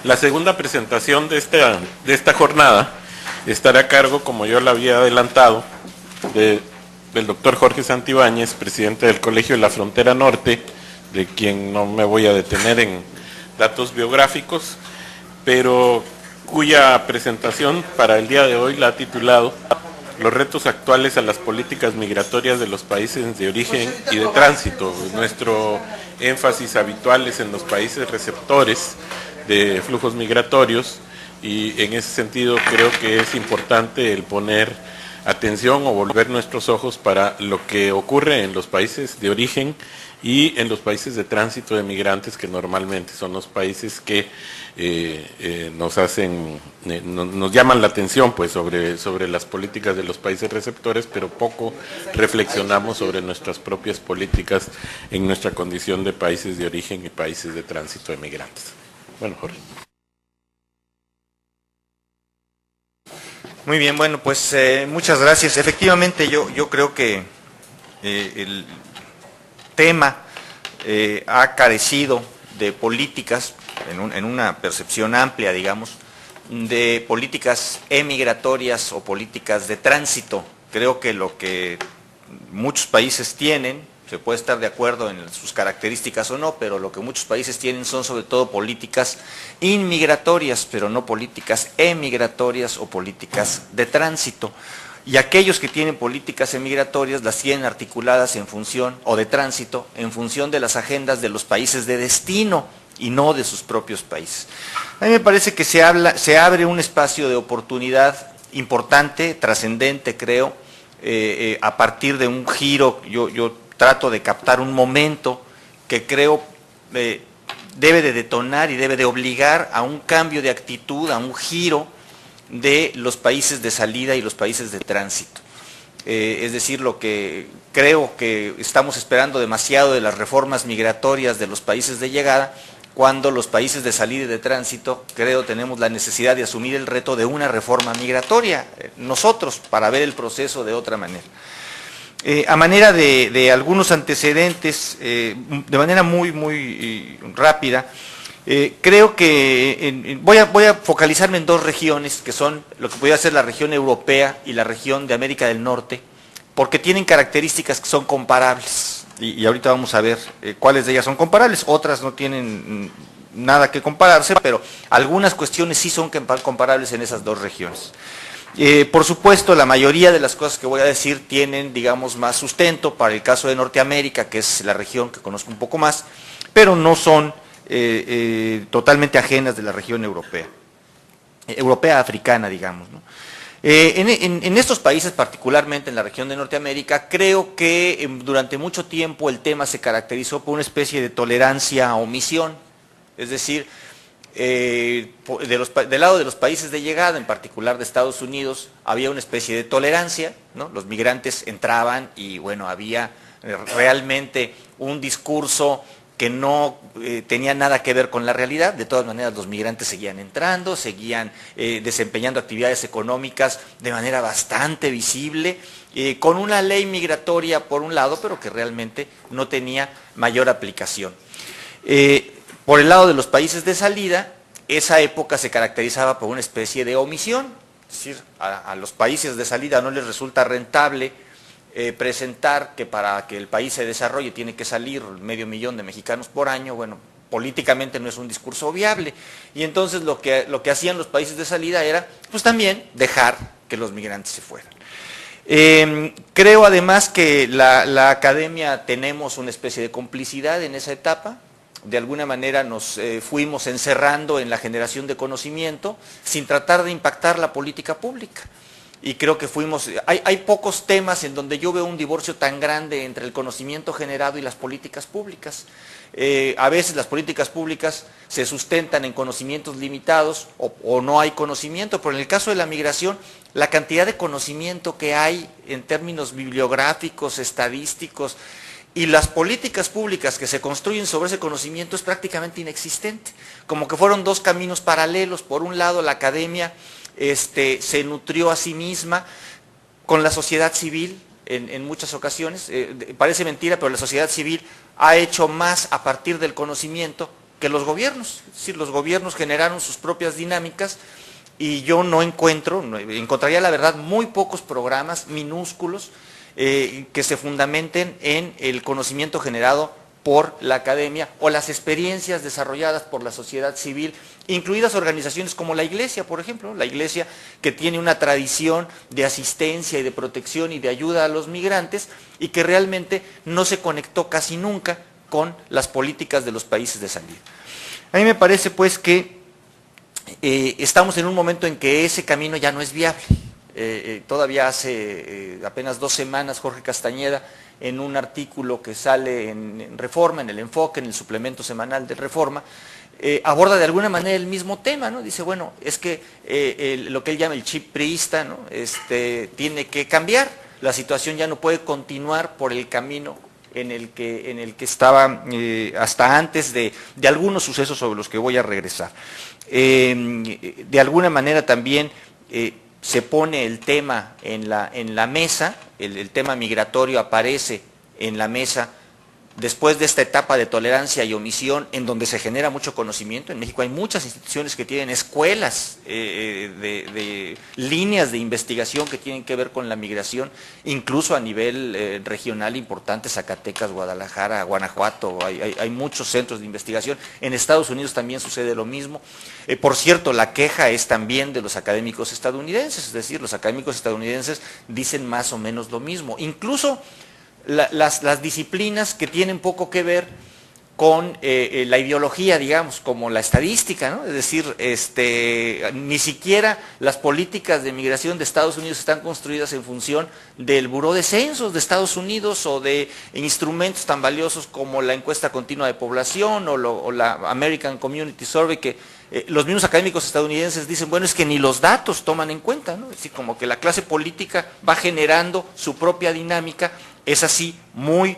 La segunda presentación de esta jornada estará a cargo, como yo la había adelantado, del doctor Jorge Santibáñez, presidente del Colegio de la Frontera Norte, de quien no me voy a detener en datos biográficos, pero cuya presentación para el día de hoy la ha titulado Los retos actuales a las políticas migratorias de los países de origen y de tránsito. Nuestro énfasis habitual es en los países receptores de flujos migratorios y en ese sentido creo que es importante el poner atención o volver nuestros ojos para lo que ocurre en los países de origen y en los países de tránsito de migrantes, que normalmente son los países que nos llaman la atención pues sobre las políticas de los países receptores, pero poco reflexionamos sobre nuestras propias políticas en nuestra condición de países de origen y países de tránsito de migrantes. Bueno, Jorge. Muy bien, bueno, pues muchas gracias. Efectivamente, yo creo que el tema ha carecido de políticas, en una percepción amplia, digamos, de políticas emigratorias o políticas de tránsito. Creo que lo que muchos países tienen, se puede estar de acuerdo en sus características o no, pero lo que muchos países tienen son sobre todo políticas inmigratorias, pero no políticas emigratorias o políticas de tránsito. Y aquellos que tienen políticas emigratorias las tienen articuladas en función, o de tránsito, en función de las agendas de los países de destino y no de sus propios países. A mí me parece que se abre un espacio de oportunidad importante, trascendente, creo, a partir de un giro. Yo trato de captar un momento que creo debe de detonar y debe de obligar a un cambio de actitud, a un giro de los países de salida y los países de tránsito. Es decir, lo que creo que estamos esperando demasiado de las reformas migratorias de los países de llegada, cuando los países de salida y de tránsito, creo, tenemos la necesidad de asumir el reto de una reforma migratoria, nosotros, para ver el proceso de otra manera. A manera de algunos antecedentes, de manera muy rápida, creo que voy a focalizarme en dos regiones, que son lo que podría ser la región europea y la región de América del Norte, porque tienen características que son comparables, y ahorita vamos a ver cuáles de ellas son comparables. Otras no tienen nada que compararse, pero algunas cuestiones sí son comparables en esas dos regiones. Por supuesto, la mayoría de las cosas que voy a decir tienen, digamos, más sustento para el caso de Norteamérica, que es la región que conozco un poco más, pero no son totalmente ajenas de la región europea, africana, digamos, ¿no? En estos países, particularmente en la región de Norteamérica, creo que durante mucho tiempo el tema se caracterizó por una especie de tolerancia a omisión, es decir, del lado de los países de llegada, en particular de Estados Unidos, había una especie de tolerancia, ¿no? Los migrantes entraban y bueno, había realmente un discurso que no tenía nada que ver con la realidad. De todas maneras, los migrantes seguían entrando, seguían desempeñando actividades económicas de manera bastante visible, con una ley migratoria por un lado, pero que realmente no tenía mayor aplicación. Por el lado de los países de salida, esa época se caracterizaba por una especie de omisión, es decir, a los países de salida no les resulta rentable presentar que para que el país se desarrolle tiene que salir 500,000 de mexicanos por año. Bueno, políticamente no es un discurso viable, y entonces lo que hacían los países de salida era pues también dejar que los migrantes se fueran. Creo además que la academia tenemos una especie de complicidad en esa etapa. De alguna manera nos fuimos encerrando en la generación de conocimiento sin tratar de impactar la política pública. Y creo que hay pocos temas en donde yo veo un divorcio tan grande entre el conocimiento generado y las políticas públicas. A veces las políticas públicas se sustentan en conocimientos limitados o no hay conocimiento, pero en el caso de la migración, la cantidad de conocimiento que hay en términos bibliográficos, estadísticos, y las políticas públicas que se construyen sobre ese conocimiento es prácticamente inexistente. Como que fueron dos caminos paralelos. Por un lado, la academia se nutrió a sí misma con la sociedad civil en muchas ocasiones. Parece mentira, pero la sociedad civil ha hecho más a partir del conocimiento que los gobiernos. Es decir, los gobiernos generaron sus propias dinámicas y yo encontraría la verdad muy pocos programas minúsculos que se fundamenten en el conocimiento generado por la academia o las experiencias desarrolladas por la sociedad civil, incluidas organizaciones como la Iglesia, por ejemplo, la Iglesia que tiene una tradición de asistencia y de protección y de ayuda a los migrantes y que realmente no se conectó casi nunca con las políticas de los países de salida. A mí me parece pues que estamos en un momento en que ese camino ya no es viable. Todavía hace apenas 2 semanas Jorge Castañeda, en un artículo que sale en Reforma, en el Enfoque, en el suplemento semanal de Reforma, aborda de alguna manera el mismo tema, ¿no? Dice, bueno, es que lo que él llama el chip priista, ¿no? Tiene que cambiar, la situación ya no puede continuar por el camino en el que estaba hasta antes de algunos sucesos sobre los que voy a regresar. De alguna manera también se pone el tema en la mesa, el tema migratorio aparece en la mesa después de esta etapa de tolerancia y omisión en donde se genera mucho conocimiento. En México hay muchas instituciones que tienen escuelas de líneas de investigación que tienen que ver con la migración, incluso a nivel regional importante, Zacatecas, Guadalajara, Guanajuato, hay muchos centros de investigación. En Estados Unidos también sucede lo mismo. Por cierto, la queja es también de los académicos estadounidenses, es decir, los académicos estadounidenses dicen más o menos lo mismo. Incluso las disciplinas que tienen poco que ver con la ideología, digamos, como la estadística, ¿no? Es decir, ni siquiera las políticas de migración de Estados Unidos están construidas en función del Buró de Censos de Estados Unidos o de instrumentos tan valiosos como la encuesta continua de población o la American Community Survey, que los mismos académicos estadounidenses dicen, bueno, es que ni los datos toman en cuenta, ¿no? Es decir, como que la clase política va generando su propia dinámica, es así, muy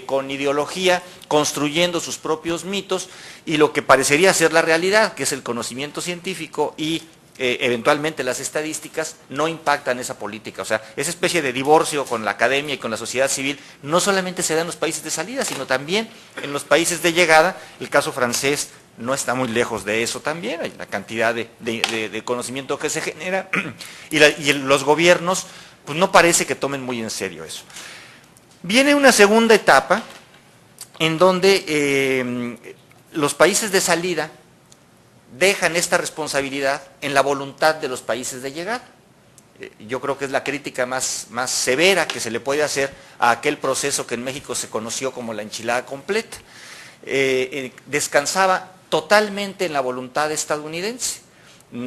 con ideología, construyendo sus propios mitos, y lo que parecería ser la realidad, que es el conocimiento científico y eventualmente las estadísticas, no impactan esa política. O sea, esa especie de divorcio con la academia y con la sociedad civil no solamente se da en los países de salida, sino también en los países de llegada. El caso francés no está muy lejos de eso también, hay la cantidad de conocimiento que se genera y los gobiernos pues no parece que tomen muy en serio eso. Viene una segunda etapa en donde los países de salida dejan esta responsabilidad en la voluntad de los países de llegada. Yo creo que es la crítica más severa que se le puede hacer a aquel proceso que en México se conoció como la enchilada completa. Descansaba totalmente en la voluntad estadounidense,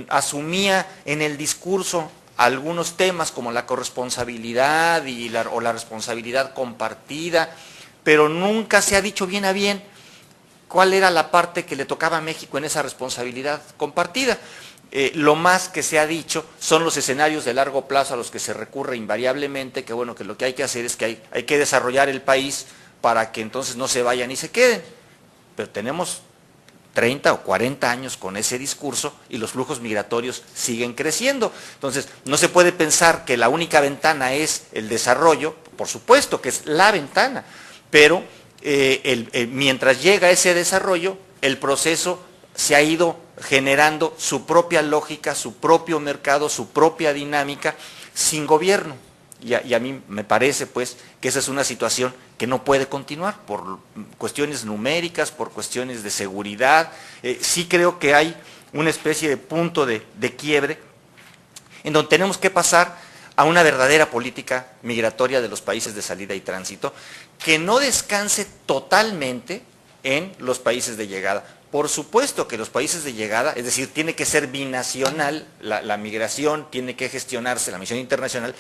asumía en el discurso algunos temas como la corresponsabilidad o la responsabilidad compartida, pero nunca se ha dicho bien a bien cuál era la parte que le tocaba a México en esa responsabilidad compartida. Lo más que se ha dicho son los escenarios de largo plazo a los que se recurre invariablemente, que bueno, que lo que hay que hacer es que hay que desarrollar el país para que entonces no se vayan y se queden. Pero tenemos 30 o 40 años con ese discurso y los flujos migratorios siguen creciendo. Entonces, no se puede pensar que la única ventana es el desarrollo, por supuesto que es la ventana, pero mientras llega ese desarrollo, el proceso se ha ido generando su propia lógica, su propio mercado, su propia dinámica, sin gobierno. Y a mí me parece pues que esa es una situación que no puede continuar por cuestiones numéricas, por cuestiones de seguridad. Sí creo que hay una especie de punto de quiebre en donde tenemos que pasar a una verdadera política migratoria de los países de salida y tránsito que no descanse totalmente en los países de llegada. Por supuesto que los países de llegada, es decir, tiene que ser binacional, la migración tiene que gestionarse, la misión internacional,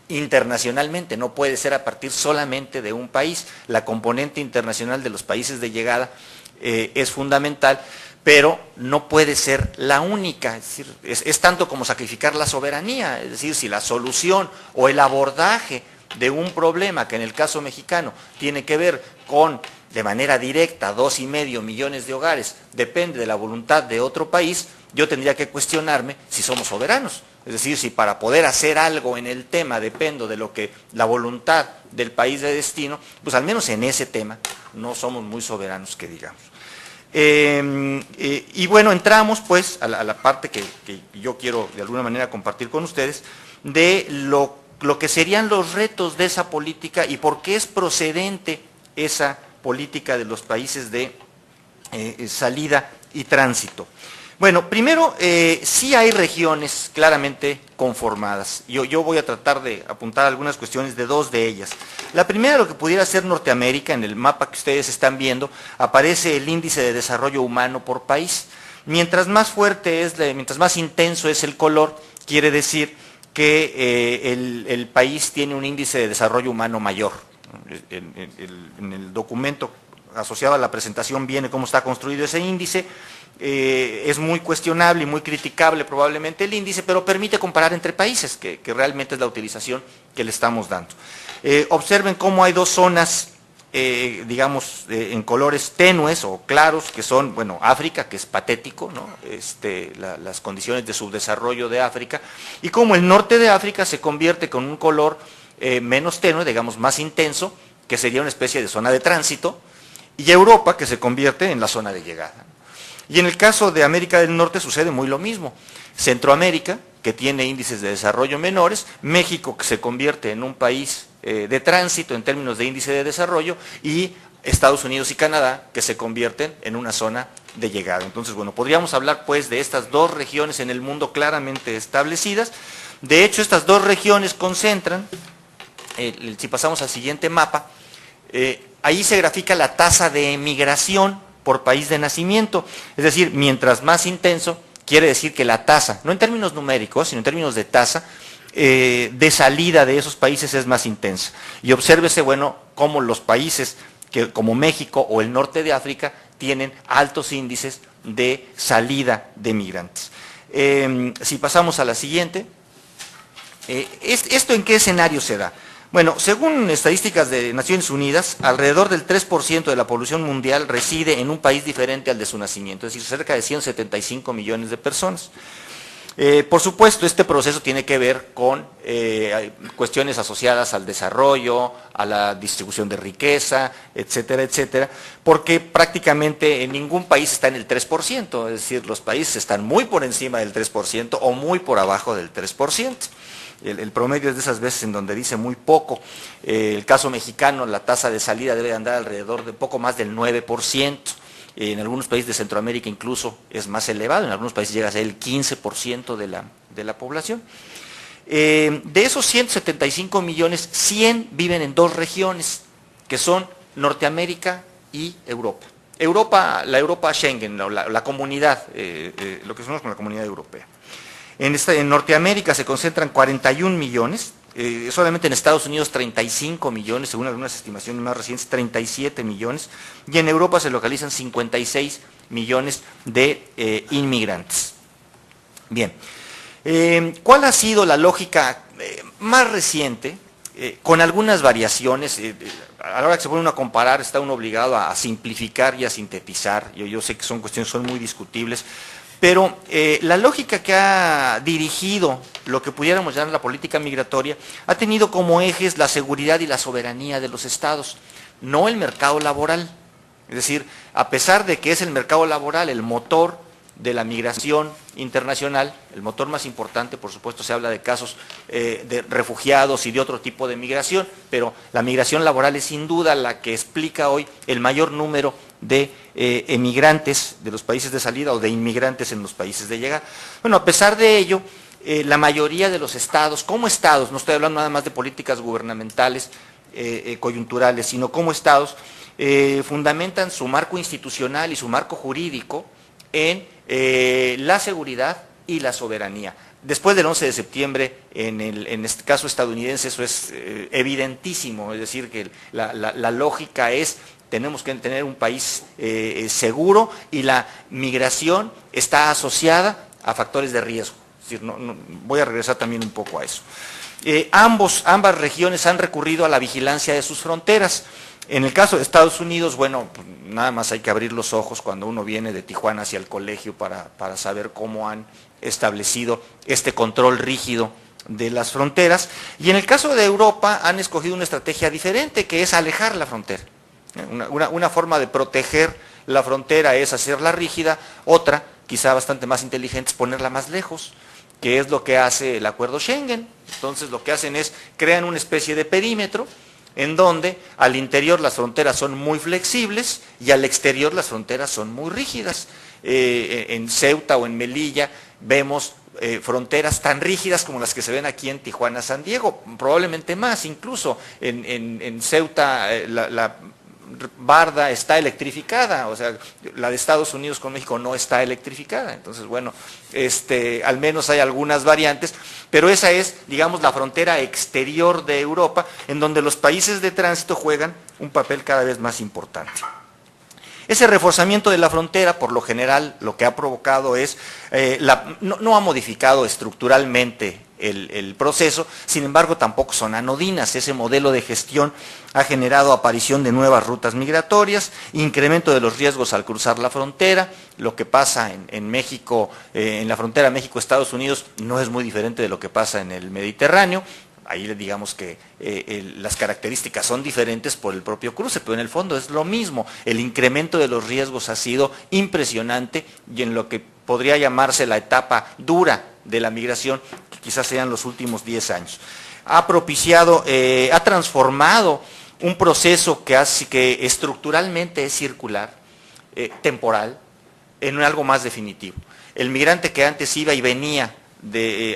internacionalmente, no puede ser a partir solamente de un país. La componente internacional de los países de llegada es fundamental, pero no puede ser la única. Es decir, es tanto como sacrificar la soberanía, es decir, si la solución o el abordaje de un problema que en el caso mexicano tiene que ver con, de manera directa, 2,5 millones de hogares, depende de la voluntad de otro país, yo tendría que cuestionarme si somos soberanos. Es decir, si para poder hacer algo en el tema dependo de lo que la voluntad del país de destino, pues al menos en ese tema no somos muy soberanos, que digamos. Y bueno, entramos pues a la parte que yo quiero de alguna manera compartir con ustedes, de lo que serían los retos de esa política y por qué es procedente esa política de los países de salida y tránsito. Bueno, primero, sí hay regiones claramente conformadas. Yo voy a tratar de apuntar algunas cuestiones de dos de ellas. La primera, lo que pudiera ser Norteamérica, en el mapa que ustedes están viendo, aparece el índice de desarrollo humano por país. Mientras más fuerte es, mientras más intenso es el color, quiere decir que el país tiene un índice de desarrollo humano mayor. En el documento asociado a la presentación viene cómo está construido ese índice. Es muy cuestionable y muy criticable probablemente el índice, pero permite comparar entre países, que realmente es la utilización que le estamos dando. Observen cómo hay dos zonas, digamos, en colores tenues o claros, que son, bueno, África, que es patético, ¿no? Las condiciones de subdesarrollo de África, y cómo el norte de África se convierte con un color menos tenue, digamos, más intenso, que sería una especie de zona de tránsito, y Europa, que se convierte en la zona de llegada. Y en el caso de América del Norte sucede muy lo mismo. Centroamérica, que tiene índices de desarrollo menores, México, que se convierte en un país de tránsito en términos de índice de desarrollo, y Estados Unidos y Canadá, que se convierten en una zona de llegada. Entonces, bueno, podríamos hablar pues de estas dos regiones en el mundo claramente establecidas. De hecho, estas dos regiones concentran, si pasamos al siguiente mapa, ahí se grafica la tasa de emigración por país de nacimiento, es decir, mientras más intenso, quiere decir que la tasa, no en términos numéricos, sino en términos de tasa, de salida de esos países es más intensa. Y obsérvese, bueno, cómo los países como México o el norte de África tienen altos índices de salida de migrantes. Si pasamos a la siguiente, ¿esto en qué escenario se da? Bueno, según estadísticas de Naciones Unidas, alrededor del 3% de la población mundial reside en un país diferente al de su nacimiento, es decir, cerca de 175 millones de personas. Por supuesto, este proceso tiene que ver con cuestiones asociadas al desarrollo, a la distribución de riqueza, etcétera, etcétera, porque prácticamente en ningún país está en el 3%, es decir, los países están muy por encima del 3% o muy por abajo del 3%. El promedio es de esas veces en donde dice muy poco. El caso mexicano, la tasa de salida debe andar alrededor de poco más del 9%. En algunos países de Centroamérica incluso es más elevado, en algunos países llega a ser el 15% de la población. De esos 175 millones, 100 viven en dos regiones, que son Norteamérica y Europa. La Europa Schengen, la comunidad, lo que somos con la comunidad europea. En Norteamérica se concentran 41 millones, solamente en Estados Unidos 35 millones, según algunas estimaciones más recientes, 37 millones, y en Europa se localizan 56 millones de inmigrantes. Bien, ¿cuál ha sido la lógica más reciente? Con algunas variaciones, a la hora que se pone uno a comparar, está uno obligado a simplificar y a sintetizar. Yo sé que son cuestiones son muy discutibles, pero la lógica que ha dirigido lo que pudiéramos llamar la política migratoria ha tenido como ejes la seguridad y la soberanía de los estados, no el mercado laboral. Es decir, a pesar de que es el mercado laboral el motor de la migración internacional, el motor más importante, por supuesto, se habla de casos de refugiados y de otro tipo de migración, pero la migración laboral es sin duda la que explica hoy el mayor número de emigrantes de los países de salida o de inmigrantes en los países de llegada. Bueno, a pesar de ello, la mayoría de los estados, como estados, no estoy hablando nada más de políticas gubernamentales coyunturales, sino como estados, fundamentan su marco institucional y su marco jurídico en la seguridad y la soberanía. Después del 11 de septiembre, en este caso estadounidense, eso es evidentísimo, es decir, que la lógica es: tenemos que tener un país seguro y la migración está asociada a factores de riesgo. Es decir, voy a regresar también un poco a eso. Ambas regiones han recurrido a la vigilancia de sus fronteras. En el caso de Estados Unidos, bueno, nada más hay que abrir los ojos cuando uno viene de Tijuana hacia el colegio para saber cómo han establecido este control rígido de las fronteras. Y en el caso de Europa han escogido una estrategia diferente, que es alejar la frontera. Una forma de proteger la frontera es hacerla rígida, otra, quizá bastante más inteligente, es ponerla más lejos, que es lo que hace el acuerdo Schengen. Entonces lo que hacen es, crean una especie de perímetro, en donde al interior las fronteras son muy flexibles y al exterior las fronteras son muy rígidas. En Ceuta o en Melilla vemos fronteras tan rígidas como las que se ven aquí en Tijuana, San Diego, probablemente más, incluso en Ceuta la barda está electrificada, o sea, la de Estados Unidos con México no está electrificada, entonces bueno, al menos hay algunas variantes, pero esa es, digamos, la frontera exterior de Europa, en donde los países de tránsito juegan un papel cada vez más importante. Ese reforzamiento de la frontera, por lo general, lo que ha provocado es, no ha modificado estructuralmente el proceso, sin embargo tampoco son anodinas. Ese modelo de gestión ha generado aparición de nuevas rutas migratorias, incremento de los riesgos al cruzar la frontera. Lo que pasa en México, en la frontera México-Estados Unidos, no es muy diferente de lo que pasa en el Mediterráneo. Ahí digamos que las características son diferentes por el propio cruce, pero en el fondo es lo mismo. El incremento de los riesgos ha sido impresionante y en lo que podría llamarse la etapa dura de la migración, que quizás sean los últimos 10 años. Ha propiciado, ha transformado un proceso que estructuralmente es circular, temporal, en algo más definitivo. El migrante que antes iba y venía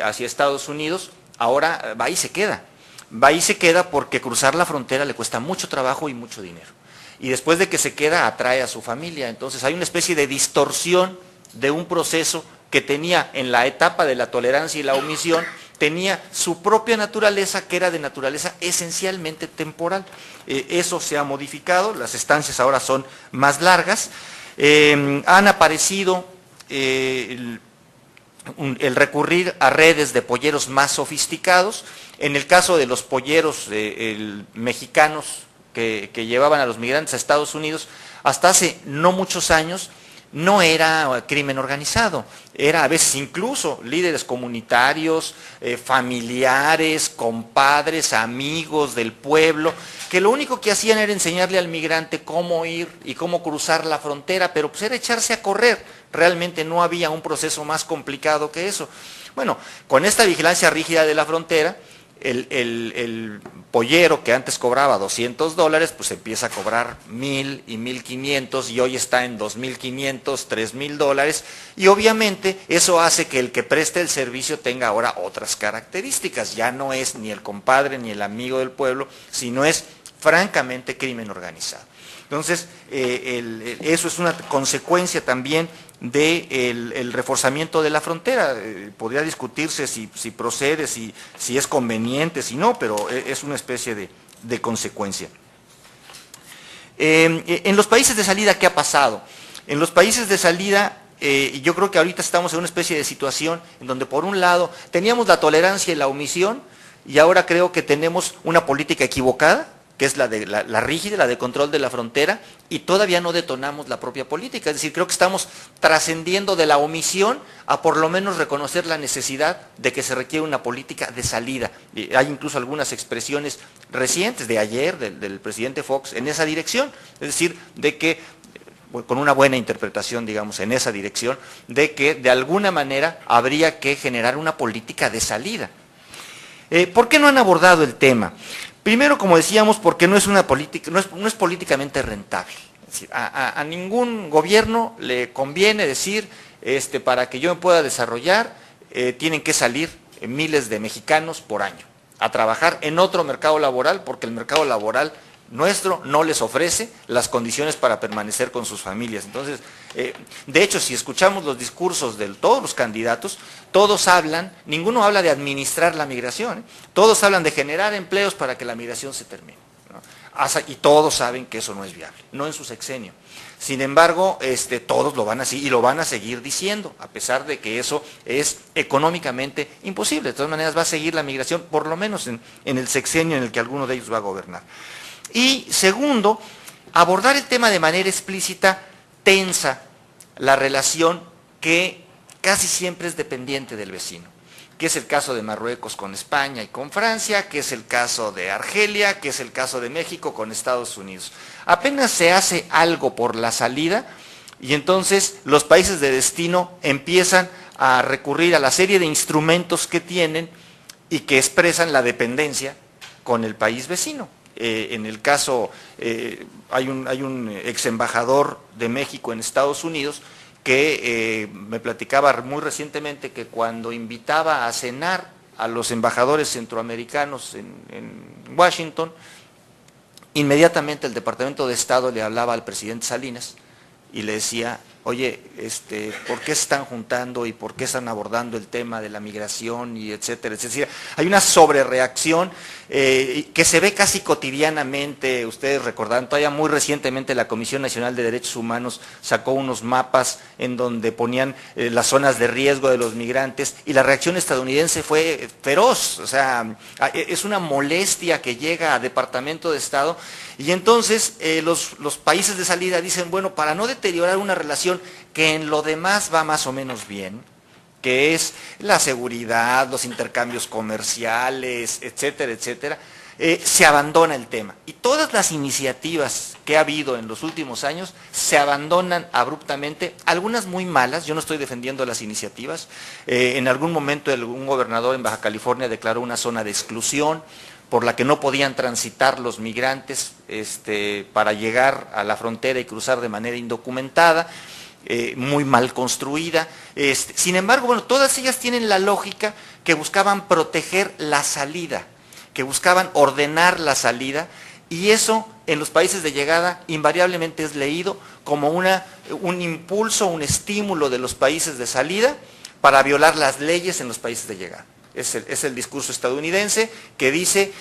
hacia Estados Unidos, ahora va y se queda. Va y se queda porque cruzar la frontera le cuesta mucho trabajo y mucho dinero. Y después de que se queda, atrae a su familia. Entonces hay una especie de distorsión de un proceso que tenía en la etapa de la tolerancia y la omisión, tenía su propia naturaleza, que era de naturaleza esencialmente temporal. Eso se ha modificado, las estancias ahora son más largas. Han aparecido el recurrir a redes de polleros más sofisticados. En el caso de los polleros mexicanos que llevaban a los migrantes a Estados Unidos, hasta hace no muchos años no era crimen organizado, era a veces incluso líderes comunitarios, familiares, compadres, amigos del pueblo, que lo único que hacían era enseñarle al migrante cómo ir y cómo cruzar la frontera, pero pues era echarse a correr. Realmente no había un proceso más complicado que eso. Bueno, con esta vigilancia rígida de la frontera, el pollero que antes cobraba $200, pues empieza a cobrar $1,000 y $1,500 y hoy está en $2,500, $3,000, y obviamente eso hace que el que preste el servicio tenga ahora otras características. Ya no es ni el compadre ni el amigo del pueblo, sino es francamente crimen organizado. Entonces, eso es una consecuencia también del reforzamiento de la frontera. Podría discutirse si procede, si es conveniente, si no, pero es una especie de consecuencia. En los países de salida, ¿qué ha pasado? En los países de salida, yo creo que ahorita estamos en una especie de situación en donde por un lado teníamos la tolerancia y la omisión, y ahora creo que tenemos una política equivocada, que es la rígida, la de control de la frontera, y todavía no detonamos la propia política. Es decir, creo que estamos trascendiendo de la omisión a por lo menos reconocer la necesidad de que se requiere una política de salida. Y hay incluso algunas expresiones recientes de ayer del presidente Fox en esa dirección, es decir, de que, con una buena interpretación, digamos, en esa dirección, de que de alguna manera habría que generar una política de salida. ¿Por qué no han abordado el tema? Primero, como decíamos, porque no es una política, no es políticamente rentable. Es decir, a ningún gobierno le conviene decir, para que yo me pueda desarrollar, tienen que salir miles de mexicanos por año a trabajar en otro mercado laboral, porque el mercado laboral nuestro no les ofrece las condiciones para permanecer con sus familias. Entonces, de hecho, si escuchamos los discursos de todos los candidatos, todos hablan, ninguno habla de administrar la migración, todos hablan de generar empleos para que la migración se termine, ¿no? Y todos saben que eso no es viable, no en su sexenio. Sin embargo, todos lo van a decir y lo van a seguir diciendo, a pesar de que eso es económicamente imposible. De todas maneras va a seguir la migración, por lo menos en el sexenio en el que alguno de ellos va a gobernar. Y segundo, abordar el tema de manera explícita tensa la relación que casi siempre es dependiente del vecino. que es el caso de Marruecos con España y con Francia, que es el caso de Argelia, que es el caso de México con Estados Unidos. Apenas se hace algo por la salida y entonces los países de destino empiezan a recurrir a la serie de instrumentos que tienen y que expresan la dependencia con el país vecino. En el caso, hay un ex embajador de México en Estados Unidos que me platicaba muy recientemente que cuando invitaba a cenar a los embajadores centroamericanos en Washington, inmediatamente el Departamento de Estado le hablaba al presidente Salinas y le decía, oye, ¿por qué se están juntando y por qué están abordando el tema de la migración y etcétera? Es decir, hay una sobrereacción que se ve casi cotidianamente. Ustedes recordarán, todavía muy recientemente la Comisión Nacional de Derechos Humanos sacó unos mapas en donde ponían las zonas de riesgo de los migrantes y la reacción estadounidense fue feroz. O sea, es una molestia que llega a Departamento de Estado y entonces los países de salida dicen, bueno, para no deteriorar una relación que en lo demás va más o menos bien, que es la seguridad, los intercambios comerciales, etcétera, etcétera, se abandona el tema. Y todas las iniciativas que ha habido en los últimos años se abandonan abruptamente, algunas muy malas. Yo no estoy defendiendo las iniciativas. En algún momento un gobernador en Baja California declaró una zona de exclusión por la que no podían transitar los migrantes para llegar a la frontera y cruzar de manera indocumentada, muy mal construida. Sin embargo, bueno, todas ellas tienen la lógica que buscaban proteger la salida, que buscaban ordenar la salida, y eso en los países de llegada invariablemente es leído como un impulso, un estímulo de los países de salida para violar las leyes en los países de llegada. Es el discurso estadounidense que dice,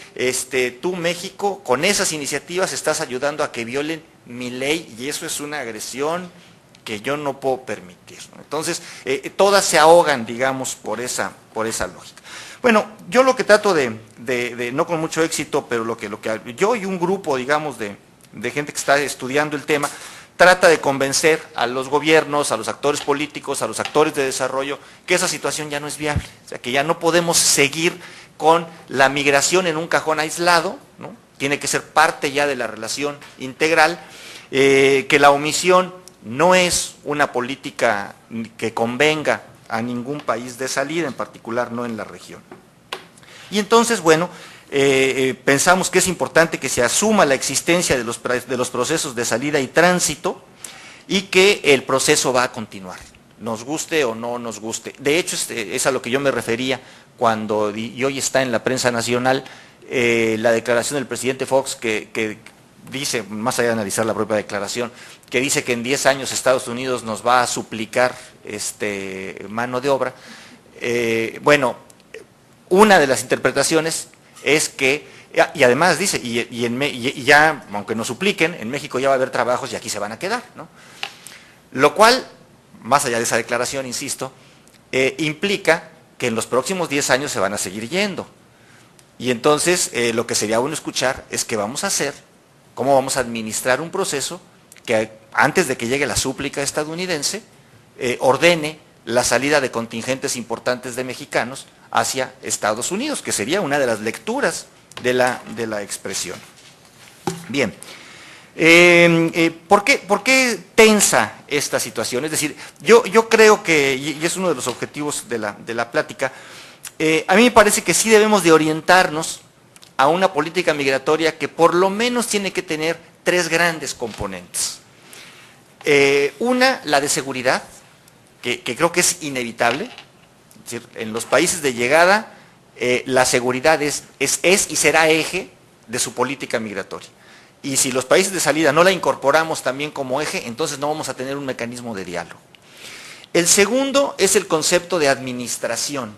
tú México, con esas iniciativas estás ayudando a que violen mi ley y eso es una agresión que yo no puedo permitir, ¿no? Entonces, todas se ahogan, digamos, por esa lógica. Bueno, yo lo que trato de no con mucho éxito, pero lo que yo y un grupo, digamos, de gente que está estudiando el tema, trata de convencer a los gobiernos, a los actores políticos, a los actores de desarrollo, que esa situación ya no es viable. O sea, que ya no podemos seguir con la migración en un cajón aislado, ¿no? Tiene que ser parte ya de la relación integral, que la omisión no es una política que convenga a ningún país de salida, en particular no en la región. Y entonces, bueno, pensamos que es importante que se asuma la existencia de los procesos de salida y tránsito y que el proceso va a continuar, nos guste o no nos guste. De hecho, es a lo que yo me refería cuando, y hoy está en la prensa nacional, la declaración del presidente Fox que dice, más allá de analizar la propia declaración, que dice que en 10 años Estados Unidos nos va a suplicar mano de obra. Bueno, una de las interpretaciones es que, y además dice, y ya, aunque nos supliquen, en México ya va a haber trabajos y aquí se van a quedar, ¿no? Lo cual, más allá de esa declaración, insisto, implica que en los próximos 10 años se van a seguir yendo. Y entonces, lo que sería bueno escuchar es qué vamos a hacer, cómo vamos a administrar un proceso que antes de que llegue la súplica estadounidense, ordene la salida de contingentes importantes de mexicanos hacia Estados Unidos, que sería una de las lecturas de la expresión. Bien, ¿por qué tensa esta situación? Es decir, yo creo que, y es uno de los objetivos de la plática, a mí me parece que sí debemos de orientarnos a una política migratoria que por lo menos tiene que tener 3 grandes componentes. Una, la de seguridad, que creo que es inevitable. Es decir, en los países de llegada, la seguridad es y será eje de su política migratoria. Y si los países de salida no la incorporamos también como eje, entonces no vamos a tener un mecanismo de diálogo. El segundo es el concepto de administración.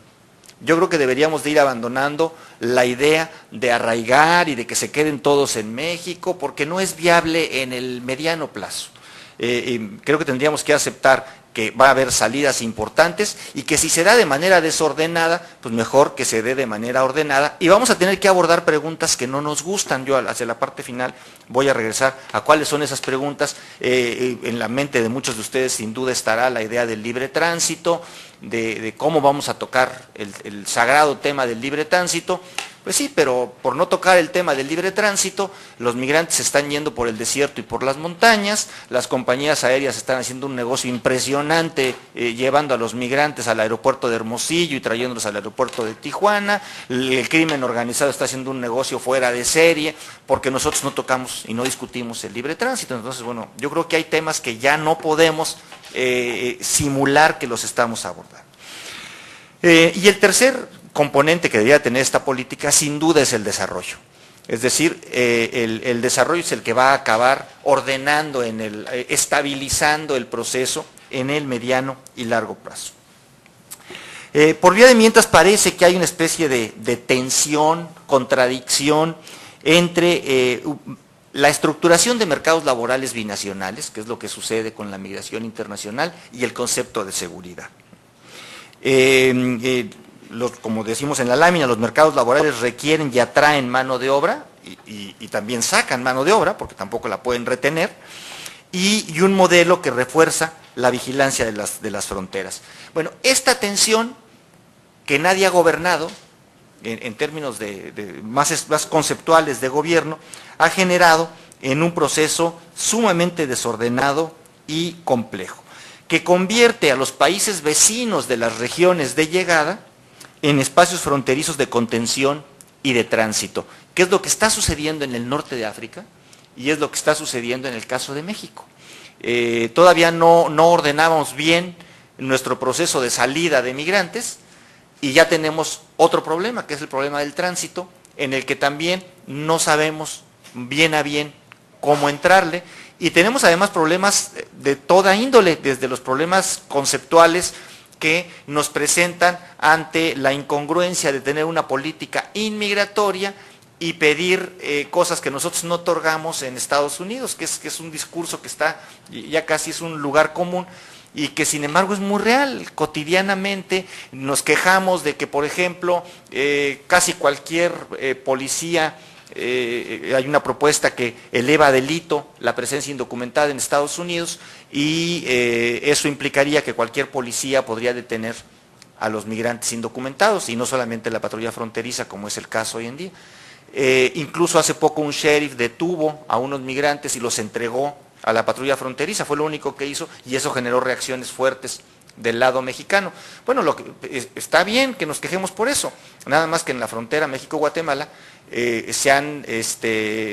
Yo creo que deberíamos de ir abandonando la idea de arraigar y de que se queden todos en México, porque no es viable en el mediano plazo. Creo que tendríamos que aceptar que va a haber salidas importantes y que si se da de manera desordenada, pues mejor que se dé de manera ordenada. Y vamos a tener que abordar preguntas que no nos gustan. Yo hacia la parte final voy a regresar a cuáles son esas preguntas. En la mente de muchos de ustedes sin duda estará la idea del libre tránsito, de cómo vamos a tocar el sagrado tema del libre tránsito. Pues sí, pero por no tocar el tema del libre tránsito, los migrantes se están yendo por el desierto y por las montañas, las compañías aéreas están haciendo un negocio impresionante llevando a los migrantes al aeropuerto de Hermosillo y trayéndolos al aeropuerto de Tijuana, el crimen organizado está haciendo un negocio fuera de serie, porque nosotros no tocamos y no discutimos el libre tránsito. Entonces, bueno, yo creo que hay temas que ya no podemos simular que los estamos abordando. Y el tercer componente que debería tener esta política sin duda es el desarrollo. Es decir, el desarrollo es el que va a acabar ordenando, estabilizando el proceso en el mediano y largo plazo. Por vía de mientras parece que hay una especie de tensión, contradicción entre la estructuración de mercados laborales binacionales, que es lo que sucede con la migración internacional, y el concepto de seguridad. Como decimos en la lámina, los mercados laborales requieren y atraen mano de obra y también sacan mano de obra, porque tampoco la pueden retener, y un modelo que refuerza la vigilancia de las fronteras. Bueno, esta tensión que nadie ha gobernado, en términos más conceptuales de gobierno, ha generado en un proceso sumamente desordenado y complejo, que convierte a los países vecinos de las regiones de llegada en espacios fronterizos de contención y de tránsito, que es lo que está sucediendo en el norte de África y es lo que está sucediendo en el caso de México. Todavía no ordenábamos bien nuestro proceso de salida de migrantes y ya tenemos otro problema, que es el problema del tránsito, en el que también no sabemos bien a bien cómo entrarle, y tenemos además problemas de toda índole, desde los problemas conceptuales que nos presentan ante la incongruencia de tener una política inmigratoria y pedir cosas que nosotros no otorgamos en Estados Unidos, que es un discurso que está, ya casi es un lugar común, y que sin embargo es muy real. Cotidianamente nos quejamos de que, por ejemplo, casi cualquier policía, hay una propuesta que eleva a delito la presencia indocumentada en Estados Unidos, y eso implicaría que cualquier policía podría detener a los migrantes indocumentados, y no solamente la patrulla fronteriza, como es el caso hoy en día. Incluso hace poco un sheriff detuvo a unos migrantes y los entregó a la patrulla fronteriza, fue lo único que hizo, y eso generó reacciones fuertes del lado mexicano. Bueno, está bien que nos quejemos por eso, nada más que en la frontera México-Guatemala se han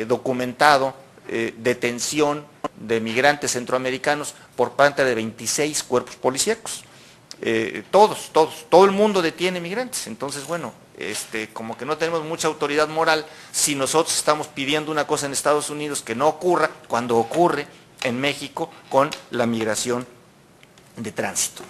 documentado detención de migrantes centroamericanos por parte de 26 cuerpos policíacos. Todo el mundo detiene migrantes. Entonces, bueno, como que no tenemos mucha autoridad moral si nosotros estamos pidiendo una cosa en Estados Unidos que no ocurra cuando ocurre en México con la migración de tránsito.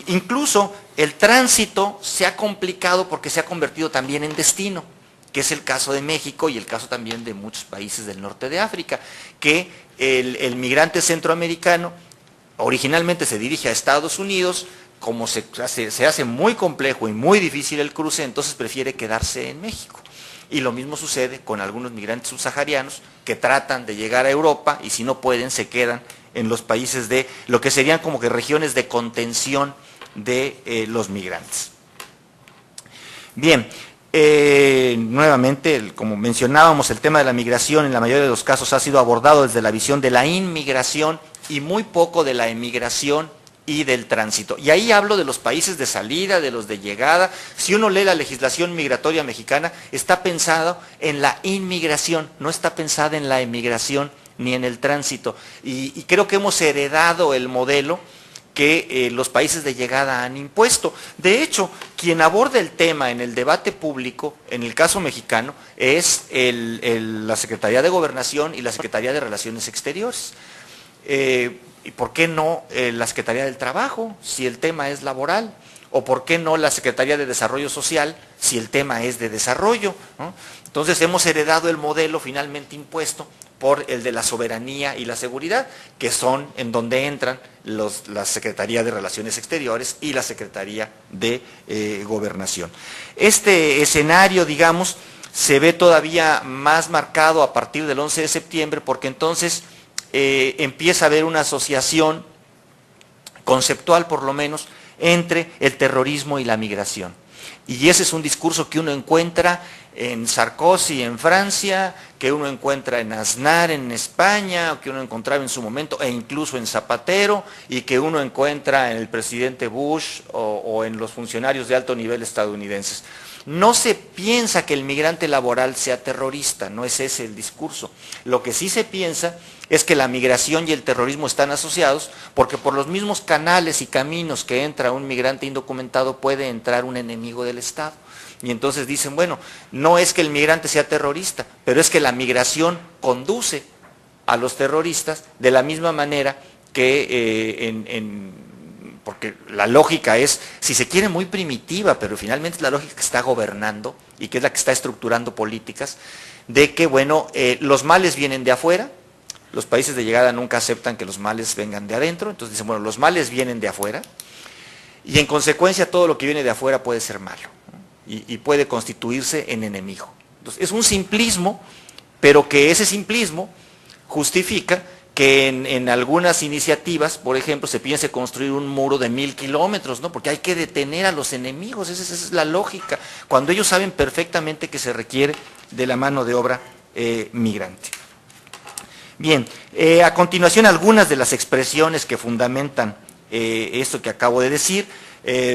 Incluso el tránsito se ha complicado porque se ha convertido también en destino, que es el caso de México y el caso también de muchos países del norte de África, que el migrante centroamericano originalmente se dirige a Estados Unidos, como se hace muy complejo y muy difícil el cruce, entonces prefiere quedarse en México. Y lo mismo sucede con algunos migrantes subsaharianos que tratan de llegar a Europa y si no pueden se quedan en los países de lo que serían como que regiones de contención de los migrantes. Bien, nuevamente, como mencionábamos, el tema de la migración en la mayoría de los casos ha sido abordado desde la visión de la inmigración y muy poco de la emigración y del tránsito. Y ahí hablo de los países de salida, de los de llegada. Si uno lee la legislación migratoria mexicana, está pensado en la inmigración, no está pensada en la emigración ni en el tránsito. Y creo que hemos heredado el modelo que los países de llegada han impuesto. De hecho, quien aborda el tema en el debate público, en el caso mexicano, es la Secretaría de Gobernación y la Secretaría de Relaciones Exteriores. ¿Y por qué no la Secretaría del Trabajo, si el tema es laboral? ¿O por qué no la Secretaría de Desarrollo Social, si el tema es de desarrollo, ¿no? Entonces hemos heredado el modelo finalmente impuesto por el de la soberanía y la seguridad, que son en donde entran la Secretaría de Relaciones Exteriores y la Secretaría de Gobernación. Este escenario, digamos, se ve todavía más marcado a partir del 11 de septiembre, porque entonces empieza a haber una asociación conceptual, por lo menos, entre el terrorismo y la migración. Y ese es un discurso que uno encuentra en Sarkozy en Francia, que uno encuentra en Aznar en España, que uno encontraba en su momento, e incluso en Zapatero, y que uno encuentra en el presidente Bush o en los funcionarios de alto nivel estadounidenses. No se piensa que el migrante laboral sea terrorista, no es ese el discurso. Lo que sí se piensa es que la migración y el terrorismo están asociados, porque por los mismos canales y caminos que entra un migrante indocumentado puede entrar un enemigo del Estado. Y entonces dicen, bueno, no es que el migrante sea terrorista, pero es que la migración conduce a los terroristas de la misma manera que porque la lógica es, si se quiere, muy primitiva, pero finalmente es la lógica que está gobernando y que es la que está estructurando políticas, de que, bueno, los males vienen de afuera, los países de llegada nunca aceptan que los males vengan de adentro, entonces dicen, bueno, los males vienen de afuera, y en consecuencia todo lo que viene de afuera puede ser malo, y puede constituirse en enemigo. Entonces, es un simplismo, pero que ese simplismo justifica que en algunas iniciativas, por ejemplo, se piense construir un muro de 1000 kilómetros, ¿no? Porque hay que detener a los enemigos, esa es la lógica, cuando ellos saben perfectamente que se requiere de la mano de obra migrante. Bien, a continuación algunas de las expresiones que fundamentan esto que acabo de decir.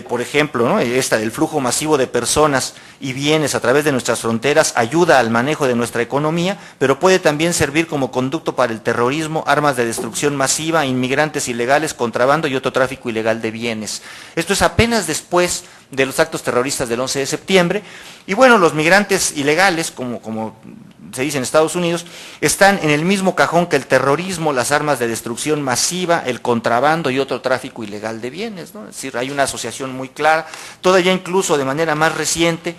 Por ejemplo, ¿no? Esta del flujo masivo de personas y bienes a través de nuestras fronteras ayuda al manejo de nuestra economía, pero puede también servir como conducto para el terrorismo, armas de destrucción masiva, inmigrantes ilegales, contrabando y otro tráfico ilegal de bienes. Esto es apenas después de los actos terroristas del 11 de septiembre, y bueno, los migrantes ilegales, como se dice en Estados Unidos, están en el mismo cajón que el terrorismo, las armas de destrucción masiva, el contrabando y otro tráfico ilegal de bienes, ¿no? Es decir, hay una asociación muy clara, todavía incluso de manera más reciente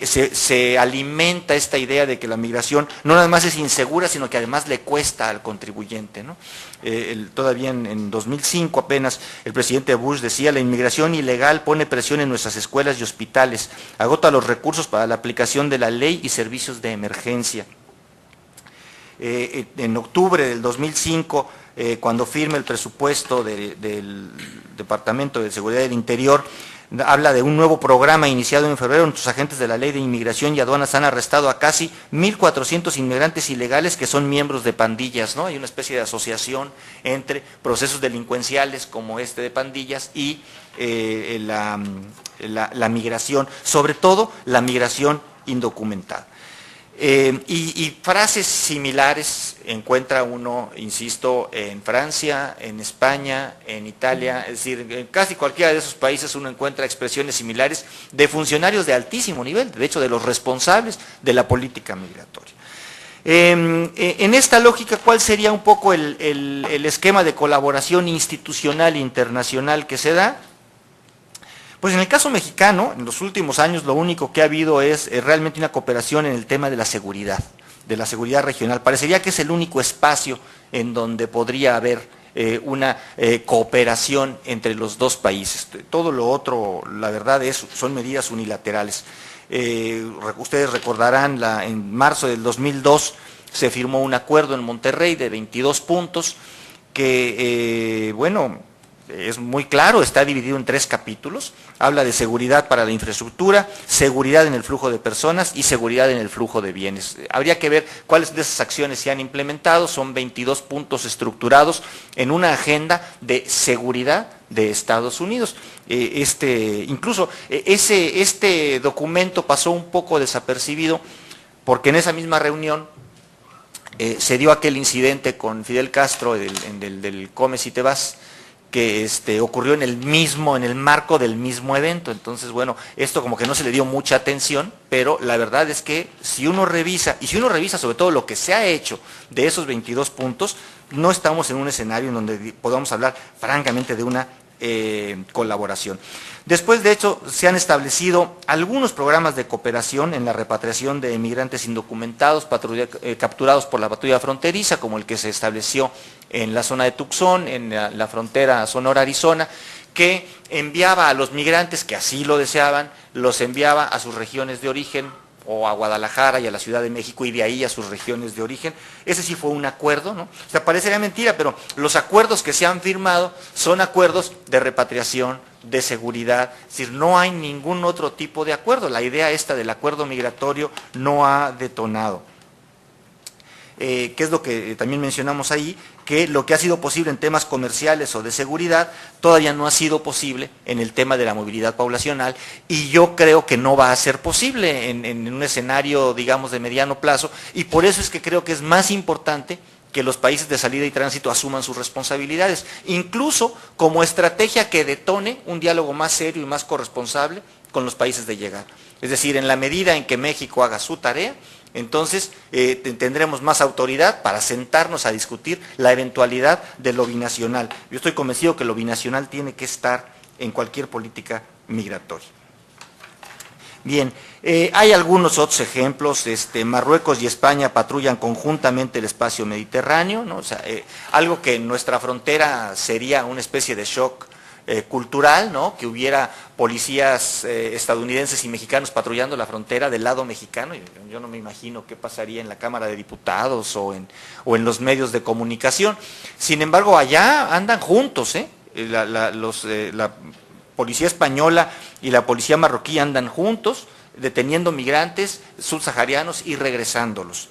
se alimenta esta idea de que la migración no nada más es insegura, sino que además le cuesta al contribuyente, ¿no? Todavía en 2005 apenas el presidente Bush decía, la inmigración ilegal pone presión en nuestras escuelas y hospitales, agota los recursos para la aplicación de la ley y servicios de emergencia. En octubre del 2005, cuando firma el presupuesto del Departamento de Seguridad del Interior, habla de un nuevo programa iniciado en febrero. Nuestros agentes de la Ley de Inmigración y Aduanas han arrestado a casi 1.400 inmigrantes ilegales que son miembros de pandillas, ¿no? Hay una especie de asociación entre procesos delincuenciales como este de pandillas y la migración, sobre todo la migración indocumentada. Y frases similares encuentra uno, insisto, en Francia, en España, en Italia, es decir, en casi cualquiera de esos países uno encuentra expresiones similares de funcionarios de altísimo nivel, de hecho de los responsables de la política migratoria. En esta lógica, ¿cuál sería un poco el esquema de colaboración institucional e internacional que se da? Pues en el caso mexicano, en los últimos años lo único que ha habido es realmente una cooperación en el tema de la seguridad regional. Parecería que es el único espacio en donde podría haber una cooperación entre los dos países. Todo lo otro, la verdad, son medidas unilaterales. Ustedes recordarán, en marzo del 2002 se firmó un acuerdo en Monterrey de 22 puntos que, bueno, es muy claro, está dividido en 3 capítulos, habla de seguridad para la infraestructura, seguridad en el flujo de personas y seguridad en el flujo de bienes. Habría que ver cuáles de esas acciones se han implementado, son 22 puntos estructurados en una agenda de seguridad de Estados Unidos. Incluso este documento pasó un poco desapercibido porque en esa misma reunión se dio aquel incidente con Fidel Castro del Come si te vas, que ocurrió en el marco del mismo evento. Entonces, bueno, esto como que no se le dio mucha atención, pero la verdad es que si uno revisa sobre todo lo que se ha hecho de esos 22 puntos, no estamos en un escenario en donde podamos hablar francamente de una colaboración. Después, de hecho, se han establecido algunos programas de cooperación en la repatriación de emigrantes indocumentados capturados por la patrulla fronteriza, como el que se estableció en la zona de Tucson, en la frontera Sonora-Arizona, que enviaba a los migrantes que así lo deseaban, los enviaba a sus regiones de origen, o a Guadalajara y a la Ciudad de México, y de ahí a sus regiones de origen. Ese sí fue un acuerdo, ¿no? O sea, parecería mentira, pero los acuerdos que se han firmado son acuerdos de repatriación, de seguridad, es decir, no hay ningún otro tipo de acuerdo. La idea esta del acuerdo migratorio no ha detonado. ¿Qué es lo que también mencionamos ahí? Que lo que ha sido posible en temas comerciales o de seguridad todavía no ha sido posible en el tema de la movilidad poblacional, y yo creo que no va a ser posible en un escenario, digamos, de mediano plazo, y por eso es que creo que es más importante que los países de salida y tránsito asuman sus responsabilidades, incluso como estrategia que detone un diálogo más serio y más corresponsable con los países de llegada. Es decir, en la medida en que México haga su tarea, entonces tendremos más autoridad para sentarnos a discutir la eventualidad de lo binacional. Yo estoy convencido que lo binacional tiene que estar en cualquier política migratoria. Bien, hay algunos otros ejemplos. Marruecos y España patrullan conjuntamente el espacio mediterráneo, ¿no? O sea, algo que en nuestra frontera sería una especie de shock cultural, ¿no? Que hubiera policías estadounidenses y mexicanos patrullando la frontera del lado mexicano. Yo no me imagino qué pasaría en la Cámara de Diputados o en los medios de comunicación. Sin embargo, allá andan juntos, la policía española y la policía marroquí andan juntos, deteniendo migrantes subsaharianos y regresándolos.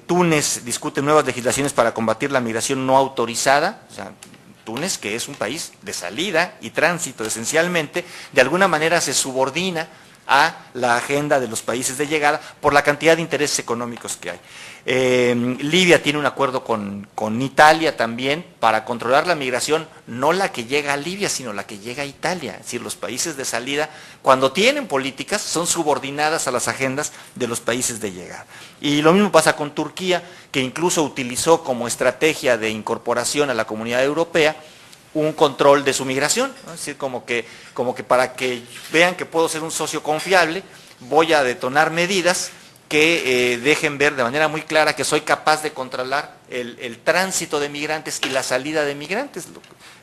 Túnez discute nuevas legislaciones para combatir la migración no autorizada. O sea, Túnez, que es un país de salida y tránsito esencialmente, de alguna manera se subordina a la agenda de los países de llegada por la cantidad de intereses económicos que hay. Libia tiene un acuerdo con Italia también para controlar la migración, no la que llega a Libia, sino la que llega a Italia. Es decir, los países de salida, cuando tienen políticas, son subordinadas a las agendas de los países de llegada. Y lo mismo pasa con Turquía, que incluso utilizó como estrategia de incorporación a la Comunidad Europea un control de su migración, ¿no? Es decir, como que para que vean que puedo ser un socio confiable, voy a detonar medidas que dejen ver de manera muy clara que soy capaz de controlar el tránsito de migrantes y la salida de migrantes.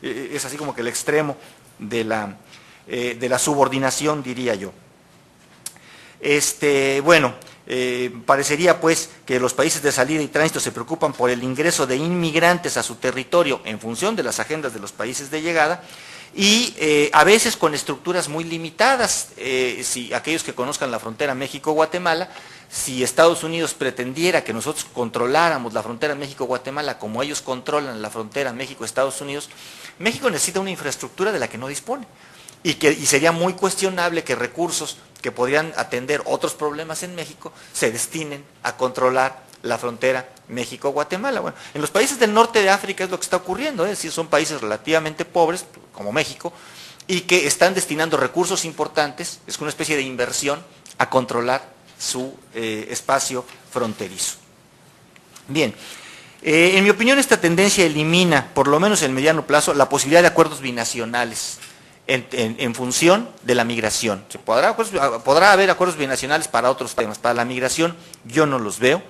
Es así como que el extremo de la subordinación, diría yo. Parecería pues que los países de salida y tránsito se preocupan por el ingreso de inmigrantes a su territorio en función de las agendas de los países de llegada, y a veces con estructuras muy limitadas. Si aquellos que conozcan la frontera México-Guatemala, si Estados Unidos pretendiera que nosotros controláramos la frontera México-Guatemala como ellos controlan la frontera México-Estados Unidos, México necesita una infraestructura de la que no dispone, y sería muy cuestionable que recursos que podrían atender otros problemas en México se destinen a controlar la frontera México-Guatemala. Bueno, en los países del norte de África es lo que está ocurriendo, es decir, son países relativamente pobres, como México, y que están destinando recursos importantes, es una especie de inversión, a controlar su espacio fronterizo. Bien, en mi opinión esta tendencia elimina, por lo menos en el mediano plazo, la posibilidad de acuerdos binacionales en función de la migración. Podrá haber acuerdos binacionales para otros temas, para la migración yo no los veo,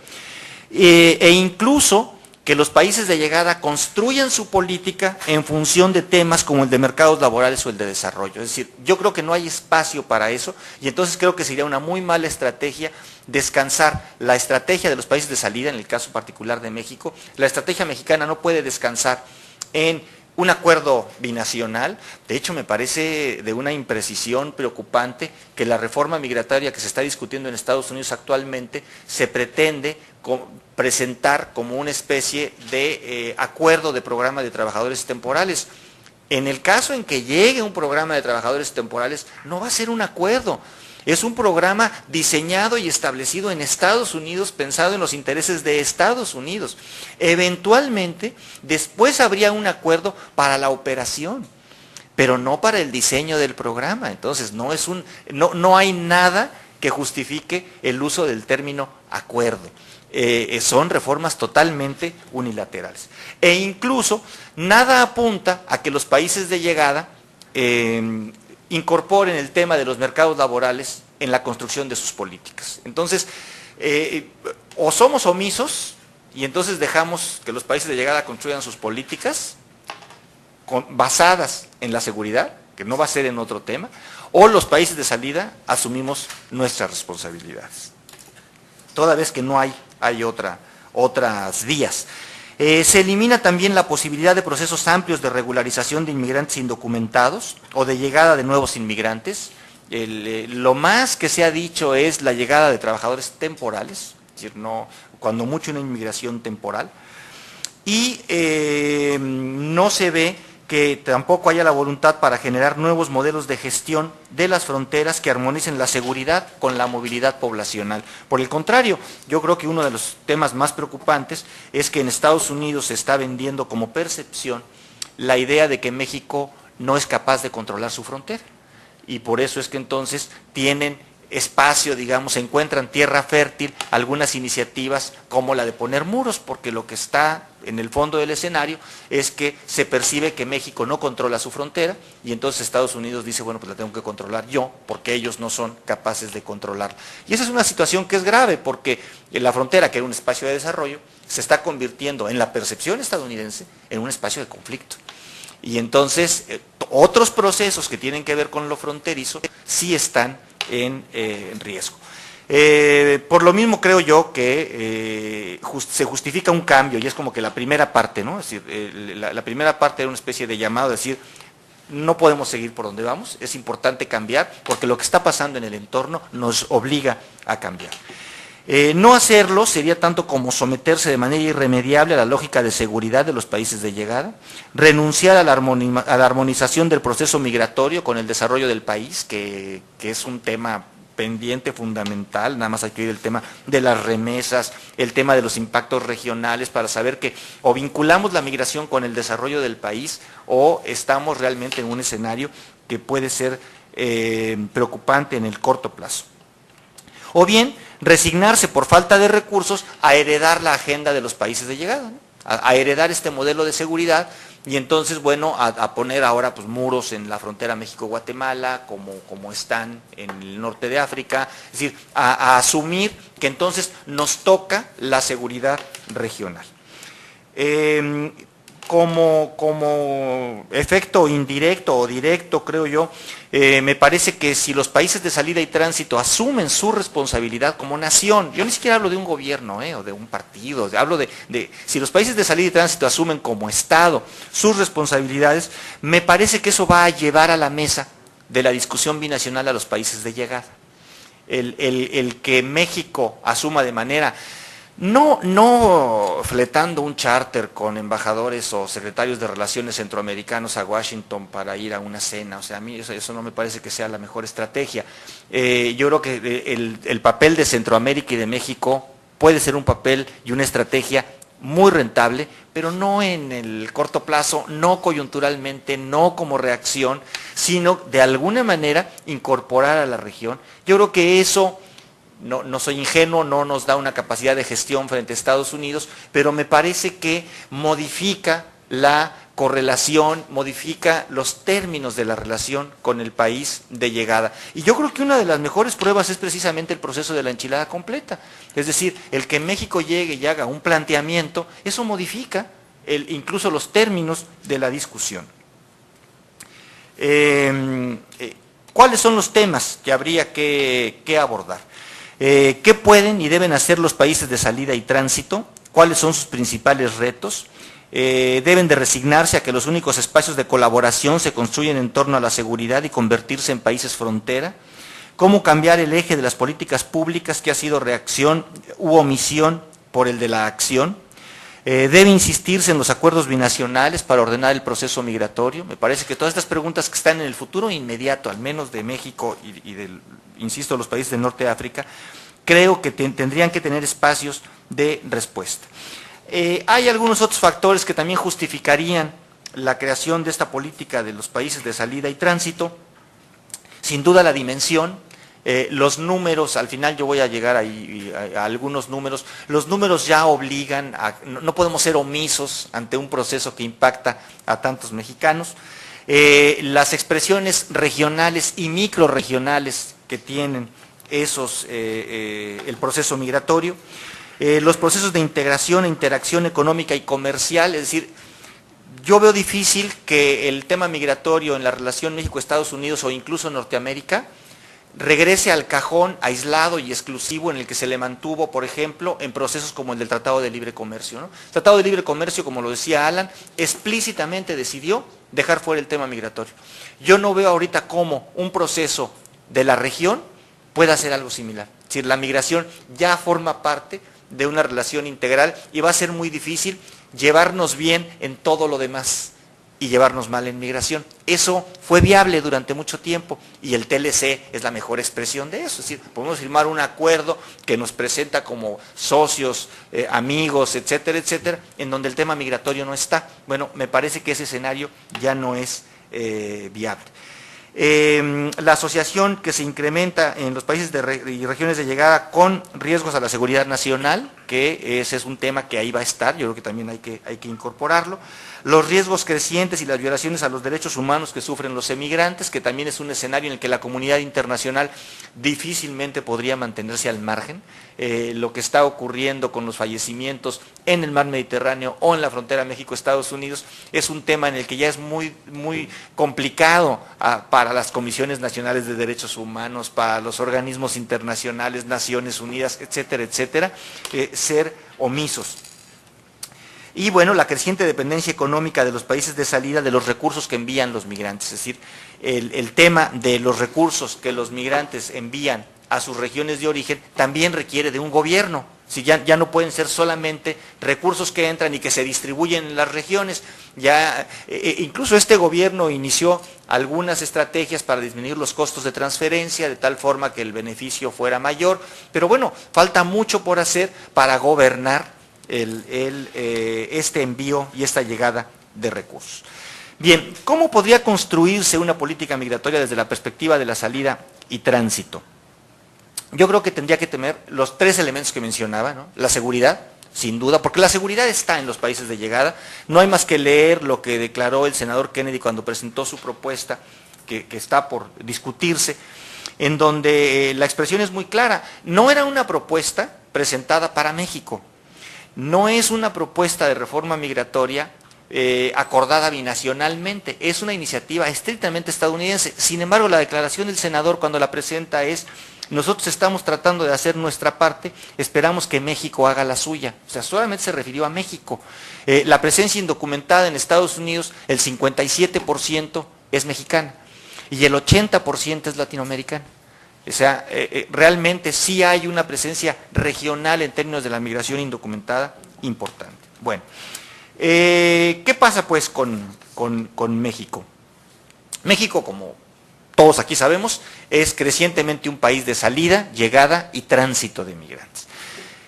e incluso que los países de llegada construyan su política en función de temas como el de mercados laborales o el de desarrollo. Es decir, yo creo que no hay espacio para eso, y entonces creo que sería una muy mala estrategia descansar la estrategia de los países de salida, en el caso particular de México. La estrategia mexicana no puede descansar en un acuerdo binacional. De hecho, me parece de una imprecisión preocupante que la reforma migratoria que se está discutiendo en Estados Unidos actualmente se pretende presentar como una especie de acuerdo de programa de trabajadores temporales. En el caso en que llegue un programa de trabajadores temporales, no va a ser un acuerdo. Es un programa diseñado y establecido en Estados Unidos, pensado en los intereses de Estados Unidos. Eventualmente, después habría un acuerdo para la operación, pero no para el diseño del programa. Entonces, no hay nada que justifique el uso del término acuerdo. son reformas totalmente unilaterales. E incluso nada apunta a que los países de llegada incorporen el tema de los mercados laborales en la construcción de sus políticas. Entonces, o somos omisos y entonces dejamos que los países de llegada construyan sus políticas basadas en la seguridad, que no va a ser en otro tema, o los países de salida asumimos nuestras responsabilidades. Toda vez que no hay otras vías. Se elimina también la posibilidad de procesos amplios de regularización de inmigrantes indocumentados o de llegada de nuevos inmigrantes. Lo más que se ha dicho es la llegada de trabajadores temporales, es decir, cuando mucho una inmigración temporal, y no se ve que tampoco haya la voluntad para generar nuevos modelos de gestión de las fronteras que armonicen la seguridad con la movilidad poblacional. Por el contrario, yo creo que uno de los temas más preocupantes es que en Estados Unidos se está vendiendo como percepción la idea de que México no es capaz de controlar su frontera. Y por eso es que entonces tienen espacio, digamos, se encuentran tierra fértil algunas iniciativas como la de poner muros, porque lo que está en el fondo del escenario es que se percibe que México no controla su frontera y entonces Estados Unidos dice, bueno, pues la tengo que controlar yo, porque ellos no son capaces de controlarla. Y esa es una situación que es grave, porque la frontera, que era un espacio de desarrollo, se está convirtiendo en la percepción estadounidense en un espacio de conflicto. Y entonces otros procesos que tienen que ver con lo fronterizo sí están en riesgo. Por lo mismo creo yo que se justifica un cambio, y es como que la primera parte, ¿no? Es decir, la primera parte era una especie de llamado a decir, no podemos seguir por donde vamos, es importante cambiar, porque lo que está pasando en el entorno nos obliga a cambiar. No hacerlo sería tanto como someterse de manera irremediable a la lógica de seguridad de los países de llegada, renunciar a la armonización del proceso migratorio con el desarrollo del país, que es un tema pendiente fundamental, nada más hay que oír el tema de las remesas, el tema de los impactos regionales, para saber que o vinculamos la migración con el desarrollo del país o estamos realmente en un escenario que puede ser preocupante en el corto plazo. O bien, resignarse por falta de recursos a heredar la agenda de los países de llegada, ¿no? A heredar este modelo de seguridad y entonces, bueno, a poner ahora pues muros en la frontera México-Guatemala, como están en el norte de África, es decir, a asumir que entonces nos toca la seguridad regional. Como efecto indirecto o directo, creo yo, me parece que si los países de salida y tránsito asumen su responsabilidad como nación, yo ni siquiera hablo de un gobierno o de un partido, hablo de si los países de salida y tránsito asumen como Estado sus responsabilidades, me parece que eso va a llevar a la mesa de la discusión binacional a los países de llegada. El que México asuma de manera... No fletando un charter con embajadores o secretarios de relaciones centroamericanos a Washington para ir a una cena, o sea, a mí eso no me parece que sea la mejor estrategia. Yo creo que el papel de Centroamérica y de México puede ser un papel y una estrategia muy rentable, pero no en el corto plazo, no coyunturalmente, no como reacción, sino de alguna manera incorporar a la región. Yo creo que eso... No soy ingenuo, no nos da una capacidad de gestión frente a Estados Unidos, pero me parece que modifica la correlación, modifica los términos de la relación con el país de llegada. Y yo creo que una de las mejores pruebas es precisamente el proceso de la enchilada completa. Es decir, el que México llegue y haga un planteamiento, eso modifica incluso los términos de la discusión. ¿Cuáles son los temas que habría que abordar? ¿Qué pueden y deben hacer los países de salida y tránsito? ¿Cuáles son sus principales retos? Deben de resignarse a que los únicos espacios de colaboración se construyen en torno a la seguridad y convertirse en países frontera. ¿Cómo cambiar el eje de las políticas públicas que ha sido reacción u omisión por el de la acción? Debe insistirse en los acuerdos binacionales para ordenar el proceso migratorio. Me parece que todas estas preguntas que están en el futuro inmediato, al menos de México y del, insisto, los países del norte de África, creo que tendrían que tener espacios de respuesta. Hay algunos otros factores que también justificarían la creación de esta política de los países de salida y tránsito. Sin duda la dimensión, Los números, al final yo voy a llegar ahí a algunos números, los números ya obligan, no podemos ser omisos ante un proceso que impacta a tantos mexicanos. Las expresiones regionales y microrregionales que tienen el proceso migratorio, los procesos de integración e interacción económica y comercial, es decir, yo veo difícil que el tema migratorio en la relación México-Estados Unidos o incluso Norteamérica regrese al cajón aislado y exclusivo en el que se le mantuvo, por ejemplo, en procesos como el del Tratado de Libre Comercio, ¿no? El Tratado de Libre Comercio, como lo decía Alan, explícitamente decidió dejar fuera el tema migratorio. Yo no veo ahorita cómo un proceso de la región pueda hacer algo similar. Es decir, la migración ya forma parte de una relación integral y va a ser muy difícil llevarnos bien en todo lo demás y llevarnos mal en migración. Eso fue viable durante mucho tiempo y el TLC es la mejor expresión de eso. Es decir, podemos firmar un acuerdo que nos presenta como socios, amigos, etcétera, etcétera, en donde el tema migratorio no está. Bueno, me parece que ese escenario ya no es viable. La asociación que se incrementa en los países y regiones de llegada con riesgos a la seguridad nacional, que ese es un tema que ahí va a estar, yo creo que también hay que incorporarlo. Los riesgos crecientes y las violaciones a los derechos humanos que sufren los emigrantes, que también es un escenario en el que la comunidad internacional difícilmente podría mantenerse al margen. Lo que está ocurriendo con los fallecimientos en el mar Mediterráneo o en la frontera México-Estados Unidos es un tema en el que ya es muy complicado para las comisiones nacionales de derechos humanos, para los organismos internacionales, Naciones Unidas, etcétera, etcétera, ser omisos. Y bueno, la creciente dependencia económica de los países de salida de los recursos que envían los migrantes, es decir, el tema de los recursos que los migrantes envían a sus regiones de origen también requiere de un gobierno. Si ya no pueden ser solamente recursos que entran y que se distribuyen en las regiones. Incluso este gobierno inició algunas estrategias para disminuir los costos de transferencia de tal forma que el beneficio fuera mayor, pero bueno, falta mucho por hacer para gobernar este envío y esta llegada de recursos. Bien, ¿cómo podría construirse una política migratoria desde la perspectiva de la salida y tránsito? Yo creo que tendría que tener los tres elementos que mencionaba, ¿no? La seguridad, sin duda, porque la seguridad está en los países de llegada. No hay más que leer lo que declaró el senador Kennedy cuando presentó su propuesta, que está por discutirse, en donde la expresión es muy clara. No era una propuesta presentada para México, no es una propuesta de reforma migratoria acordada binacionalmente, es una iniciativa estrictamente estadounidense. Sin embargo, la declaración del senador cuando la presenta es: nosotros estamos tratando de hacer nuestra parte, esperamos que México haga la suya. O sea, solamente se refirió a México. La presencia indocumentada en Estados Unidos, el 57% es mexicana y el 80% es latinoamericana. O sea, realmente sí hay una presencia regional en términos de la migración indocumentada importante. Bueno, ¿qué pasa pues con México? México, como todos aquí sabemos, es crecientemente un país de salida, llegada y tránsito de migrantes.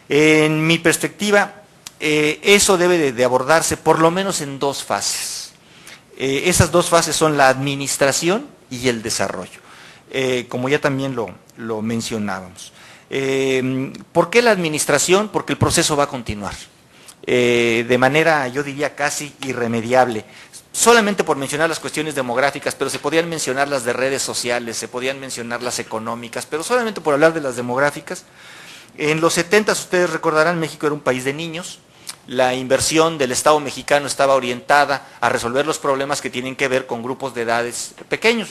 En mi perspectiva, eso debe de abordarse por lo menos en dos fases. Esas dos fases son la administración y el desarrollo, como ya también lo mencionábamos. ¿Por qué la administración? Porque el proceso va a continuar de manera, yo diría, casi irremediable. Solamente por mencionar las cuestiones demográficas, pero se podían mencionar las de redes sociales, se podían mencionar las económicas, pero solamente por hablar de las demográficas. En los 70, ustedes recordarán, México era un país de niños. La inversión del Estado mexicano estaba orientada a resolver los problemas que tienen que ver con grupos de edades pequeños,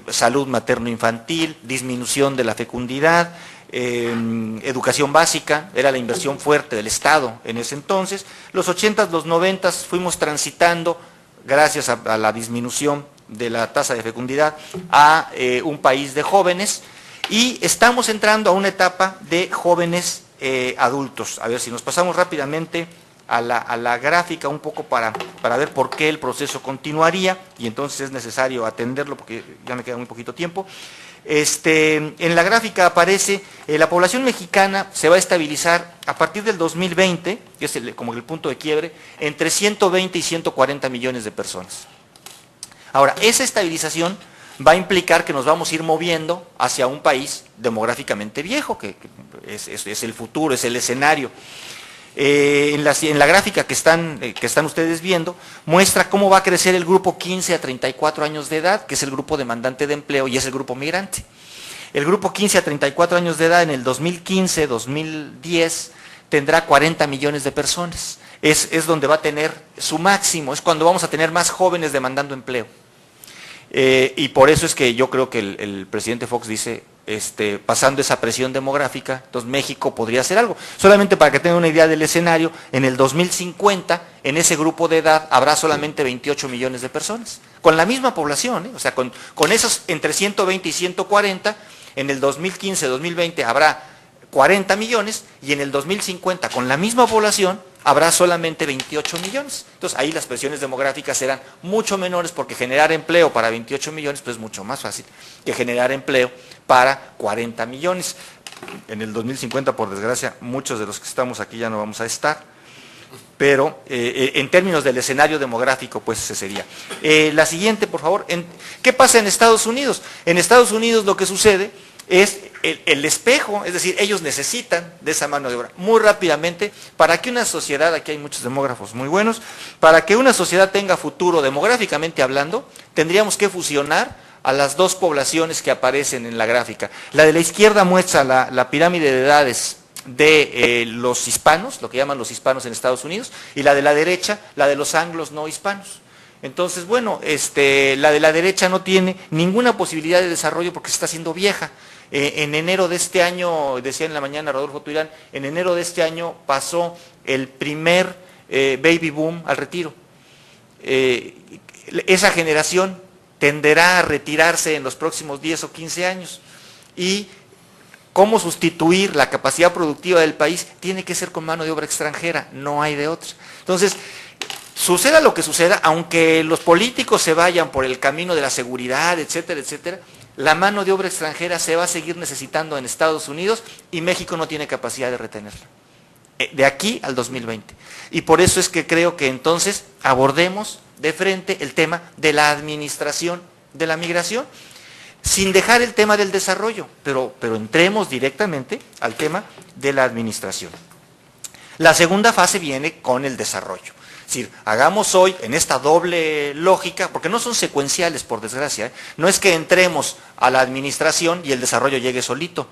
salud materno-infantil, disminución de la fecundidad, educación básica, era la inversión fuerte del Estado en ese entonces. Los 80s, los 90s fuimos transitando, gracias a la disminución de la tasa de fecundidad, a un país de jóvenes, y estamos entrando a una etapa de jóvenes adultos. A ver si nos pasamos rápidamente a la gráfica un poco para ver por qué el proceso continuaría, y entonces es necesario atenderlo porque ya me queda muy poquito tiempo. En la gráfica aparece la población mexicana se va a estabilizar a partir del 2020, que es como el punto de quiebre, entre 120 y 140 millones de personas. Ahora, esa estabilización va a implicar que nos vamos a ir moviendo hacia un país demográficamente viejo, que es el futuro, es el escenario. En la gráfica que están ustedes viendo, muestra cómo va a crecer el grupo 15 a 34 años de edad, que es el grupo demandante de empleo y es el grupo migrante. El grupo 15 a 34 años de edad en el 2015-2010 tendrá 40 millones de personas. Es donde va a tener su máximo, es cuando vamos a tener más jóvenes demandando empleo. Y por eso es que yo creo que el presidente Fox dice, pasando esa presión demográfica, entonces México podría hacer algo. Solamente para que tengan una idea del escenario, en el 2050, en ese grupo de edad, habrá solamente 28 millones de personas, con la misma población, o sea, con esos entre 120 y 140, en el 2015-2020 habrá 40 millones, y en el 2050, con la misma población, habrá solamente 28 millones. Entonces ahí las presiones demográficas serán mucho menores, porque generar empleo para 28 millones pues es mucho más fácil que generar empleo para 40 millones. En el 2050, por desgracia, muchos de los que estamos aquí ya no vamos a estar, pero en términos del escenario demográfico, pues ese sería. La siguiente, por favor. ¿Qué pasa en Estados Unidos? En Estados Unidos lo que sucede es el espejo, es decir, ellos necesitan de esa mano de obra muy rápidamente para que una sociedad, aquí hay muchos demógrafos muy buenos, para que una sociedad tenga futuro demográficamente hablando, tendríamos que fusionar a las dos poblaciones que aparecen en la gráfica. La de la izquierda muestra la pirámide de edades de los hispanos, lo que llaman los hispanos en Estados Unidos, y la de la derecha, la de los anglos no hispanos. Entonces, bueno, la de la derecha no tiene ninguna posibilidad de desarrollo porque se está haciendo vieja. En enero de este año, decía en la mañana Rodolfo Tuirán, en enero de este año pasó el primer baby boom al retiro. Esa generación tenderá a retirarse en los próximos 10 o 15 años. Y cómo sustituir la capacidad productiva del país tiene que ser con mano de obra extranjera, no hay de otra. Entonces, suceda lo que suceda, aunque los políticos se vayan por el camino de la seguridad, etcétera, etcétera, la mano de obra extranjera se va a seguir necesitando en Estados Unidos y México no tiene capacidad de retenerla, de aquí al 2020. Y por eso es que creo que entonces abordemos de frente el tema de la administración de la migración, sin dejar el tema del desarrollo, pero entremos directamente al tema de la administración. La segunda fase viene con el desarrollo. Es decir, hagamos hoy en esta doble lógica, porque no son secuenciales por desgracia, no es que entremos a la administración y el desarrollo llegue solito,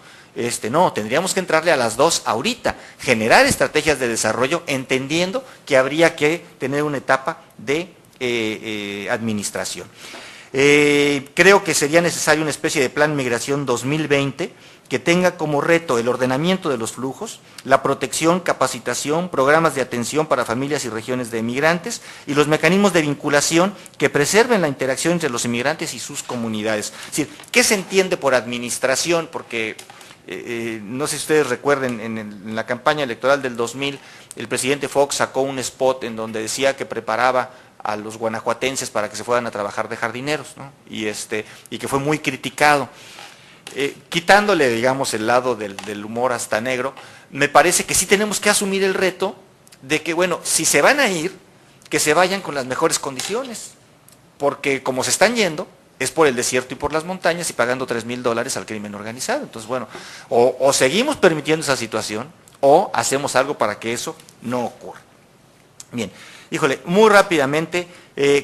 no, tendríamos que entrarle a las dos ahorita, generar estrategias de desarrollo entendiendo que habría que tener una etapa de administración. Creo que sería necesario una especie de plan migración 2020 que tenga como reto el ordenamiento de los flujos, la protección, capacitación, programas de atención para familias y regiones de emigrantes y los mecanismos de vinculación que preserven la interacción entre los inmigrantes y sus comunidades. Es decir, ¿qué se entiende por administración? Porque no sé si ustedes recuerden, en la campaña electoral del 2000, el presidente Fox sacó un spot en donde decía que preparaba a los guanajuatenses para que se fueran a trabajar de jardineros, ¿no? Y que fue muy criticado. Quitándole, digamos, el lado del humor hasta negro, me parece que sí tenemos que asumir el reto de que, bueno, si se van a ir, que se vayan con las mejores condiciones, porque como se están yendo, es por el desierto y por las montañas y pagando $3,000 al crimen organizado. Entonces, bueno, o seguimos permitiendo esa situación, o hacemos algo para que eso no ocurra. Bien, híjole, muy rápidamente,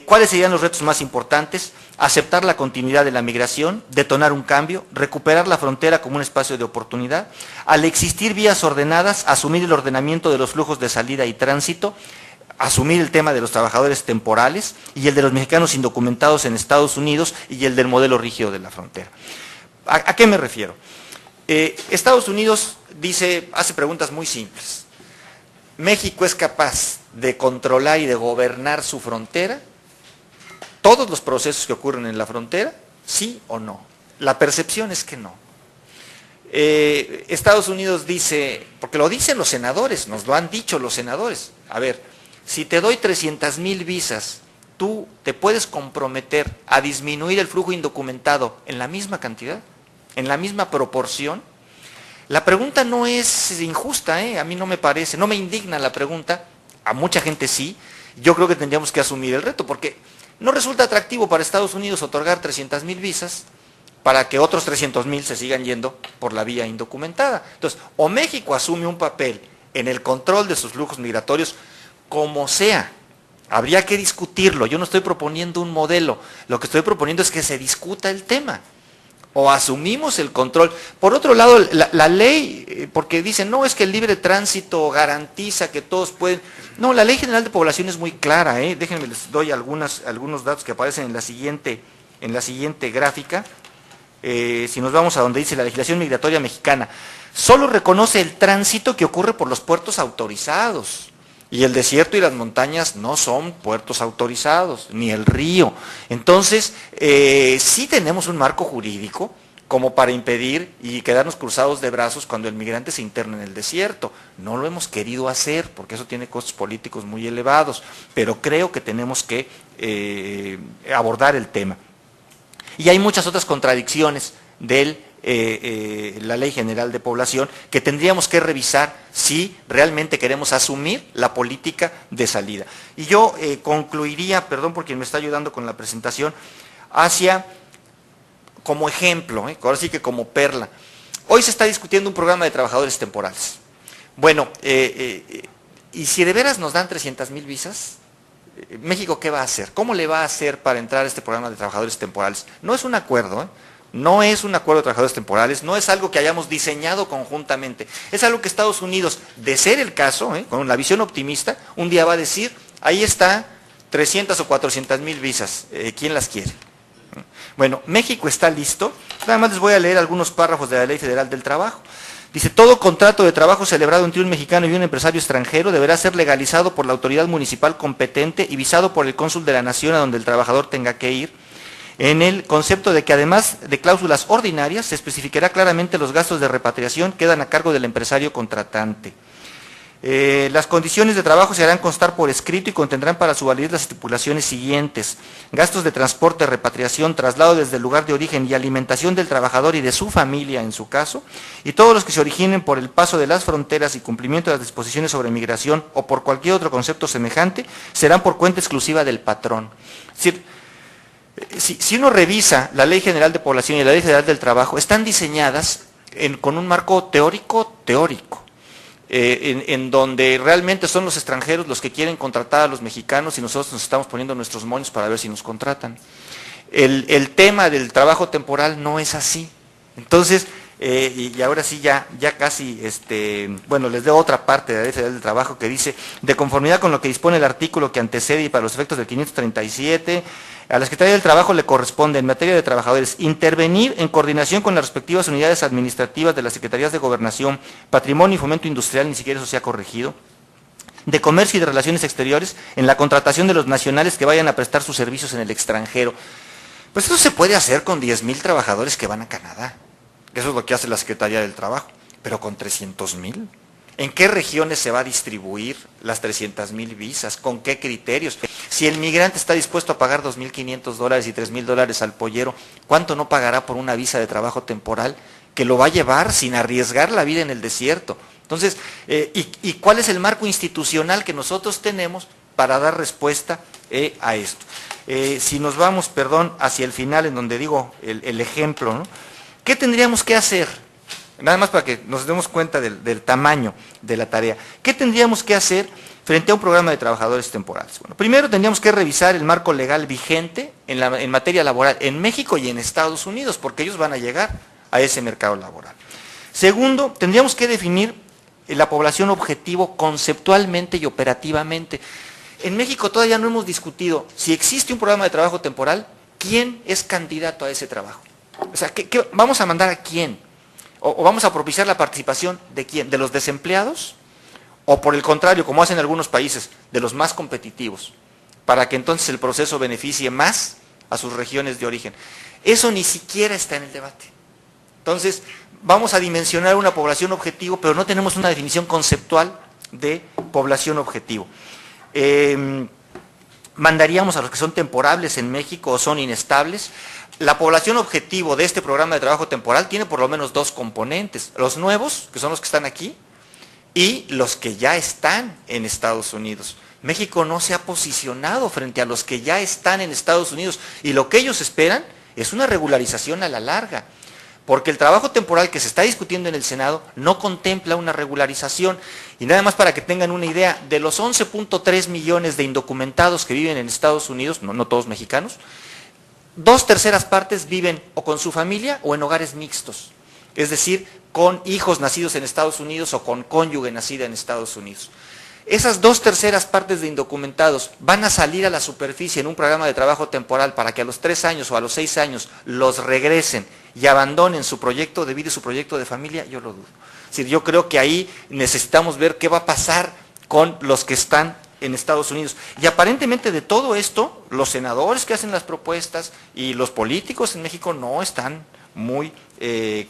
¿cuáles serían los retos más importantes? Aceptar la continuidad de la migración, detonar un cambio, recuperar la frontera como un espacio de oportunidad, al existir vías ordenadas, asumir el ordenamiento de los flujos de salida y tránsito, asumir el tema de los trabajadores temporales y el de los mexicanos indocumentados en Estados Unidos y el del modelo rígido de la frontera. ¿A qué me refiero? Estados Unidos hace preguntas muy simples. ¿México es capaz de controlar y de gobernar su frontera? ¿Todos los procesos que ocurren en la frontera? ¿Sí o no? La percepción es que no. Estados Unidos dice, porque lo dicen los senadores, nos lo han dicho los senadores, a ver, si te doy 300,000 visas, ¿tú te puedes comprometer a disminuir el flujo indocumentado en la misma cantidad, en la misma proporción? La pregunta no es injusta, a mí no me parece, no me indigna la pregunta, a mucha gente sí. Yo creo que tendríamos que asumir el reto, porque No resulta atractivo para Estados Unidos otorgar 300,000 visas para que otros 300,000 se sigan yendo por la vía indocumentada. Entonces, o México asume un papel en el control de sus flujos migratorios, como sea, habría que discutirlo. Yo no estoy proponiendo un modelo, lo que estoy proponiendo es que se discuta el tema. O asumimos el control. Por otro lado, la ley, porque dicen, no, es que el libre tránsito garantiza que todos pueden. No, la Ley General de Población es muy clara, déjenme les doy algunos datos que aparecen en la siguiente gráfica. Si nos vamos a donde dice la legislación migratoria mexicana, solo reconoce el tránsito que ocurre por los puertos autorizados. Y el desierto y las montañas no son puertos autorizados, ni el río. Entonces, sí tenemos un marco jurídico como para impedir y quedarnos cruzados de brazos cuando el migrante se interna en el desierto. No lo hemos querido hacer porque eso tiene costos políticos muy elevados, pero creo que tenemos que abordar el tema. Y hay muchas otras contradicciones de la Ley General de Población que tendríamos que revisar si realmente queremos asumir la política de salida. Y yo concluiría, perdón por quien me está ayudando con la presentación, hacia, como ejemplo, ahora sí que como perla. Hoy se está discutiendo un programa de trabajadores temporales. Bueno, y si de veras nos dan 300,000 visas, ¿México qué va a hacer? ¿Cómo le va a hacer para entrar a este programa de trabajadores temporales? No es un acuerdo, no es un acuerdo de trabajadores temporales, no es algo que hayamos diseñado conjuntamente, es algo que Estados Unidos, de ser el caso, con la visión optimista, un día va a decir, ahí está 300 o 400,000 visas, ¿quién las quiere? Bueno, México está listo, nada más les voy a leer algunos párrafos de la Ley Federal del Trabajo. Dice, todo contrato de trabajo celebrado entre un mexicano y un empresario extranjero deberá ser legalizado por la autoridad municipal competente y visado por el cónsul de la nación a donde el trabajador tenga que ir, en el concepto de que además de cláusulas ordinarias, se especificará claramente los gastos de repatriación que quedan a cargo del empresario contratante. Las condiciones de trabajo se harán constar por escrito y contendrán para su validez las estipulaciones siguientes: gastos de transporte, repatriación, traslado desde el lugar de origen y alimentación del trabajador y de su familia en su caso, y todos los que se originen por el paso de las fronteras y cumplimiento de las disposiciones sobre migración o por cualquier otro concepto semejante, serán por cuenta exclusiva del patrón. Es decir, si uno revisa la Ley General de Población y la Ley Federal del Trabajo, están diseñadas con un marco teórico, en donde realmente son los extranjeros los que quieren contratar a los mexicanos y nosotros nos estamos poniendo nuestros moños para ver si nos contratan. El tema del trabajo temporal no es así. Entonces, y ahora sí ya casi, bueno, les doy otra parte de la Ley Federal del Trabajo que dice, de conformidad con lo que dispone el artículo que antecede y para los efectos del 537, a la Secretaría del Trabajo le corresponde, en materia de trabajadores, intervenir en coordinación con las respectivas unidades administrativas de las Secretarías de Gobernación, Patrimonio y Fomento Industrial, ni siquiera eso se ha corregido, de Comercio y de Relaciones Exteriores, en la contratación de los nacionales que vayan a prestar sus servicios en el extranjero. Pues eso se puede hacer con 10,000 trabajadores que van a Canadá. Eso es lo que hace la Secretaría del Trabajo. Pero con 300,000. ¿En qué regiones se va a distribuir las 300,000 visas? ¿Con qué criterios? Si el migrante está dispuesto a pagar $2,500 y $3,000 al pollero, ¿cuánto no pagará por una visa de trabajo temporal que lo va a llevar sin arriesgar la vida en el desierto? Entonces, ¿y cuál es el marco institucional que nosotros tenemos para dar respuesta a esto? Si nos vamos, perdón, hacia el final, en donde digo el ejemplo, ¿no? ¿Qué tendríamos que hacer? Nada más para que nos demos cuenta del tamaño de la tarea. ¿Qué tendríamos que hacer frente a un programa de trabajadores temporales? Bueno, primero tendríamos que revisar el marco legal vigente en materia laboral en México y en Estados Unidos, porque ellos van a llegar a ese mercado laboral. Segundo, tendríamos que definir la población objetivo conceptualmente y operativamente. En México todavía no hemos discutido si existe un programa de trabajo temporal, ¿quién es candidato a ese trabajo? O sea, ¿vamos a mandar a quién? ¿O vamos a propiciar la participación de quién? ¿De los desempleados? ¿O por el contrario, como hacen algunos países, de los más competitivos? Para que entonces el proceso beneficie más a sus regiones de origen. Eso ni siquiera está en el debate. Entonces, vamos a dimensionar una población objetivo, pero no tenemos una definición conceptual de población objetivo. Mandaríamos a los que son temporables en México o son inestables. La población objetivo de este programa de trabajo temporal tiene por lo menos dos componentes: los nuevos, que son los que están aquí, y los que ya están en Estados Unidos. México no se ha posicionado frente a los que ya están en Estados Unidos y lo que ellos esperan es una regularización a la larga. Porque el trabajo temporal que se está discutiendo en el Senado no contempla una regularización. Y nada más para que tengan una idea, de los 11.3 millones de indocumentados que viven en Estados Unidos, no todos mexicanos, 2/3 partes viven o con su familia o en hogares mixtos. Es decir, con hijos nacidos en Estados Unidos o con cónyuge nacida en Estados Unidos. Esas 2/3 partes de indocumentados van a salir a la superficie en un programa de trabajo temporal para que a los 3 años o a los 6 años los regresen y abandonen su proyecto de vida y su proyecto de familia, yo lo dudo. Es decir, yo creo que ahí necesitamos ver qué va a pasar con los que están en Estados Unidos. Y aparentemente de todo esto, los senadores que hacen las propuestas y los políticos en México no están muy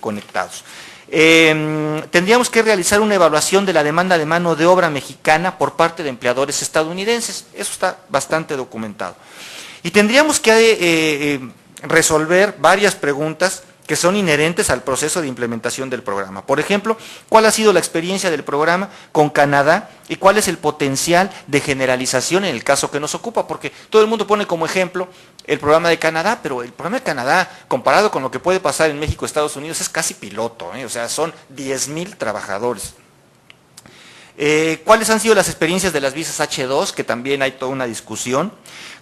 conectados. Tendríamos que realizar una evaluación de la demanda de mano de obra mexicana por parte de empleadores estadounidenses. Eso está bastante documentado. Y tendríamos que resolver varias preguntas que son inherentes al proceso de implementación del programa. Por ejemplo, ¿cuál ha sido la experiencia del programa con Canadá y cuál es el potencial de generalización en el caso que nos ocupa? Porque todo el mundo pone como ejemplo el programa de Canadá, pero el programa de Canadá, comparado con lo que puede pasar en México, Estados Unidos, es casi piloto, o sea, son 10,000 trabajadores. ¿Cuáles han sido las experiencias de las visas H2? Que también hay toda una discusión.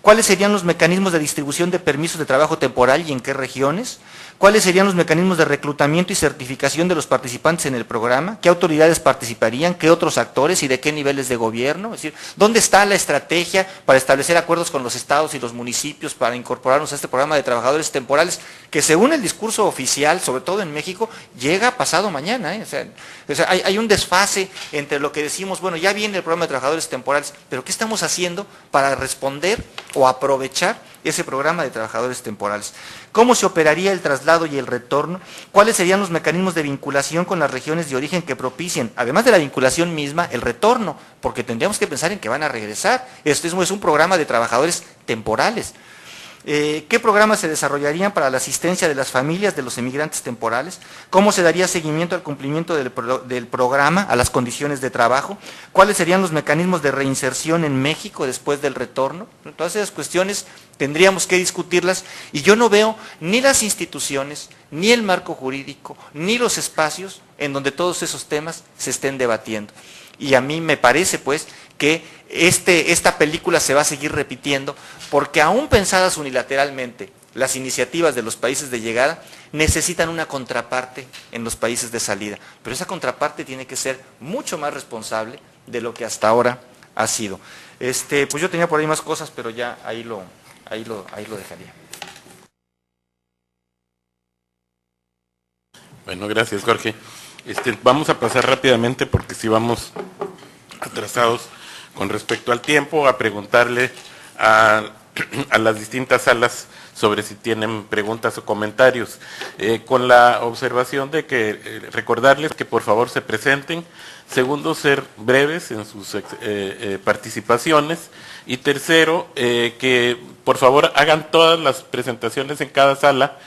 ¿Cuáles serían los mecanismos de distribución de permisos de trabajo temporal y en qué regiones? ¿Cuáles serían los mecanismos de reclutamiento y certificación de los participantes en el programa? ¿Qué autoridades participarían? ¿Qué otros actores y de qué niveles de gobierno? Es decir, ¿dónde está la estrategia para establecer acuerdos con los estados y los municipios para incorporarnos a este programa de trabajadores temporales que según el discurso oficial, sobre todo en México, llega pasado mañana? O sea, hay un desfase entre lo que decimos, bueno, ya viene el programa de trabajadores temporales, pero ¿qué estamos haciendo para responder o aprovechar ese programa de trabajadores temporales? ¿Cómo se operaría el traslado y el retorno? ¿Cuáles serían los mecanismos de vinculación con las regiones de origen que propicien, además de la vinculación misma, el retorno? Porque tendríamos que pensar en que van a regresar. Esto es un programa de trabajadores temporales. ¿Qué programas se desarrollarían para la asistencia de las familias de los emigrantes temporales? ¿Cómo se daría seguimiento al cumplimiento del programa, a las condiciones de trabajo? ¿Cuáles serían los mecanismos de reinserción en México después del retorno? Todas esas cuestiones tendríamos que discutirlas y yo no veo ni las instituciones, ni el marco jurídico, ni los espacios en donde todos esos temas se estén debatiendo. Y a mí me parece, pues, que esta película se va a seguir repitiendo, porque aún pensadas unilateralmente, las iniciativas de los países de llegada necesitan una contraparte en los países de salida. Pero esa contraparte tiene que ser mucho más responsable de lo que hasta ahora ha sido. Pues yo tenía por ahí más cosas, pero ya ahí lo dejaría. Bueno, gracias, Jorge. Vamos a pasar rápidamente, porque si vamos atrasados con respecto al tiempo, a preguntarle a las distintas salas sobre si tienen preguntas o comentarios, con la observación de que recordarles que por favor se presenten, segundo, ser breves en sus participaciones, y tercero, que por favor hagan todas las presentaciones en cada sala.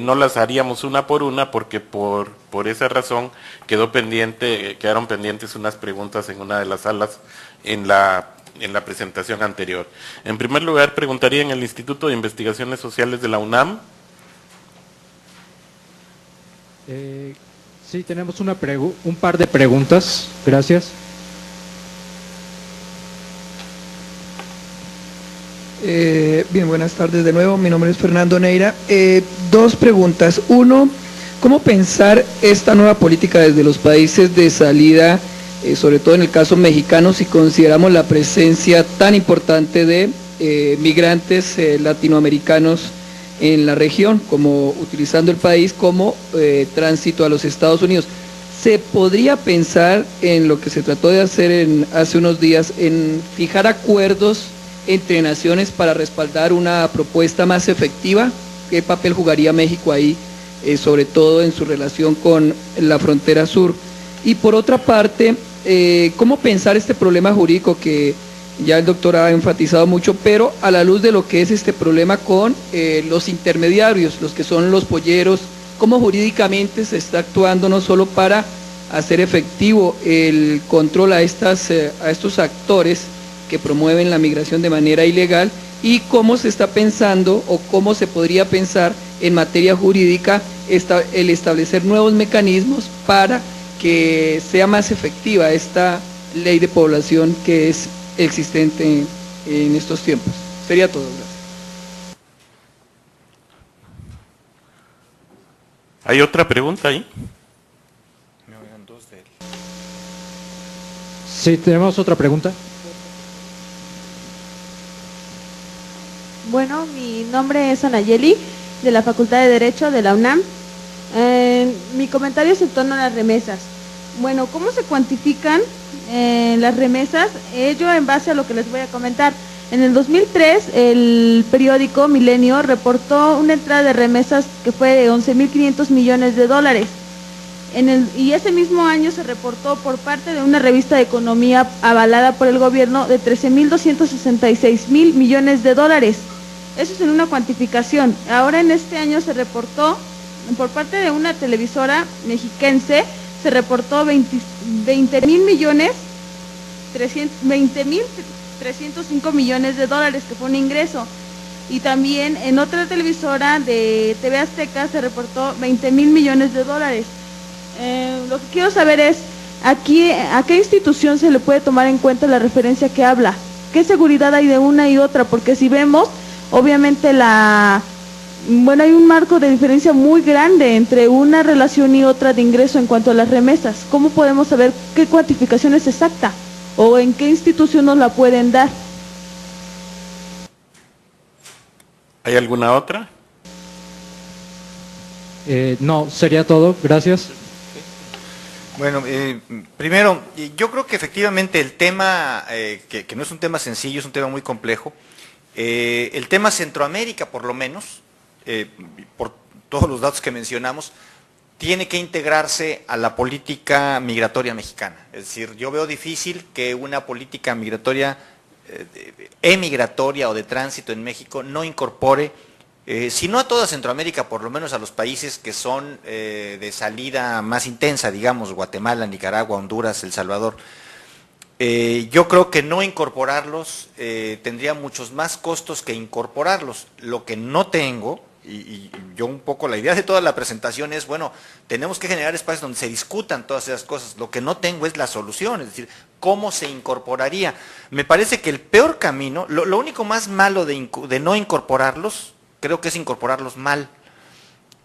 No las haríamos una por una, porque por esa razón quedaron pendientes unas preguntas en una de las salas en la presentación anterior. En primer lugar, preguntaría en el Instituto de Investigaciones Sociales de la UNAM. Sí, tenemos un par de preguntas. Gracias. Bien, buenas tardes de nuevo. Mi nombre es Fernando Neira. Dos preguntas. Uno, ¿cómo pensar esta nueva política desde los países de salida, sobre todo en el caso mexicano, si consideramos la presencia tan importante de migrantes latinoamericanos en la región, como utilizando el país como tránsito a los Estados Unidos? ¿Se podría pensar en lo que se trató de hacer hace unos días, en fijar acuerdos entre naciones para respaldar una propuesta más efectiva? ¿Qué papel jugaría México ahí, sobre todo en su relación con la frontera sur? Y por otra parte, ¿cómo pensar este problema jurídico que ya el doctor ha enfatizado mucho, pero a la luz de lo que es este problema con los intermediarios, los que son los polleros? ¿Cómo jurídicamente se está actuando no solo para hacer efectivo el control a estos actores que promueven la migración de manera ilegal y cómo se está pensando o cómo se podría pensar en materia jurídica el establecer nuevos mecanismos para que sea más efectiva esta ley de población que es existente en estos tiempos. Sería todo, gracias. ¿Hay otra pregunta ahí? Sí, tenemos otra pregunta. Bueno, mi nombre es Anayeli, de la Facultad de Derecho de la UNAM. Mi comentario es en torno a las remesas. Bueno, ¿cómo se cuantifican las remesas? Ello en base a lo que les voy a comentar. En el 2003, el periódico Milenio reportó una entrada de remesas que fue de 11.500 millones de dólares. Y ese mismo año se reportó por parte de una revista de economía avalada por el gobierno de 13.266 mil millones de dólares. Eso es en una cuantificación. Ahora en este año se reportó por parte de una televisora mexiquense, se reportó 20.305 millones de dólares, que fue un ingreso. Y también en otra televisora de TV Azteca se reportó 20.000 millones de dólares. Lo que quiero saber es, aquí, ¿a qué institución se le puede tomar en cuenta la referencia que habla? ¿Qué seguridad hay de una y otra? Porque si vemos, obviamente hay un marco de diferencia muy grande entre una relación y otra de ingreso en cuanto a las remesas. ¿Cómo podemos saber qué cuantificación es exacta? ¿O en qué institución nos la pueden dar? ¿Hay alguna otra? No, sería todo. Gracias. Bueno, primero, yo creo que efectivamente el tema, que no es un tema sencillo, es un tema muy complejo. El tema Centroamérica, por lo menos, por todos los datos que mencionamos, tiene que integrarse a la política migratoria mexicana. Es decir, yo veo difícil que una política migratoria, emigratoria o de tránsito en México no incorpore, si no a toda Centroamérica, por lo menos a los países que son de salida más intensa, digamos, Guatemala, Nicaragua, Honduras, El Salvador. Yo creo que no incorporarlos tendría muchos más costos que incorporarlos. Lo que no tengo, y yo un poco la idea de toda la presentación es, bueno, tenemos que generar espacios donde se discutan todas esas cosas. Lo que no tengo es la solución, es decir, ¿cómo se incorporaría? Me parece que el peor camino, lo único más malo de no incorporarlos, creo que es incorporarlos mal.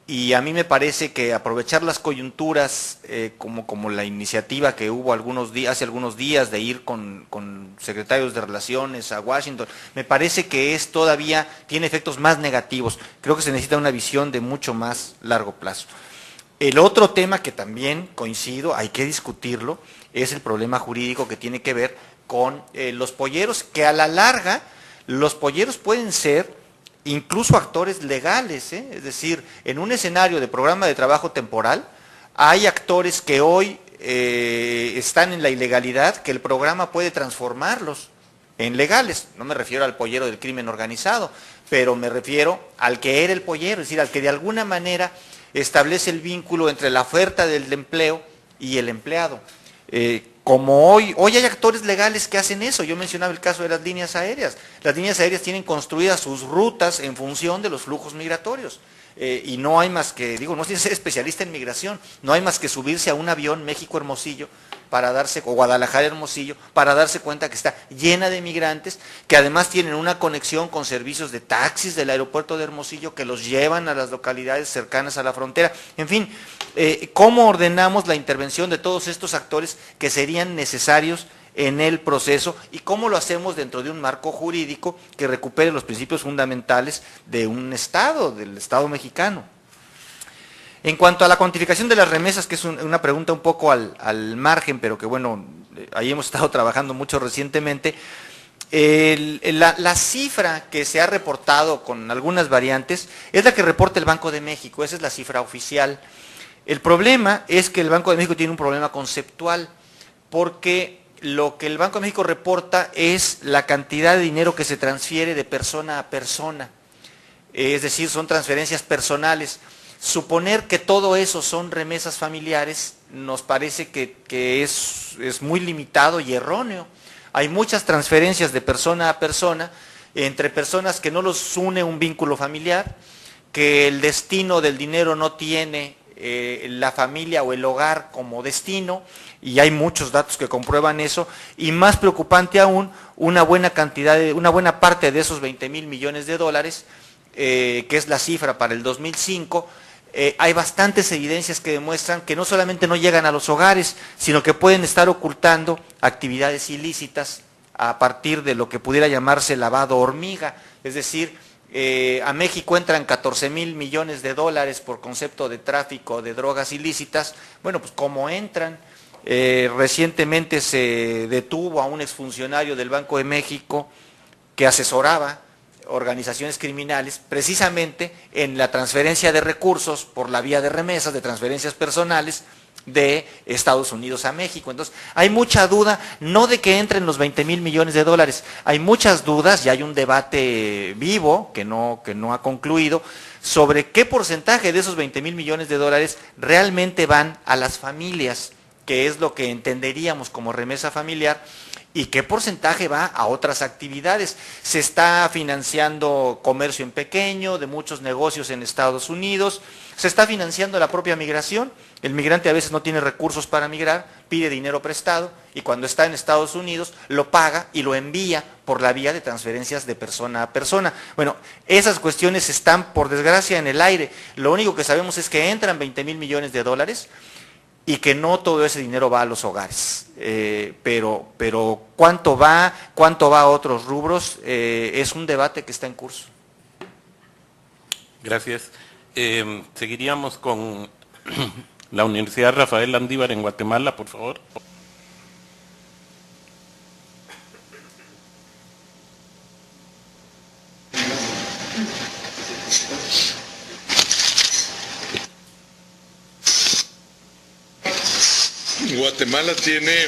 Y a mí me parece que aprovechar las coyunturas, como la iniciativa que hubo hace algunos días de ir con secretarios de Relaciones a Washington, me parece que todavía tiene efectos más negativos. Creo que se necesita una visión de mucho más largo plazo. El otro tema que también coincido, hay que discutirlo, es el problema jurídico que tiene que ver con los polleros, que a la larga los polleros pueden ser incluso actores legales, es decir, en un escenario de programa de trabajo temporal, hay actores que hoy están en la ilegalidad, que el programa puede transformarlos en legales. No me refiero al pollero del crimen organizado, pero me refiero al que era el pollero, es decir, al que de alguna manera establece el vínculo entre la oferta del empleo y el empleado. Como hoy hay actores legales que hacen eso. Yo mencionaba el caso de las líneas aéreas. Las líneas aéreas tienen construidas sus rutas en función de los flujos migratorios. Y no hay más que, no tiene que ser especialista en migración, no hay más que subirse a un avión México-Hermosillo o Guadalajara-Hermosillo, para darse cuenta que está llena de migrantes, que además tienen una conexión con servicios de taxis del aeropuerto de Hermosillo que los llevan a las localidades cercanas a la frontera. En fin, ¿cómo ordenamos la intervención de todos estos actores que serían necesarios en el proceso y cómo lo hacemos dentro de un marco jurídico que recupere los principios fundamentales de un Estado, del Estado mexicano? En cuanto a la cuantificación de las remesas, que es una pregunta un poco al margen, pero que bueno, ahí hemos estado trabajando mucho recientemente, la cifra que se ha reportado con algunas variantes es la que reporta el Banco de México, esa es la cifra oficial. El problema es que el Banco de México tiene un problema conceptual, porque lo que el Banco de México reporta es la cantidad de dinero que se transfiere de persona a persona, es decir, son transferencias personales. Suponer que todo eso son remesas familiares nos parece que es muy limitado y erróneo. Hay muchas transferencias de persona a persona, entre personas que no los une un vínculo familiar, que el destino del dinero no tiene la familia o el hogar como destino, y hay muchos datos que comprueban eso, y más preocupante aún, una buena parte de esos 20,000 millones de dólares, que es la cifra para el 2005, hay bastantes evidencias que demuestran que no solamente no llegan a los hogares, sino que pueden estar ocultando actividades ilícitas a partir de lo que pudiera llamarse lavado hormiga, es decir, a México entran 14,000 millones de dólares por concepto de tráfico de drogas ilícitas. Bueno, pues ¿cómo entran? Recientemente se detuvo a un exfuncionario del Banco de México que asesoraba organizaciones criminales precisamente en la transferencia de recursos por la vía de remesas, de transferencias personales de Estados Unidos a México. Entonces, hay mucha duda, no de que entren los 20,000 millones de dólares, hay muchas dudas y hay un debate vivo que no ha concluido sobre qué porcentaje de esos 20,000 millones de dólares realmente van a las familias, que es lo que entenderíamos como remesa familiar, y qué porcentaje va a otras actividades. Se está financiando comercio en pequeño, de muchos negocios en Estados Unidos, se está financiando la propia migración. El migrante a veces no tiene recursos para migrar, pide dinero prestado y cuando está en Estados Unidos lo paga y lo envía por la vía de transferencias de persona a persona. Bueno, esas cuestiones están por desgracia en el aire. Lo único que sabemos es que entran 20,000 millones de dólares y que no todo ese dinero va a los hogares. Pero ¿cuánto va a otros rubros? Es un debate que está en curso. Gracias. Seguiríamos con la Universidad Rafael Landívar en Guatemala, por favor. Guatemala tiene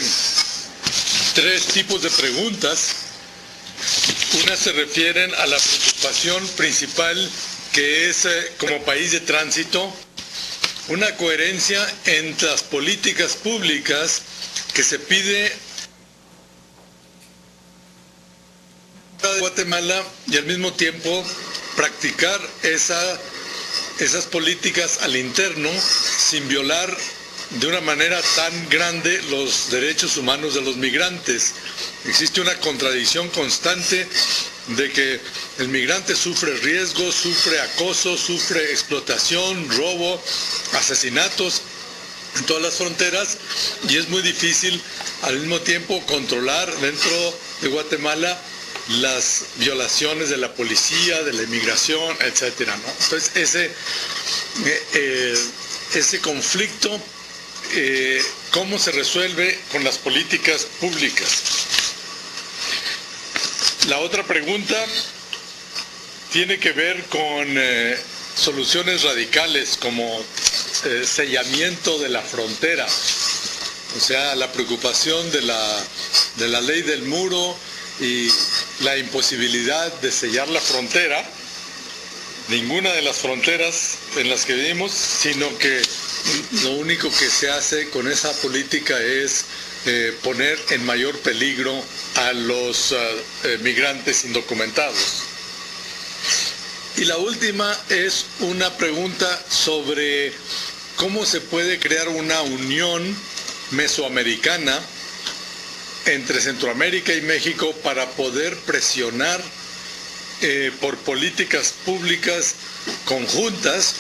3 tipos de preguntas. Unas se refieren a la preocupación principal que es como país de tránsito, una coherencia entre las políticas públicas que se pide de Guatemala y al mismo tiempo practicar esas políticas al interno sin violar de una manera tan grande los derechos humanos de los migrantes. Existe una contradicción constante de que el migrante sufre riesgos, sufre acoso, sufre explotación, robo, asesinatos en todas las fronteras, y es muy difícil al mismo tiempo controlar dentro de Guatemala las violaciones de la policía, de la inmigración, etcétera, ¿no? Entonces ese conflicto, ¿cómo se resuelve con las políticas públicas? La otra pregunta tiene que ver con soluciones radicales como sellamiento de la frontera, o sea, la preocupación de la ley del muro y la imposibilidad de sellar la frontera, ninguna de las fronteras en las que vivimos, sino que lo único que se hace con esa política es poner en mayor peligro a los migrantes indocumentados. Y la última es una pregunta sobre cómo se puede crear una unión mesoamericana entre Centroamérica y México para poder presionar por políticas públicas conjuntas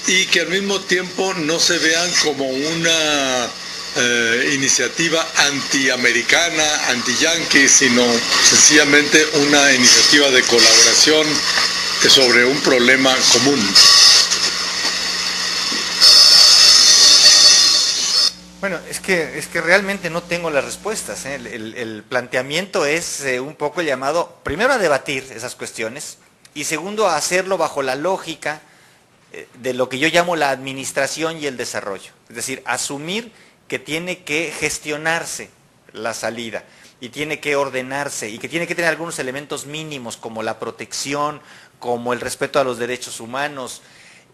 y que al mismo tiempo no se vean como una iniciativa antiamericana, anti-yanqui, sino sencillamente una iniciativa de colaboración sobre un problema común. Bueno, es que realmente no tengo las respuestas, ¿eh? El planteamiento es un poco el llamado, primero, a debatir esas cuestiones, y segundo, a hacerlo bajo la lógica de lo que yo llamo la administración y el desarrollo. Es decir, asumir que tiene que gestionarse la salida y tiene que ordenarse y que tiene que tener algunos elementos mínimos como la protección, como el respeto a los derechos humanos,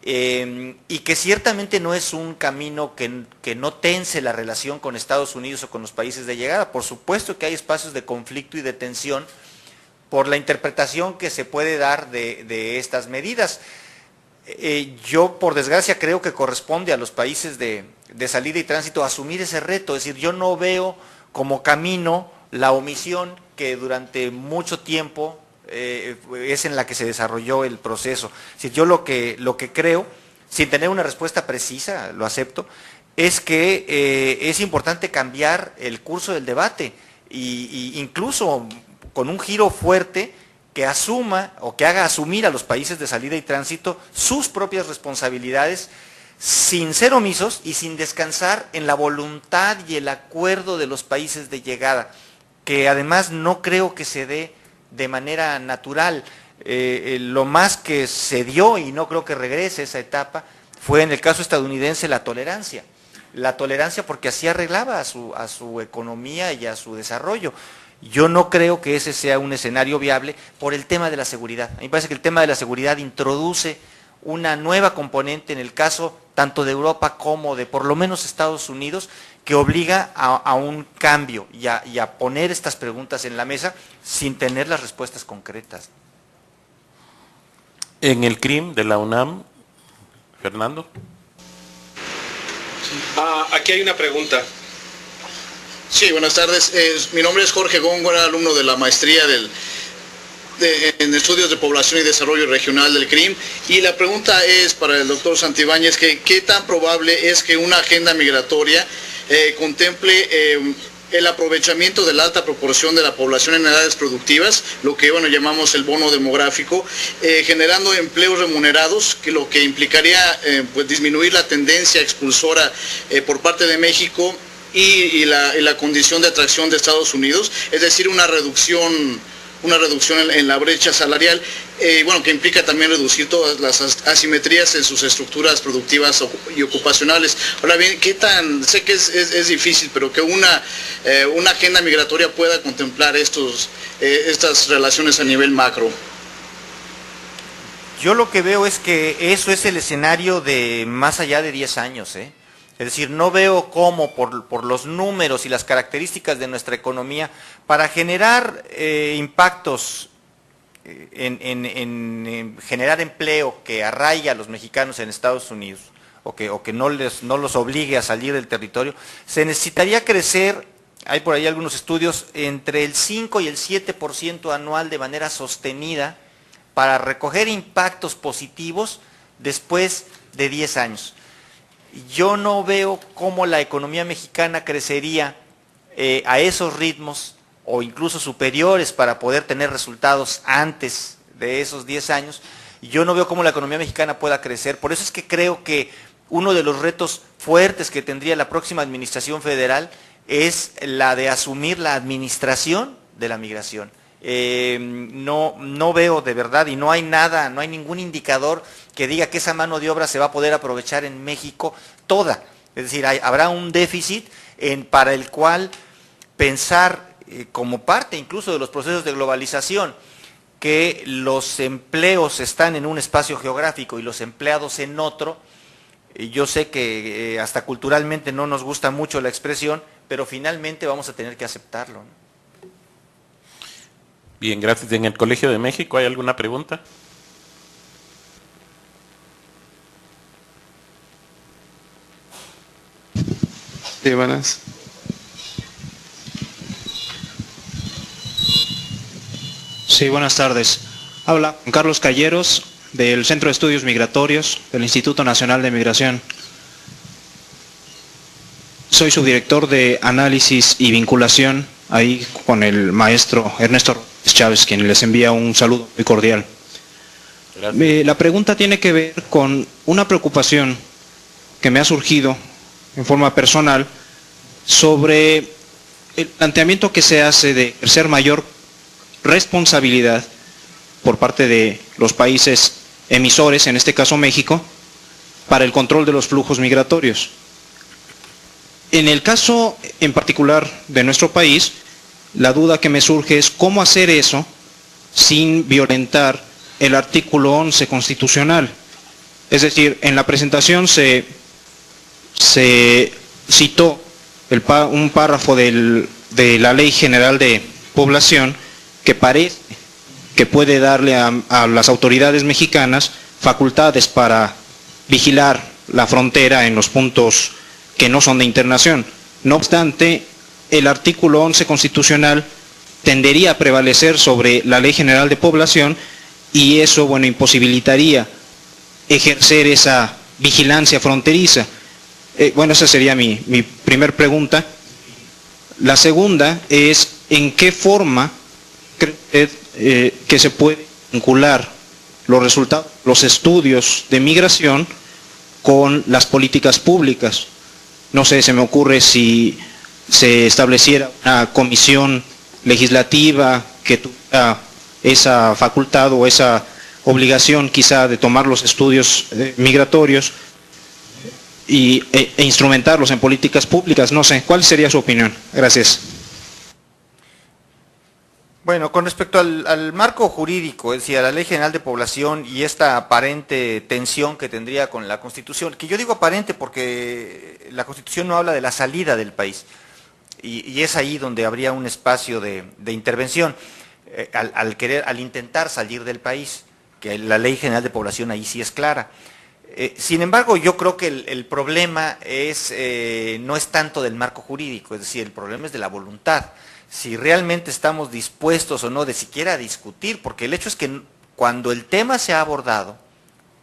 y que ciertamente no es un camino que no tense la relación con Estados Unidos o con los países de llegada. Por supuesto que hay espacios de conflicto y de tensión por la interpretación que se puede dar de estas medidas. Yo, por desgracia, creo que corresponde a los países de salida y tránsito asumir ese reto. Es decir, yo no veo como camino la omisión que durante mucho tiempo es en la que se desarrolló el proceso. Es decir, yo lo que creo, sin tener una respuesta precisa, lo acepto, es que es importante cambiar el curso del debate y incluso con un giro fuerte que asuma o que haga asumir a los países de salida y tránsito sus propias responsabilidades sin ser omisos y sin descansar en la voluntad y el acuerdo de los países de llegada, que además no creo que se dé de manera natural. Lo más que se dio, y no creo que regrese esa etapa, fue en el caso estadounidense la tolerancia. La tolerancia porque así arreglaba a su economía y a su desarrollo. Yo no creo que ese sea un escenario viable por el tema de la seguridad. A mí me parece que el tema de la seguridad introduce una nueva componente en el caso tanto de Europa como de por lo menos Estados Unidos, que obliga a un cambio y a poner estas preguntas en la mesa sin tener las respuestas concretas. En el CRIM de la UNAM, Fernando. Aquí hay una pregunta. Sí, buenas tardes. Mi nombre es Jorge Góngora, alumno de la maestría en Estudios de Población y Desarrollo Regional del CRIM. Y la pregunta es para el doctor Santibáñez, ¿qué tan probable es que una agenda migratoria contemple el aprovechamiento de la alta proporción de la población en edades productivas, lo que llamamos el bono demográfico, generando empleos remunerados, que lo que implicaría pues disminuir la tendencia expulsora por parte de México y la condición de atracción de Estados Unidos, es decir, una reducción en la brecha salarial, que implica también reducir todas las asimetrías en sus estructuras productivas y ocupacionales. Ahora bien, sé que es difícil, pero que una agenda migratoria pueda contemplar estas relaciones a nivel macro. Yo lo que veo es que eso es el escenario de más allá de 10 años, Es decir, no veo cómo por los números y las características de nuestra economía, para generar impactos en generar empleo que arraigue a los mexicanos en Estados Unidos o que no los obligue a salir del territorio, se necesitaría crecer, hay por ahí algunos estudios, entre el 5 y el 7% anual de manera sostenida para recoger impactos positivos después de 10 años. Yo no veo cómo la economía mexicana crecería a esos ritmos o incluso superiores para poder tener resultados antes de esos 10 años. Yo no veo cómo la economía mexicana pueda crecer. Por eso es que creo que uno de los retos fuertes que tendría la próxima administración federal es la de asumir la administración de la migración. No veo de verdad y no hay ningún indicador que diga que esa mano de obra se va a poder aprovechar en México toda. Es decir, habrá un déficit para el cual pensar como parte incluso de los procesos de globalización, que los empleos están en un espacio geográfico y los empleados en otro. Yo sé que hasta culturalmente no nos gusta mucho la expresión, pero finalmente vamos a tener que aceptarlo, ¿no? Bien, gracias. ¿En el Colegio de México hay alguna pregunta? Sí, buenas. Sí, buenas tardes. Habla Juan Carlos Calleros, del Centro de Estudios Migratorios, del Instituto Nacional de Migración. Soy subdirector de Análisis y Vinculación, ahí con el maestro Ernesto Chávez, quien les envía un saludo muy cordial. La pregunta tiene que ver con una preocupación que me ha surgido en forma personal sobre el planteamiento que se hace de ejercer mayor responsabilidad por parte de los países emisores, en este caso México, para el control de los flujos migratorios. En el caso en particular de nuestro país, la duda que me surge es cómo hacer eso sin violentar el artículo 11 constitucional. Es decir, en la presentación se citó un párrafo de la Ley General de Población que parece que puede darle a las autoridades mexicanas facultades para vigilar la frontera en los puntos que no son de internación. No obstante, el artículo 11 constitucional tendería a prevalecer sobre la Ley General de Población y eso, bueno, imposibilitaría ejercer esa vigilancia fronteriza. Bueno, esa sería mi primer pregunta. La segunda es, ¿en qué forma cree usted que se puede vincular los resultados, los estudios de migración con las políticas públicas? No sé, se me ocurre si se estableciera una comisión legislativa que tuviera esa facultad o esa obligación quizá de tomar los estudios migratorios e instrumentarlos en políticas públicas. No sé, ¿cuál sería su opinión? Gracias. Bueno, con respecto al marco jurídico, es decir, a la Ley General de Población y esta aparente tensión que tendría con la Constitución, que yo digo aparente porque la Constitución no habla de la salida del país, y es ahí donde habría un espacio de intervención, al intentar salir del país, que la Ley General de Población ahí sí es clara. Sin embargo, yo creo que el problema no es tanto del marco jurídico, es decir, el problema es de la voluntad. Si realmente estamos dispuestos o no de siquiera discutir, porque el hecho es que cuando el tema se ha abordado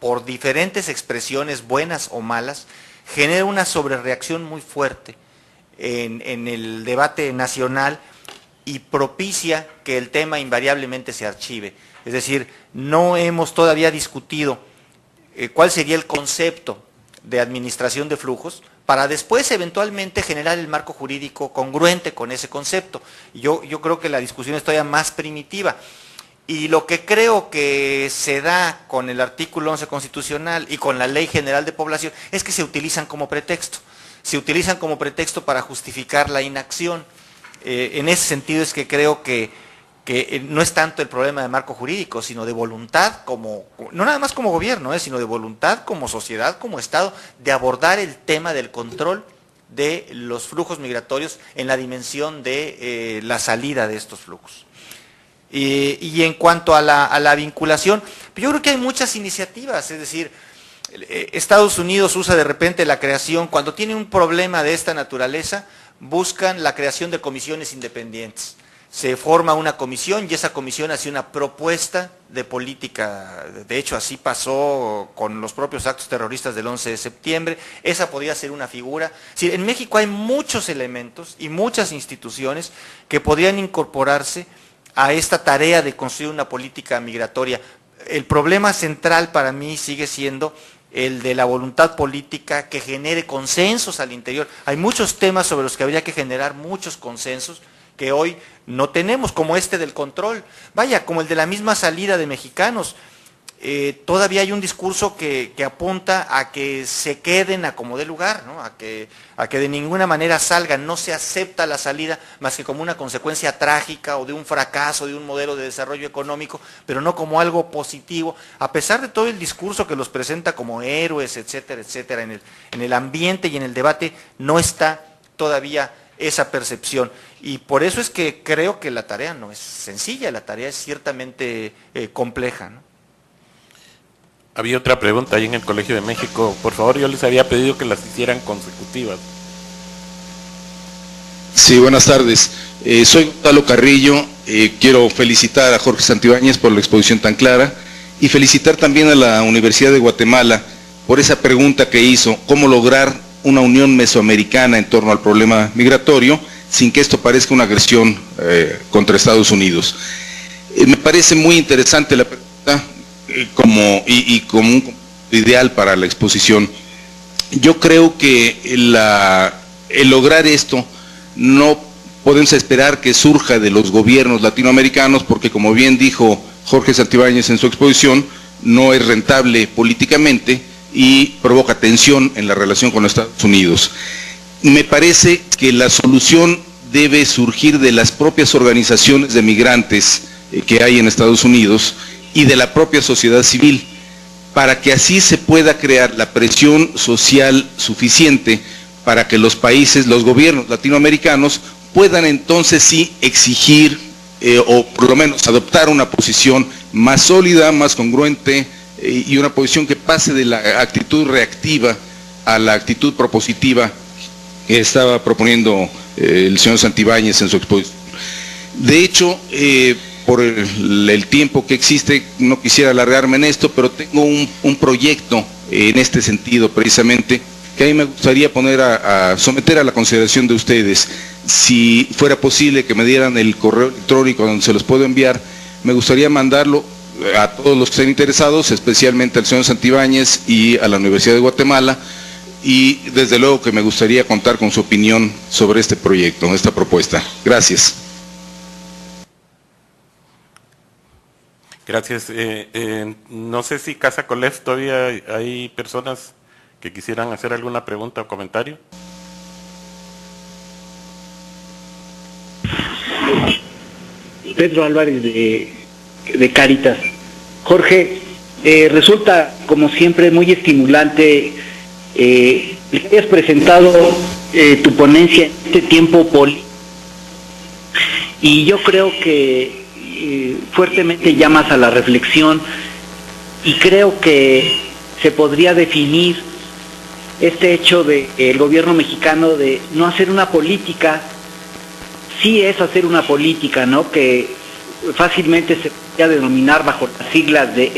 por diferentes expresiones buenas o malas, genera una sobrereacción muy fuerte en el debate nacional y propicia que el tema invariablemente se archive. Es decir, no hemos todavía discutido cuál sería el concepto de administración de flujos, para después eventualmente generar el marco jurídico congruente con ese concepto. Yo creo que la discusión es todavía más primitiva. Y lo que creo que se da con el artículo 11 constitucional y con la Ley General de Población es que se utilizan como pretexto. Se utilizan como pretexto para justificar la inacción. En ese sentido es que creo que no es tanto el problema de marco jurídico, sino de voluntad, no nada más como gobierno, sino de voluntad como sociedad, como Estado, de abordar el tema del control de los flujos migratorios en la dimensión de la salida de estos flujos. Y en cuanto a la vinculación, yo creo que hay muchas iniciativas, es decir, Estados Unidos usa de repente la creación, cuando tiene un problema de esta naturaleza, buscan la creación de comisiones independientes. Se forma una comisión y esa comisión hace una propuesta de política. De hecho, así pasó con los propios actos terroristas del 11 de septiembre. Esa podría ser una figura. Sí, en México hay muchos elementos y muchas instituciones que podrían incorporarse a esta tarea de construir una política migratoria. El problema central para mí sigue siendo el de la voluntad política que genere consensos al interior. Hay muchos temas sobre los que habría que generar muchos consensos que hoy no tenemos, como este del control, vaya, como el de la misma salida de mexicanos. Todavía hay un discurso que apunta a que se queden a como dé lugar, ¿no? a que de ninguna manera salgan, no se acepta la salida más que como una consecuencia trágica o de un fracaso de un modelo de desarrollo económico, pero no como algo positivo, a pesar de todo el discurso que los presenta como héroes, etcétera, etcétera, en el ambiente y en el debate no está todavía esa percepción. Y por eso es que creo que la tarea no es sencilla, la tarea es ciertamente compleja, ¿no? Había otra pregunta ahí en el Colegio de México. Por favor, yo les había pedido que las hicieran consecutivas. Sí, buenas tardes. Soy Gonzalo Carrillo. Quiero felicitar a Jorge Santibáñez por la exposición tan clara y felicitar también a la Universidad de Guatemala por esa pregunta que hizo, cómo lograr una unión mesoamericana en torno al problema migratorio sin que esto parezca una agresión contra Estados Unidos. Me parece muy interesante la pregunta como un ideal para la exposición. Yo creo que el lograr esto no podemos esperar que surja de los gobiernos latinoamericanos porque, como bien dijo Jorge Santibáñez en su exposición, no es rentable políticamente y provoca tensión en la relación con Estados Unidos. Me parece que la solución debe surgir de las propias organizaciones de migrantes que hay en Estados Unidos y de la propia sociedad civil. para que así se pueda crear la presión social suficiente para que los países, los gobiernos latinoamericanos puedan entonces sí exigir o por lo menos adoptar una posición más sólida, más congruente y una posición que pase de la actitud reactiva a la actitud propositiva que estaba proponiendo el señor Santibáñez en su exposición. De hecho, por el tiempo que existe, no quisiera alargarme en esto, pero tengo un proyecto en este sentido precisamente, que a mí me gustaría poner a someter a la consideración de ustedes. Si fuera posible que me dieran el correo electrónico donde se los puedo enviar, me gustaría mandarlo a todos los que estén interesados, especialmente al señor Santibáñez y a la Universidad de Guatemala, y desde luego que me gustaría contar con su opinión sobre este proyecto, esta propuesta. Gracias. Gracias. No sé si Casa Colef todavía hay personas que quisieran hacer alguna pregunta o comentario. Pedro Álvarez de Cáritas. Jorge, resulta como siempre muy estimulante que hayas presentado tu ponencia en este tiempo político, y yo creo que fuertemente llamas a la reflexión, y creo que se podría definir este hecho del gobierno mexicano de no hacer una política. Sí es hacer una política, ¿no?, que fácilmente se podría denominar bajo las siglas de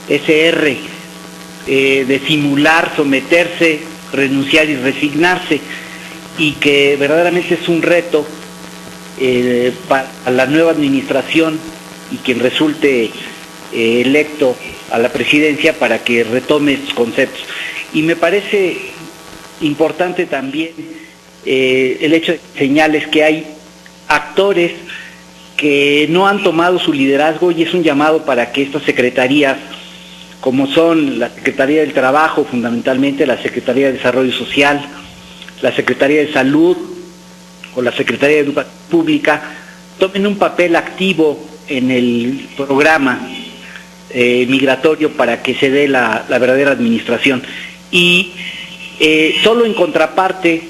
SR, de simular, someterse, renunciar y resignarse, y que verdaderamente es un reto para la nueva administración y quien resulte electo a la presidencia para que retome estos conceptos. Y me parece importante también el hecho de que señales que hay actores que no han tomado su liderazgo, y es un llamado para que estas secretarías, como son la Secretaría del Trabajo fundamentalmente, la Secretaría de Desarrollo Social, la Secretaría de Salud o la Secretaría de Educación Pública, tomen un papel activo en el programa migratorio para que se dé la verdadera administración. Y solo en contraparte,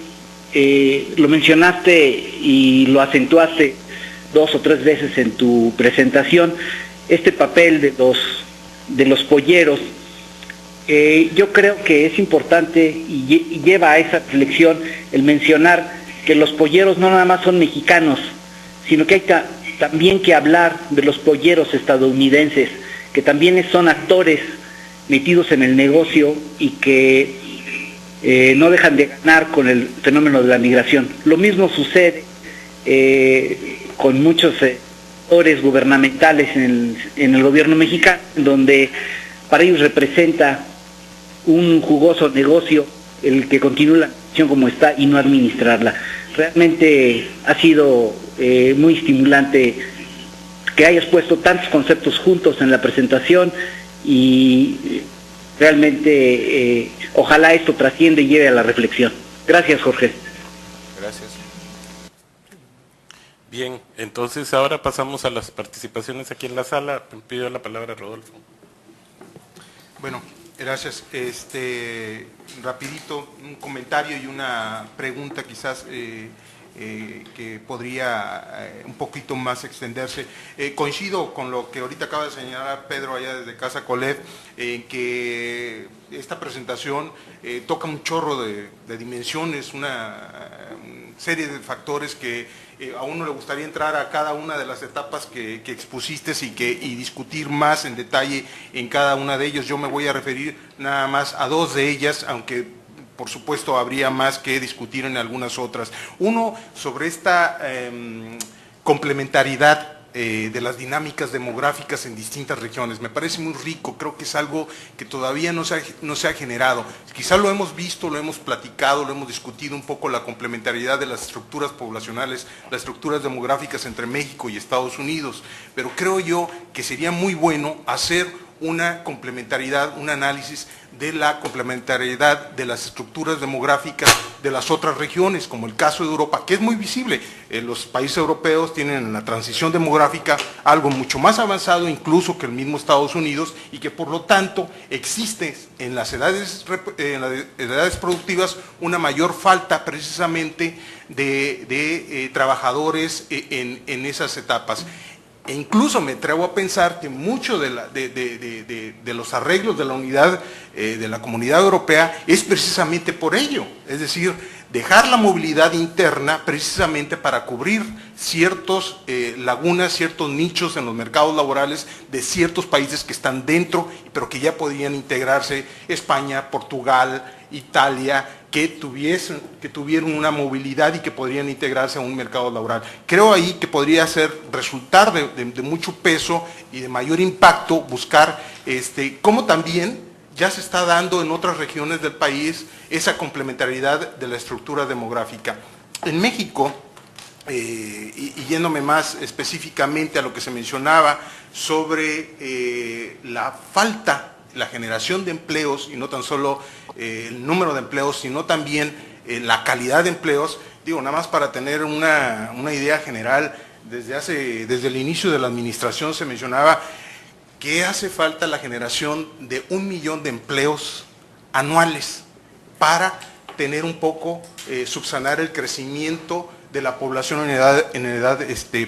lo mencionaste y lo acentuaste 2 o 3 veces en tu presentación, este papel de los polleros. Yo creo que es importante y lleva a esa reflexión el mencionar que los polleros no nada más son mexicanos, sino que hay también que hablar de los polleros estadounidenses, que también son actores metidos en el negocio y que no dejan de ganar con el fenómeno de la migración. Lo mismo sucede con muchos sectores gubernamentales en el gobierno mexicano, donde para ellos representa un jugoso negocio el que continúe la nación como está y no administrarla. Realmente ha sido muy estimulante que hayas puesto tantos conceptos juntos en la presentación, y realmente ojalá esto trasciende y lleve a la reflexión. Gracias, Jorge. Gracias. Bien, entonces ahora pasamos a las participaciones aquí en la sala. Pido la palabra a Rodolfo. Bueno, gracias. Rapidito, un comentario y una pregunta quizás que podría un poquito más extenderse. Coincido con lo que ahorita acaba de señalar Pedro allá desde Casa Colef, en que esta presentación toca un chorro de dimensiones, una serie de factores que a uno le gustaría entrar a cada una de las etapas que expusiste y discutir más en detalle en cada una de ellos. Yo me voy a referir nada más a 2 de ellas, aunque por supuesto habría más que discutir en algunas otras. Uno, sobre esta complementariedad de las dinámicas demográficas en distintas regiones. Me parece muy rico, creo que es algo que todavía no se ha generado. Quizá lo hemos visto, lo hemos platicado, lo hemos discutido un poco, la complementariedad de las estructuras poblacionales, las estructuras demográficas entre México y Estados Unidos, pero creo yo que sería muy bueno hacer una complementariedad, un análisis de la complementariedad de las estructuras demográficas de las otras regiones, como el caso de Europa, que es muy visible. Los países europeos tienen en la transición demográfica algo mucho más avanzado incluso que el mismo Estados Unidos, y que por lo tanto existe en las edades productivas una mayor falta precisamente de trabajadores en esas etapas. E incluso me atrevo a pensar que muchos de los arreglos de la unidad de la Comunidad Europea es precisamente por ello, es decir, dejar la movilidad interna precisamente para cubrir ciertas lagunas, ciertos nichos en los mercados laborales de ciertos países que están dentro, pero que ya podrían integrarse: España, Portugal, Italia, que tuvieron una movilidad y que podrían integrarse a un mercado laboral. Creo ahí que podría resultar de mucho peso y de mayor impacto buscar cómo también ya se está dando en otras regiones del país esa complementariedad de la estructura demográfica. En México, y yéndome más específicamente a lo que se mencionaba sobre la falta, la generación de empleos, y no tan solo el número de empleos, sino también la calidad de empleos, digo, nada más para tener una idea general, desde el inicio de la administración se mencionaba que hace falta la generación de 1 millón de empleos anuales para tener un poco, subsanar el crecimiento de la población en edad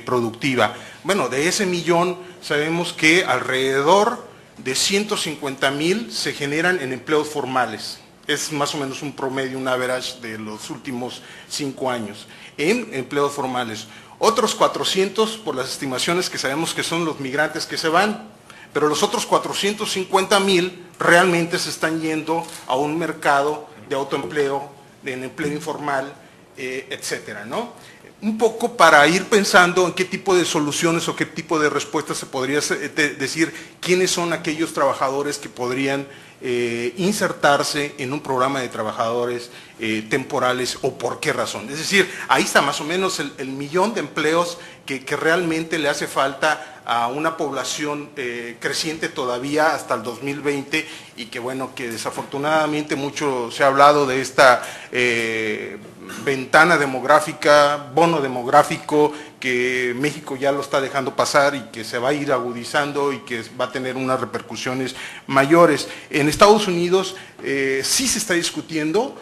productiva. Bueno, de ese millón sabemos que alrededor de 150,000 se generan en empleos formales. Es más o menos un promedio, un average de los últimos 5 años, en empleos formales. Otros 400, por las estimaciones que sabemos que son los migrantes que se van, pero los otros 450,000 realmente se están yendo a un mercado de autoempleo, en empleo informal, etcétera, ¿no? Un poco para ir pensando en qué tipo de soluciones o qué tipo de respuestas se podría decir, quiénes son aquellos trabajadores que podrían insertarse en un programa de trabajadores temporales, o por qué razón. Es decir, ahí está más o menos el millón de empleos que realmente le hace falta a una población creciente todavía hasta el 2020, y que bueno, que desafortunadamente mucho se ha hablado de esta ventana demográfica, bono demográfico, que México ya lo está dejando pasar y que se va a ir agudizando y que va a tener unas repercusiones mayores. En Estados Unidos sí se está discutiendo,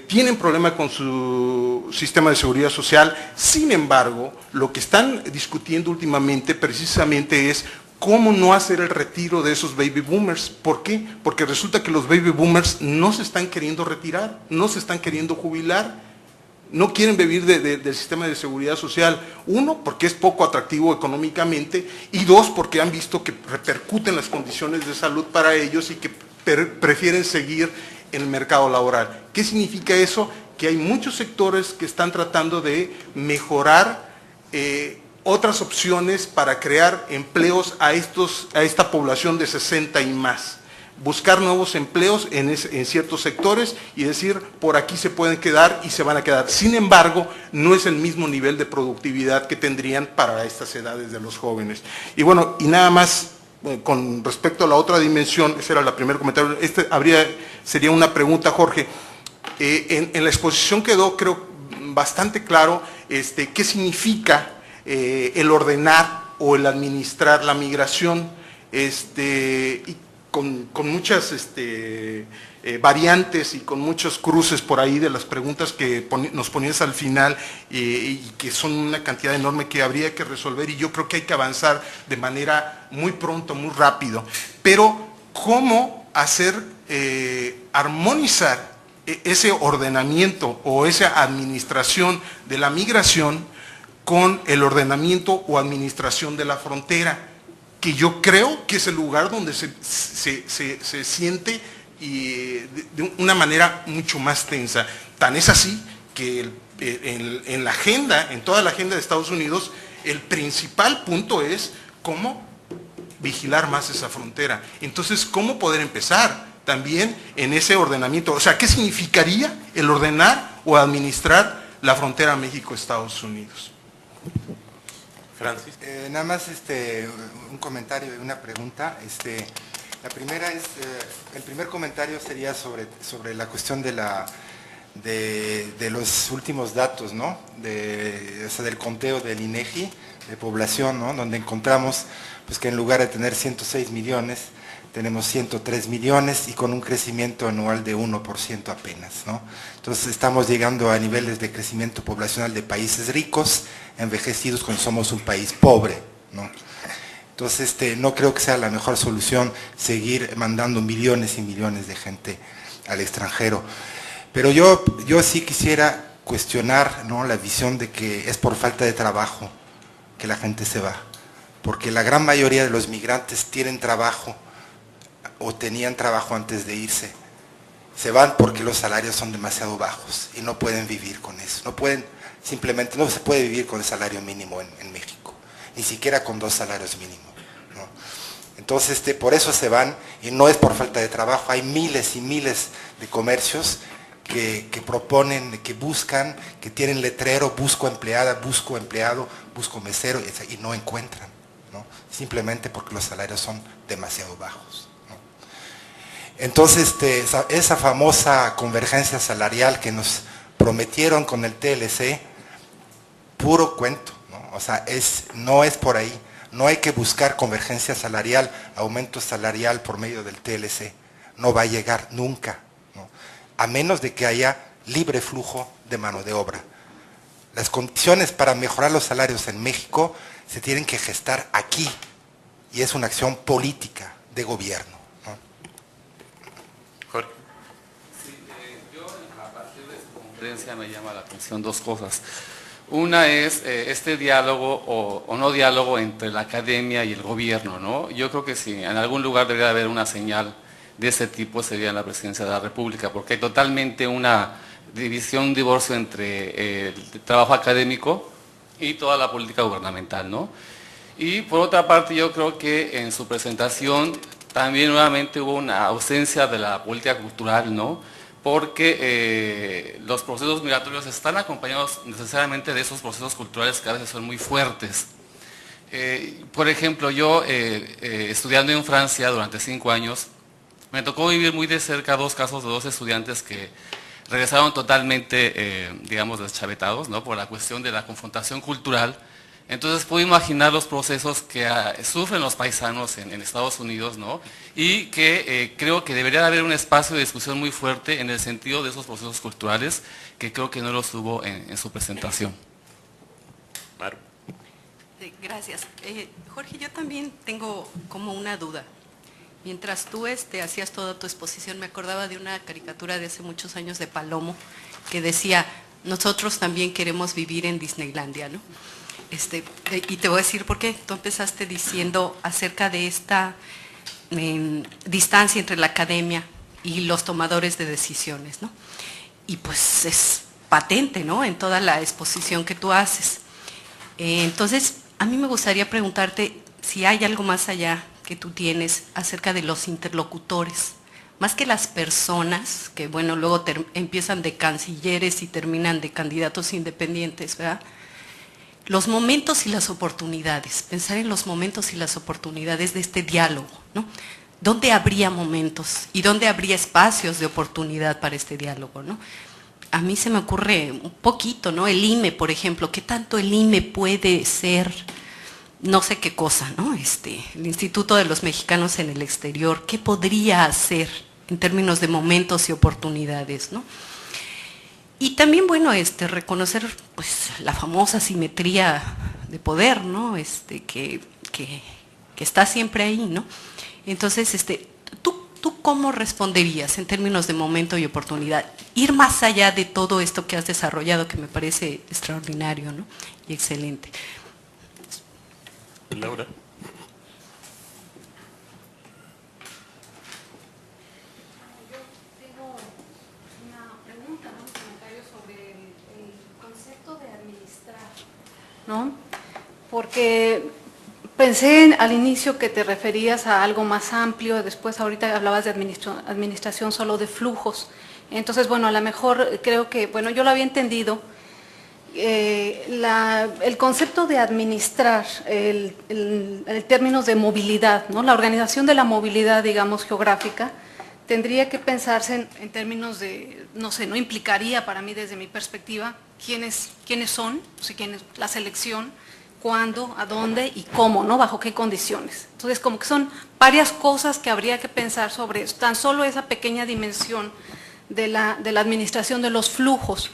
tienen problema con su sistema de seguridad social. Sin embargo, lo que están discutiendo últimamente precisamente es cómo no hacer el retiro de esos baby boomers. ¿Por qué? Porque resulta que los baby boomers no se están queriendo retirar, no se están queriendo jubilar, no quieren vivir del sistema de seguridad social. 1, porque es poco atractivo económicamente, y 2, porque han visto que repercuten las condiciones de salud para ellos y que prefieren seguir en el mercado laboral. ¿Qué significa eso? Que hay muchos sectores que están tratando de mejorar otras opciones para crear empleos a esta población de 60 y más. Buscar nuevos empleos en ciertos sectores y decir, por aquí se pueden quedar y se van a quedar. Sin embargo, no es el mismo nivel de productividad que tendrían para estas edades de los jóvenes. Y bueno, y nada más con respecto a la otra dimensión, ese era el primer comentario, sería una pregunta, Jorge. En la exposición quedó, creo, bastante claro qué significa el ordenar o el administrar la migración, y con muchas variantes y con muchos cruces por ahí de las preguntas que nos ponías al final, y que son una cantidad enorme que habría que resolver, y yo creo que hay que avanzar de manera muy pronto, muy rápido. Pero, ¿cómo hacer armonizar ese ordenamiento o esa administración de la migración con el ordenamiento o administración de la frontera, que yo creo que es el lugar donde se siente de una manera mucho más tensa? Tan es así que en la agenda, en toda la agenda de Estados Unidos, el principal punto es cómo vigilar más esa frontera. Entonces, ¿cómo poder empezar también en ese ordenamiento? O sea, ¿qué significaría el ordenar o administrar la frontera México-Estados Unidos? Francis. Nada más un comentario y una pregunta. La primera es, el primer comentario sería sobre la cuestión de los últimos datos, ¿no? Del conteo del INEGI de población, ¿no? Donde encontramos pues, que en lugar de tener 106 millones, tenemos 103 millones y con un crecimiento anual de 1% apenas, ¿no? Entonces estamos llegando a niveles de crecimiento poblacional de países ricos, envejecidos, cuando somos un país pobre, ¿no? Entonces no creo que sea la mejor solución seguir mandando millones y millones de gente al extranjero. Pero yo sí quisiera cuestionar, ¿no?, la visión de que es por falta de trabajo que la gente se va, porque la gran mayoría de los migrantes tienen trabajo o tenían trabajo antes de irse. Se van porque los salarios son demasiado bajos y no pueden vivir con eso. Simplemente no se puede vivir con el salario mínimo en México, ni siquiera con 2 salarios mínimos, ¿no? Entonces, por eso se van, y no es por falta de trabajo. Hay miles y miles de comercios que proponen, que buscan, que tienen letrero, busco empleada, busco empleado, busco mesero, y no encuentran, ¿no? Simplemente porque los salarios son demasiado bajos, ¿no? Entonces, esa famosa convergencia salarial que nos prometieron con el TLC, puro cuento, ¿no? O sea, no es por ahí. No hay que buscar convergencia salarial, aumento salarial por medio del TLC. No va a llegar nunca, ¿no? A menos de que haya libre flujo de mano de obra. Las condiciones para mejorar los salarios en México se tienen que gestar aquí, y es una acción política de gobierno, ¿no? Jorge. Sí, yo a partir de su conferencia me llama la atención 2 cosas. Una es este diálogo o no diálogo entre la academia y el gobierno, ¿no? Yo creo que si en algún lugar debería haber una señal de ese tipo, sería en la presidencia de la República, porque hay totalmente una división, un divorcio entre el trabajo académico y toda la política gubernamental, ¿no? Y por otra parte, yo creo que en su presentación también nuevamente hubo una ausencia de la política cultural, ¿no? Porque los procesos migratorios están acompañados necesariamente de esos procesos culturales que a veces son muy fuertes. Por ejemplo, yo estudiando en Francia durante 5 años, me tocó vivir muy de cerca 2 casos de 2 estudiantes que regresaron totalmente, digamos, deschavetados, ¿no?, por la cuestión de la confrontación cultural. Entonces puedo imaginar los procesos que sufren los paisanos en Estados Unidos, ¿no? Y que creo que debería haber un espacio de discusión muy fuerte en el sentido de esos procesos culturales, que creo que no los hubo en su presentación. Maru. Gracias. Jorge, yo también tengo como una duda. Mientras tú hacías toda tu exposición, me acordaba de una caricatura de hace muchos años de Palomo, que decía, nosotros también queremos vivir en Disneylandia, ¿no? Y te voy a decir por qué. Tú empezaste diciendo acerca de esta distancia entre la academia y los tomadores de decisiones, ¿no? Y pues es patente, ¿no?, en toda la exposición que tú haces. Entonces, a mí me gustaría preguntarte si hay algo más allá que tú tienes acerca de los interlocutores, más que las personas, que bueno, luego empiezan de cancilleres y terminan de candidatos independientes, ¿verdad? Los momentos y las oportunidades, pensar en los momentos y las oportunidades de este diálogo, ¿no? ¿Dónde habría momentos y dónde habría espacios de oportunidad para este diálogo, ¿no? A mí se me ocurre un poquito, ¿no? El IME, por ejemplo, ¿qué tanto el IME puede ser no sé qué cosa, ¿no? El Instituto de los Mexicanos en el Exterior, ¿qué podría hacer en términos de momentos y oportunidades, ¿no? Y también, bueno, reconocer pues la famosa simetría de poder, ¿no? Que está siempre ahí, ¿no? Entonces, ¿tú cómo responderías en términos de momento y oportunidad? Ir más allá de todo esto que has desarrollado, que me parece extraordinario, ¿no? Y excelente. Laura. ¿No? Porque pensé al inicio que te referías a algo más amplio, después ahorita hablabas de administración solo de flujos. Entonces, bueno, a lo mejor creo que, bueno, yo lo había entendido el concepto de administrar el términos de movilidad, ¿no? La organización de la movilidad, digamos, geográfica, tendría que pensarse en términos de, no sé, no implicaría para mí desde mi perspectiva quiénes son, o sea, la selección, cuándo, a dónde y cómo, ¿no? Bajo qué condiciones. Entonces, como que son varias cosas que habría que pensar sobre eso, tan solo esa pequeña dimensión de la administración de los flujos.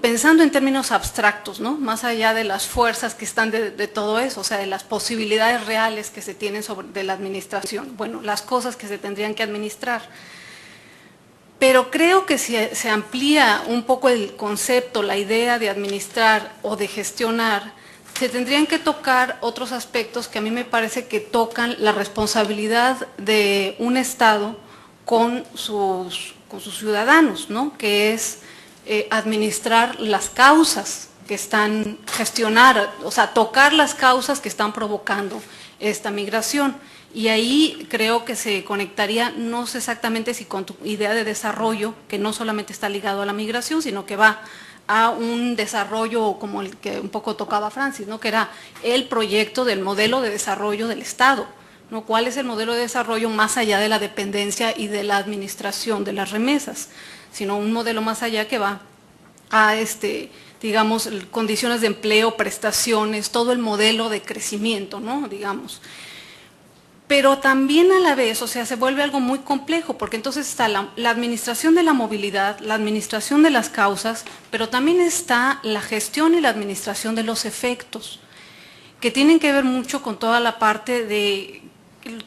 Pensando en términos abstractos, ¿no? Más allá de las fuerzas que están de todo eso, o sea, de las posibilidades reales que se tienen de la administración, bueno, las cosas que se tendrían que administrar. Pero creo que si se amplía un poco el concepto, la idea de administrar o de gestionar, se tendrían que tocar otros aspectos que a mí me parece que tocan la responsabilidad de un Estado con sus ciudadanos, ¿no? Que es administrar las causas que están, o sea, tocar las causas que están provocando esta migración. Y ahí creo que se conectaría, no sé exactamente si con tu idea de desarrollo, que no solamente está ligado a la migración, sino que va a un desarrollo como el que un poco tocaba Francis, ¿no? Que era el proyecto del modelo de desarrollo del Estado, ¿no? ¿Cuál es el modelo de desarrollo más allá de la dependencia y de la administración de las remesas? Sino un modelo más allá que va a, digamos, condiciones de empleo, prestaciones, todo el modelo de crecimiento, ¿no? Digamos. Pero también a la vez, o sea, se vuelve algo muy complejo, porque entonces está la administración de la movilidad, la administración de las causas, pero también está la gestión y la administración de los efectos, que tienen que ver mucho con toda la parte de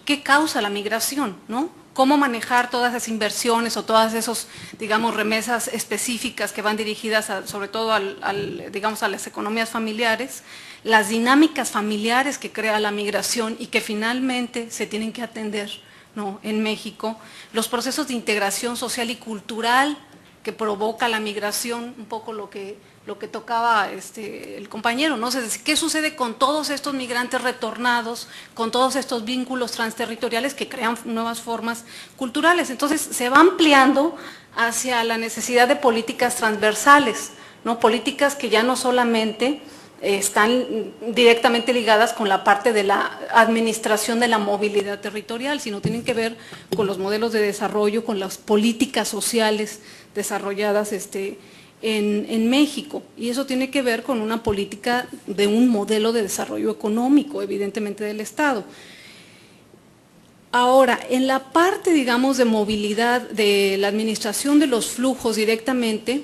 qué causa la migración, ¿no? Cómo manejar todas esas inversiones o todas esas, digamos, remesas específicas que van dirigidas sobre todo digamos, a las economías familiares, las dinámicas familiares que crea la migración y que finalmente se tienen que atender, ¿no? En México, los procesos de integración social y cultural que provoca la migración, un poco lo que tocaba el compañero, ¿no? O sea, ¿qué sucede con todos estos migrantes retornados, con todos estos vínculos transterritoriales que crean nuevas formas culturales? Entonces se va ampliando hacia la necesidad de políticas transversales, ¿no? Políticas que ya no solamente están directamente ligadas con la parte de la administración de la movilidad territorial, sino tienen que ver con los modelos de desarrollo, con las políticas sociales desarrolladas en México, y eso tiene que ver con una política de un modelo de desarrollo económico, evidentemente del Estado. Ahora, en la parte, digamos, de movilidad de la administración de los flujos directamente,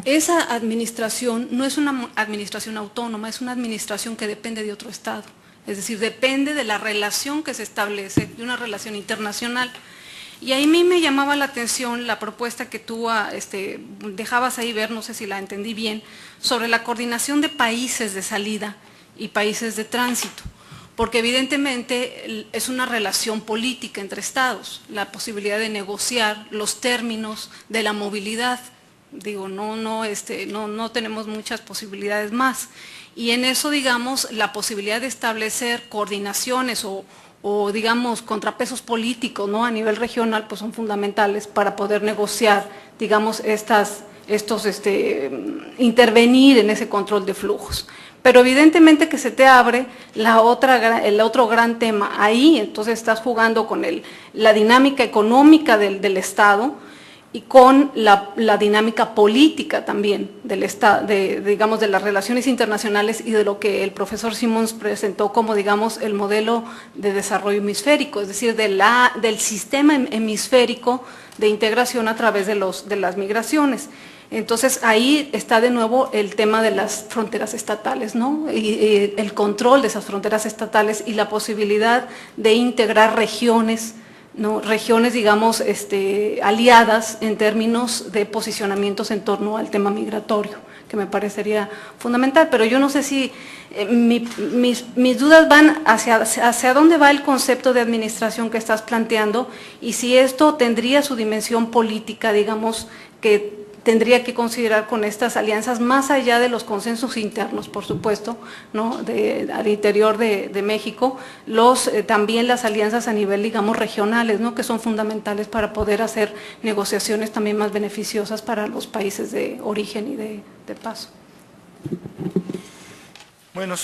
esa administración no es una administración autónoma, es una administración que depende de otro Estado, es decir, depende de la relación que se establece, de una relación internacional. Y ahí a mí me llamaba la atención la propuesta que tú dejabas ahí ver, no sé si la entendí bien, sobre la coordinación de países de salida y países de tránsito, porque evidentemente es una relación política entre estados, la posibilidad de negociar los términos de la movilidad. Digo, no tenemos muchas posibilidades más. Y en eso, digamos, la posibilidad de establecer coordinaciones o digamos, contrapesos políticos, ¿no? A nivel regional, pues son fundamentales para poder negociar, digamos, intervenir en ese control de flujos. Pero evidentemente que se te abre el otro gran tema. Ahí entonces estás jugando con la dinámica económica del Estado y con la dinámica política también del Estado, digamos, de las relaciones internacionales y de lo que el profesor Simons presentó como, digamos, el modelo de desarrollo hemisférico, es decir, del sistema hemisférico de integración a través de las migraciones. Entonces ahí está de nuevo el tema de las fronteras estatales, ¿no? Y el control de esas fronteras estatales y la posibilidad de integrar regiones, ¿no? Regiones, digamos, aliadas en términos de posicionamientos en torno al tema migratorio, que me parecería fundamental. Pero yo no sé si mis dudas van hacia dónde va el concepto de administración que estás planteando y si esto tendría su dimensión política, digamos, que tendría que considerar con estas alianzas, más allá de los consensos internos, por supuesto, ¿no? Al interior de México, también las alianzas a nivel, digamos, regionales, ¿no? Que son fundamentales para poder hacer negociaciones también más beneficiosas para los países de origen y de paso. Bueno,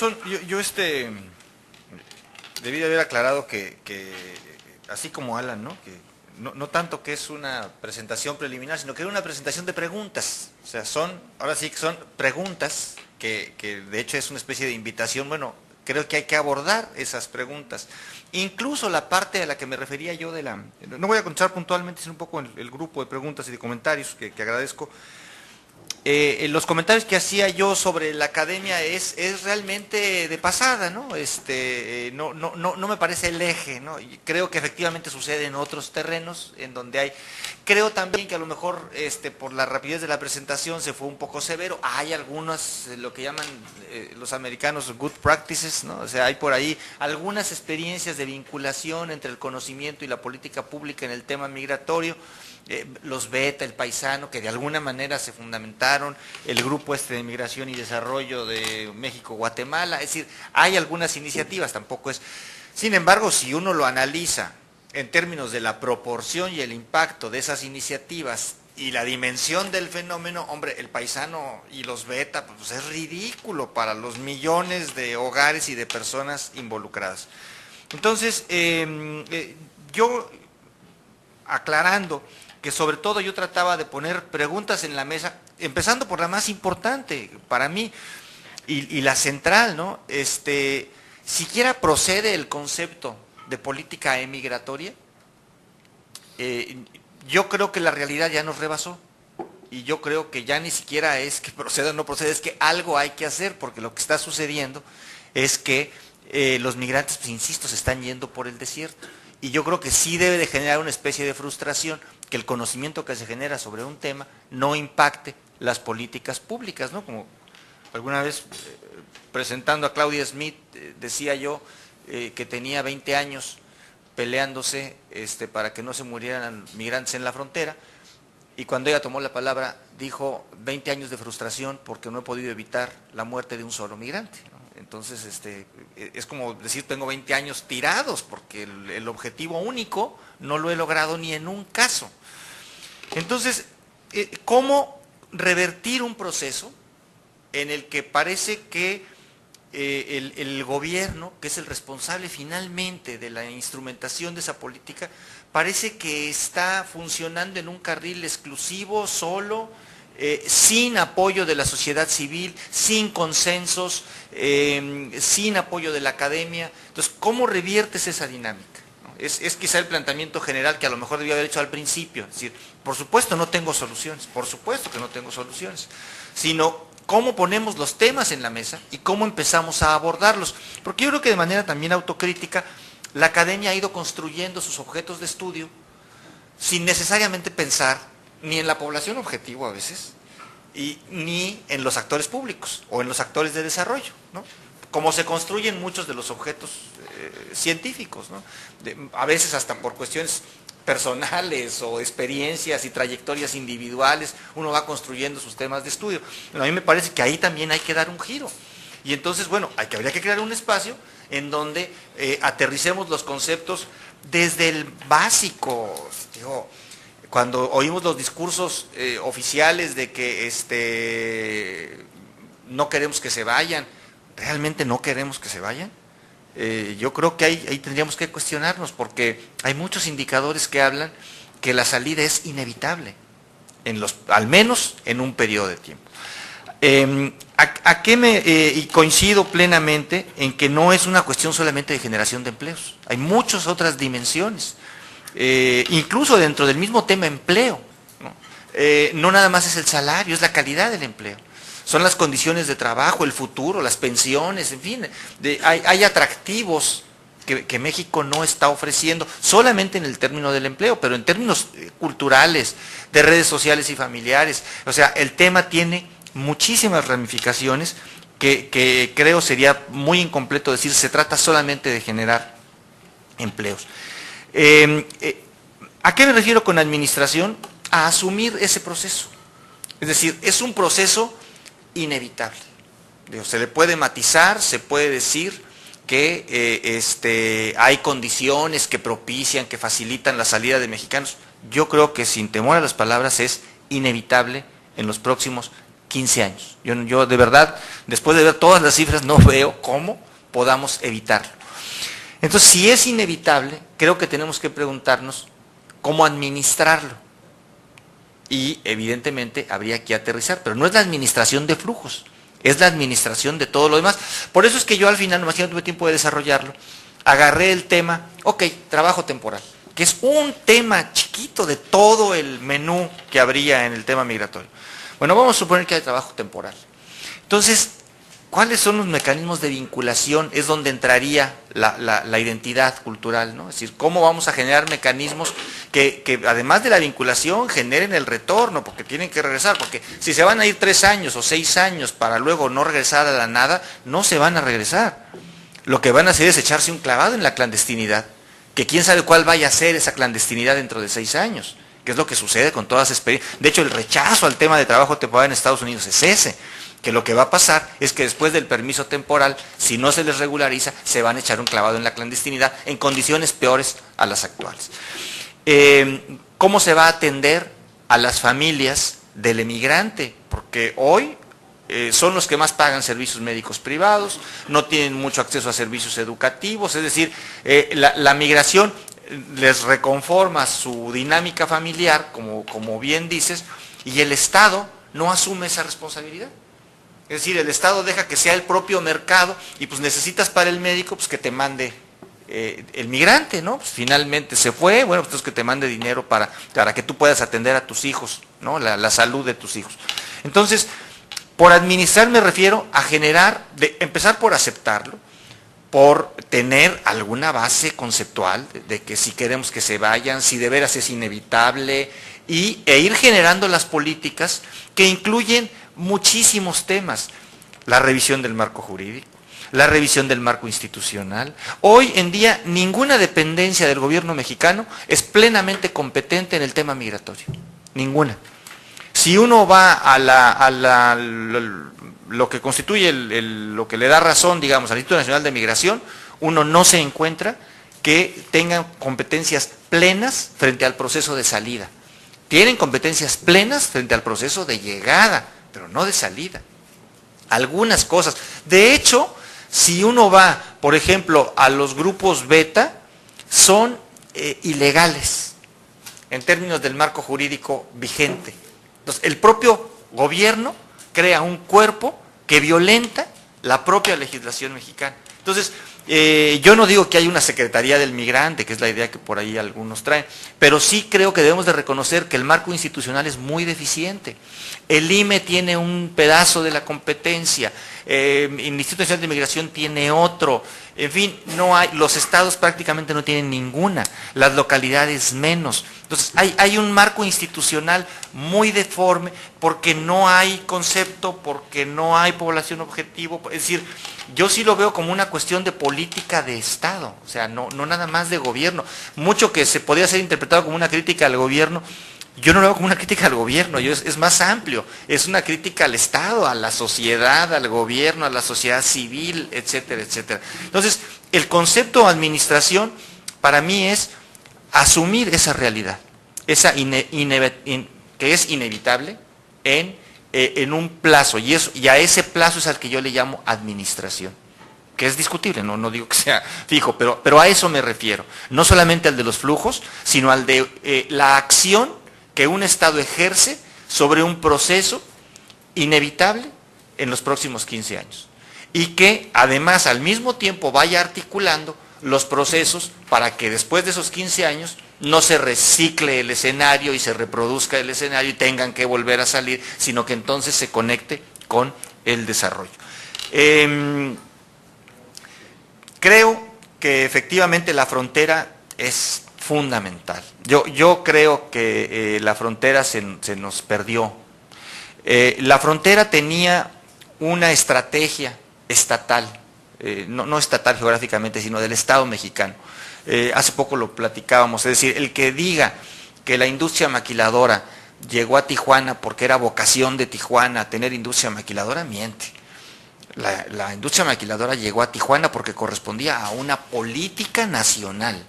debí de haber aclarado que así como Alan, ¿no? Que no tanto que es una presentación preliminar, sino que es una presentación de preguntas. O sea, ahora sí que son preguntas que de hecho es una especie de invitación. Bueno, creo que hay que abordar esas preguntas. Incluso la parte a la que me refería yo no voy a contestar puntualmente, sino un poco el grupo de preguntas y de comentarios que agradezco. Los comentarios que hacía yo sobre la academia es realmente de pasada, ¿no? No me parece el eje, ¿no? Y creo que efectivamente sucede en otros terrenos en donde creo también que a lo mejor por la rapidez de la presentación se fue un poco severo. Hay algunas, lo que llaman los americanos good practices, ¿no? O sea, hay por ahí algunas experiencias de vinculación entre el conocimiento y la política pública en el tema migratorio. Los Beta, el Paisano, que de alguna manera se fundamentaron, el grupo de Migración y Desarrollo de México-Guatemala, es decir, hay algunas iniciativas, tampoco es. Sin embargo, si uno lo analiza en términos de la proporción y el impacto de esas iniciativas y la dimensión del fenómeno, hombre, el Paisano y los Beta, pues es ridículo para los millones de hogares y de personas involucradas. Entonces, yo aclarando que sobre todo yo trataba de poner preguntas en la mesa, empezando por la más importante para mí y la central, ¿no? Siquiera procede el concepto de política emigratoria. Yo creo que la realidad ya nos rebasó y yo creo que ya ni siquiera es que proceda o no procede, es que algo hay que hacer, porque lo que está sucediendo es que los migrantes, pues, insisto, se están yendo por el desierto. Y yo creo que sí debe de generar una especie de frustración que el conocimiento que se genera sobre un tema no impacte las políticas públicas, ¿no? Como alguna vez presentando a Claudia Smith decía yo que tenía 20 años peleándose para que no se murieran migrantes en la frontera, y cuando ella tomó la palabra dijo 20 años de frustración porque no he podido evitar la muerte de un solo migrante, ¿no? Entonces, es como decir, tengo 20 años tirados, porque el objetivo único no lo he logrado ni en un caso. Entonces, ¿cómo revertir un proceso en el que parece que el gobierno, que es el responsable finalmente de la instrumentación de esa política, parece que está funcionando en un carril exclusivo, solo, sin apoyo de la sociedad civil, sin consensos, sin apoyo de la academia? Entonces, ¿cómo reviertes esa dinámica? Es quizá el planteamiento general que a lo mejor debía haber hecho al principio. Es decir, por supuesto no tengo soluciones, por supuesto que no tengo soluciones, sino cómo ponemos los temas en la mesa y cómo empezamos a abordarlos. Porque yo creo que de manera también autocrítica, la academia ha ido construyendo sus objetos de estudio sin necesariamente pensar ni en la población objetivo a veces, ni en los actores públicos o en los actores de desarrollo, ¿no? Como se construyen muchos de los objetos científicos, ¿no? A veces hasta por cuestiones personales o experiencias y trayectorias individuales, uno va construyendo sus temas de estudio. Bueno, a mí me parece que ahí también hay que dar un giro. Y entonces, bueno, habría que crear un espacio en donde aterricemos los conceptos desde el básico. Digo, cuando oímos los discursos oficiales de que no queremos que se vayan, ¿realmente no queremos que se vayan? Yo creo que ahí tendríamos que cuestionarnos, porque hay muchos indicadores que hablan que la salida es inevitable, al menos en un periodo de tiempo. Y coincido plenamente en que no es una cuestión solamente de generación de empleos, hay muchas otras dimensiones, incluso dentro del mismo tema empleo, ¿no? No nada más es el salario, es la calidad del empleo. Son las condiciones de trabajo, el futuro, las pensiones, en fin. Hay atractivos que México no está ofreciendo, solamente en el término del empleo, pero en términos culturales, de redes sociales y familiares. O sea, el tema tiene muchísimas ramificaciones que creo sería muy incompleto decir se trata solamente de generar empleos. ¿A qué me refiero con administración? A asumir ese proceso. Es decir, es un proceso inevitable. Se le puede matizar, se puede decir que hay condiciones que propician, que facilitan la salida de mexicanos. Yo creo que sin temor a las palabras es inevitable en los próximos 15 años. Yo de verdad, después de ver todas las cifras, no veo cómo podamos evitarlo. Entonces, si es inevitable, creo que tenemos que preguntarnos cómo administrarlo. Y evidentemente habría que aterrizar, pero no es la administración de flujos, es la administración de todo lo demás. Por eso es que yo al final, nomás que no tuve tiempo de desarrollarlo, agarré el tema, trabajo temporal, que es un tema chiquito de todo el menú que habría en el tema migratorio. Bueno, vamos a suponer que hay trabajo temporal. Entonces, ¿cuáles son los mecanismos de vinculación? Es donde entraría la identidad cultural, ¿no? Es decir, ¿cómo vamos a generar mecanismos que además de la vinculación generen el retorno? Porque tienen que regresar, porque si se van a ir 3 años o 6 años para luego no regresar a la nada, no se van a regresar. Lo que van a hacer es echarse un clavado en la clandestinidad, que quién sabe cuál vaya a ser esa clandestinidad dentro de 6 años, que es lo que sucede con todas las experiencias. De hecho, el rechazo al tema de trabajo temporal en Estados Unidos es ese, que lo que va a pasar es que después del permiso temporal, si no se les regulariza, se van a echar un clavado en la clandestinidad en condiciones peores a las actuales. ¿Cómo se va a atender a las familias del emigrante? Porque hoy son los que más pagan servicios médicos privados, no tienen mucho acceso a servicios educativos, es decir, la migración les reconforma su dinámica familiar, como bien dices, y el Estado no asume esa responsabilidad. Es decir, el Estado deja que sea el propio mercado y pues necesitas para el médico pues que te mande el migrante, ¿no? Pues finalmente se fue, bueno, pues que te mande dinero para que tú puedas atender a tus hijos, ¿no? La salud de tus hijos. Entonces, por administrar me refiero a generar, empezar por aceptarlo, por tener alguna base conceptual de que si queremos que se vayan, si de veras es inevitable, e ir generando las políticas que incluyen muchísimos temas. La revisión del marco jurídico, la revisión del marco institucional. Hoy en día ninguna dependencia del gobierno mexicano es plenamente competente en el tema migratorio. Ninguna. Si uno va a lo que constituye lo que le da razón, digamos, al Instituto Nacional de Migración, uno no se encuentra que tengan competencias plenas frente al proceso de salida. Tienen competencias plenas frente al proceso de llegada, pero no de salida. Algunas cosas. De hecho, si uno va, por ejemplo, a los grupos beta, son ilegales en términos del marco jurídico vigente. Entonces, el propio gobierno crea un cuerpo que violenta la propia legislación mexicana. Entonces, yo no digo que hay una Secretaría del Migrante, que es la idea que por ahí algunos traen, pero sí creo que debemos de reconocer que el marco institucional es muy deficiente. El IME tiene un pedazo de la competencia, el Instituto Nacional de Migración tiene otro, en fin, no hay, los estados prácticamente no tienen ninguna, las localidades menos. Entonces hay un marco institucional muy deforme porque no hay concepto, porque no hay población objetivo. Es decir, yo sí lo veo como una cuestión de política de Estado, o sea, no nada más de gobierno. Mucho que se podría ser interpretado como una crítica al gobierno, yo no lo veo como una crítica al gobierno, es más amplio, es una crítica al Estado, a la sociedad, al gobierno, a la sociedad civil, etcétera, etcétera. Entonces, el concepto de administración para mí es asumir esa realidad, esa que es inevitable en un plazo, y a ese plazo es al que yo le llamo administración, que es discutible, no digo que sea fijo, pero a eso me refiero, no solamente al de los flujos, sino al de la acción que un Estado ejerce sobre un proceso inevitable en los próximos 15 años. Y que además al mismo tiempo vaya articulando los procesos para que después de esos 15 años no se recicle el escenario y se reproduzca el escenario y tengan que volver a salir, sino que entonces se conecte con el desarrollo. Creo que efectivamente la frontera es fundamental. Yo creo que la frontera se nos perdió. La frontera tenía una estrategia estatal, no estatal geográficamente, sino del Estado mexicano. Hace poco lo platicábamos, es decir, el que diga que la industria maquiladora llegó a Tijuana porque era vocación de Tijuana tener industria maquiladora, miente. La industria maquiladora llegó a Tijuana porque correspondía a una política nacional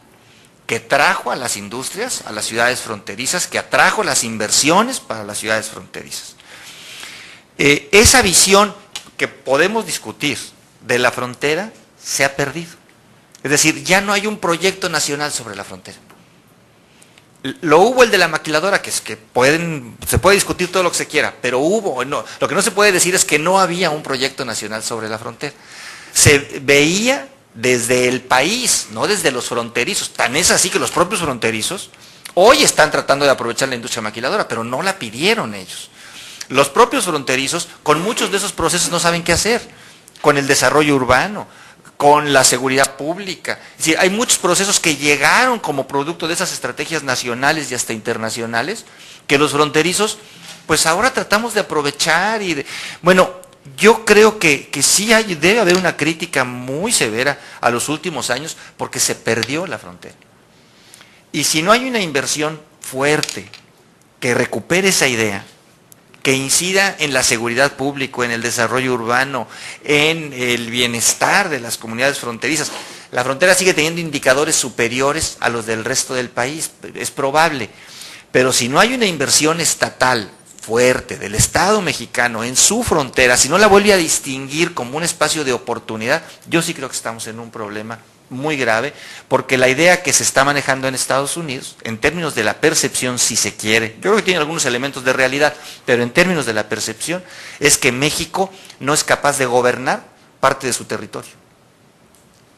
que trajo a las industrias a las ciudades fronterizas, que atrajo las inversiones para las ciudades fronterizas. Esa visión que podemos discutir de la frontera se ha perdido. Es decir, ya no hay un proyecto nacional sobre la frontera. Lo hubo el de la maquiladora, que se puede discutir todo lo que se quiera, pero lo que no se puede decir es que no había un proyecto nacional sobre la frontera. Se veía desde el país, no desde los fronterizos. Tan es así que los propios fronterizos hoy están tratando de aprovechar la industria maquiladora, pero no la pidieron ellos. Los propios fronterizos, con muchos de esos procesos no saben qué hacer, con el desarrollo urbano, con la seguridad pública. Es decir, hay muchos procesos que llegaron como producto de esas estrategias nacionales y hasta internacionales, que los fronterizos, pues ahora tratamos de aprovechar bueno, yo creo que sí debe haber una crítica muy severa a los últimos años, porque se perdió la frontera. Y si no hay una inversión fuerte que recupere esa idea, que incida en la seguridad pública, en el desarrollo urbano, en el bienestar de las comunidades fronterizas. La frontera sigue teniendo indicadores superiores a los del resto del país, es probable, pero si no hay una inversión estatal fuerte del Estado mexicano en su frontera, si no la vuelve a distinguir como un espacio de oportunidad, yo sí creo que estamos en un problema muy grave, porque la idea que se está manejando en Estados Unidos, en términos de la percepción, si se quiere, yo creo que tiene algunos elementos de realidad, pero en términos de la percepción, es que México no es capaz de gobernar parte de su territorio.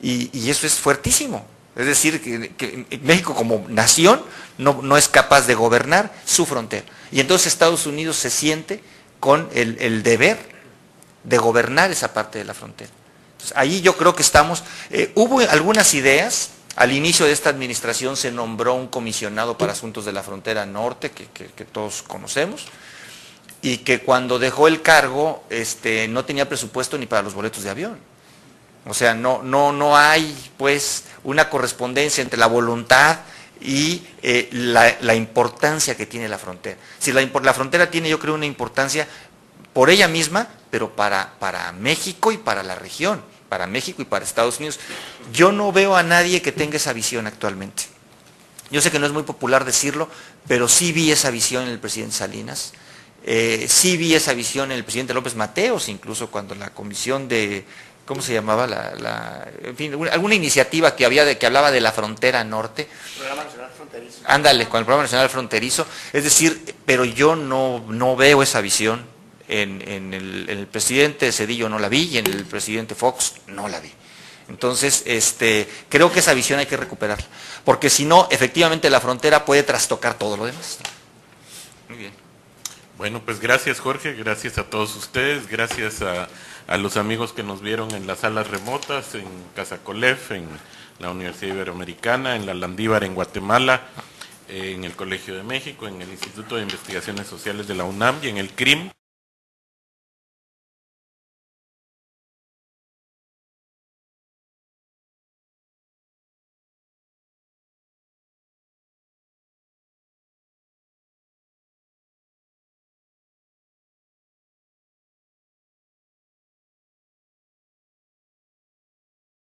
Y eso es fuertísimo. Es decir, que México como nación no es capaz de gobernar su frontera. Y entonces Estados Unidos se siente con el deber de gobernar esa parte de la frontera. Ahí yo creo que estamos, hubo algunas ideas, al inicio de esta administración se nombró un comisionado para asuntos de la frontera norte, que todos conocemos, y que cuando dejó el cargo no tenía presupuesto ni para los boletos de avión. O sea, no hay pues una correspondencia entre la voluntad y la importancia que tiene la frontera. Si la frontera tiene, yo creo, una importancia por ella misma, pero para México y para la región, para México y para Estados Unidos. Yo no veo a nadie que tenga esa visión actualmente. Yo sé que no es muy popular decirlo, pero sí vi esa visión en el presidente Salinas, sí vi esa visión en el presidente López Mateos, incluso cuando la comisión de, ¿cómo se llamaba? En fin, alguna iniciativa que hablaba de la frontera norte. Programa Nacional Fronterizo. Ándale, con el Programa Nacional Fronterizo. Es decir, pero yo no veo esa visión. En el presidente Zedillo no la vi y en el presidente Fox no la vi. Entonces, creo que esa visión hay que recuperarla, porque si no, efectivamente la frontera puede trastocar todo lo demás. Muy bien. Bueno, pues gracias Jorge, gracias a todos ustedes, gracias a los amigos que nos vieron en las salas remotas, en Casa Colef, en la Universidad Iberoamericana, en la Landívar en Guatemala, en el Colegio de México, en el Instituto de Investigaciones Sociales de la UNAM y en el CRIM.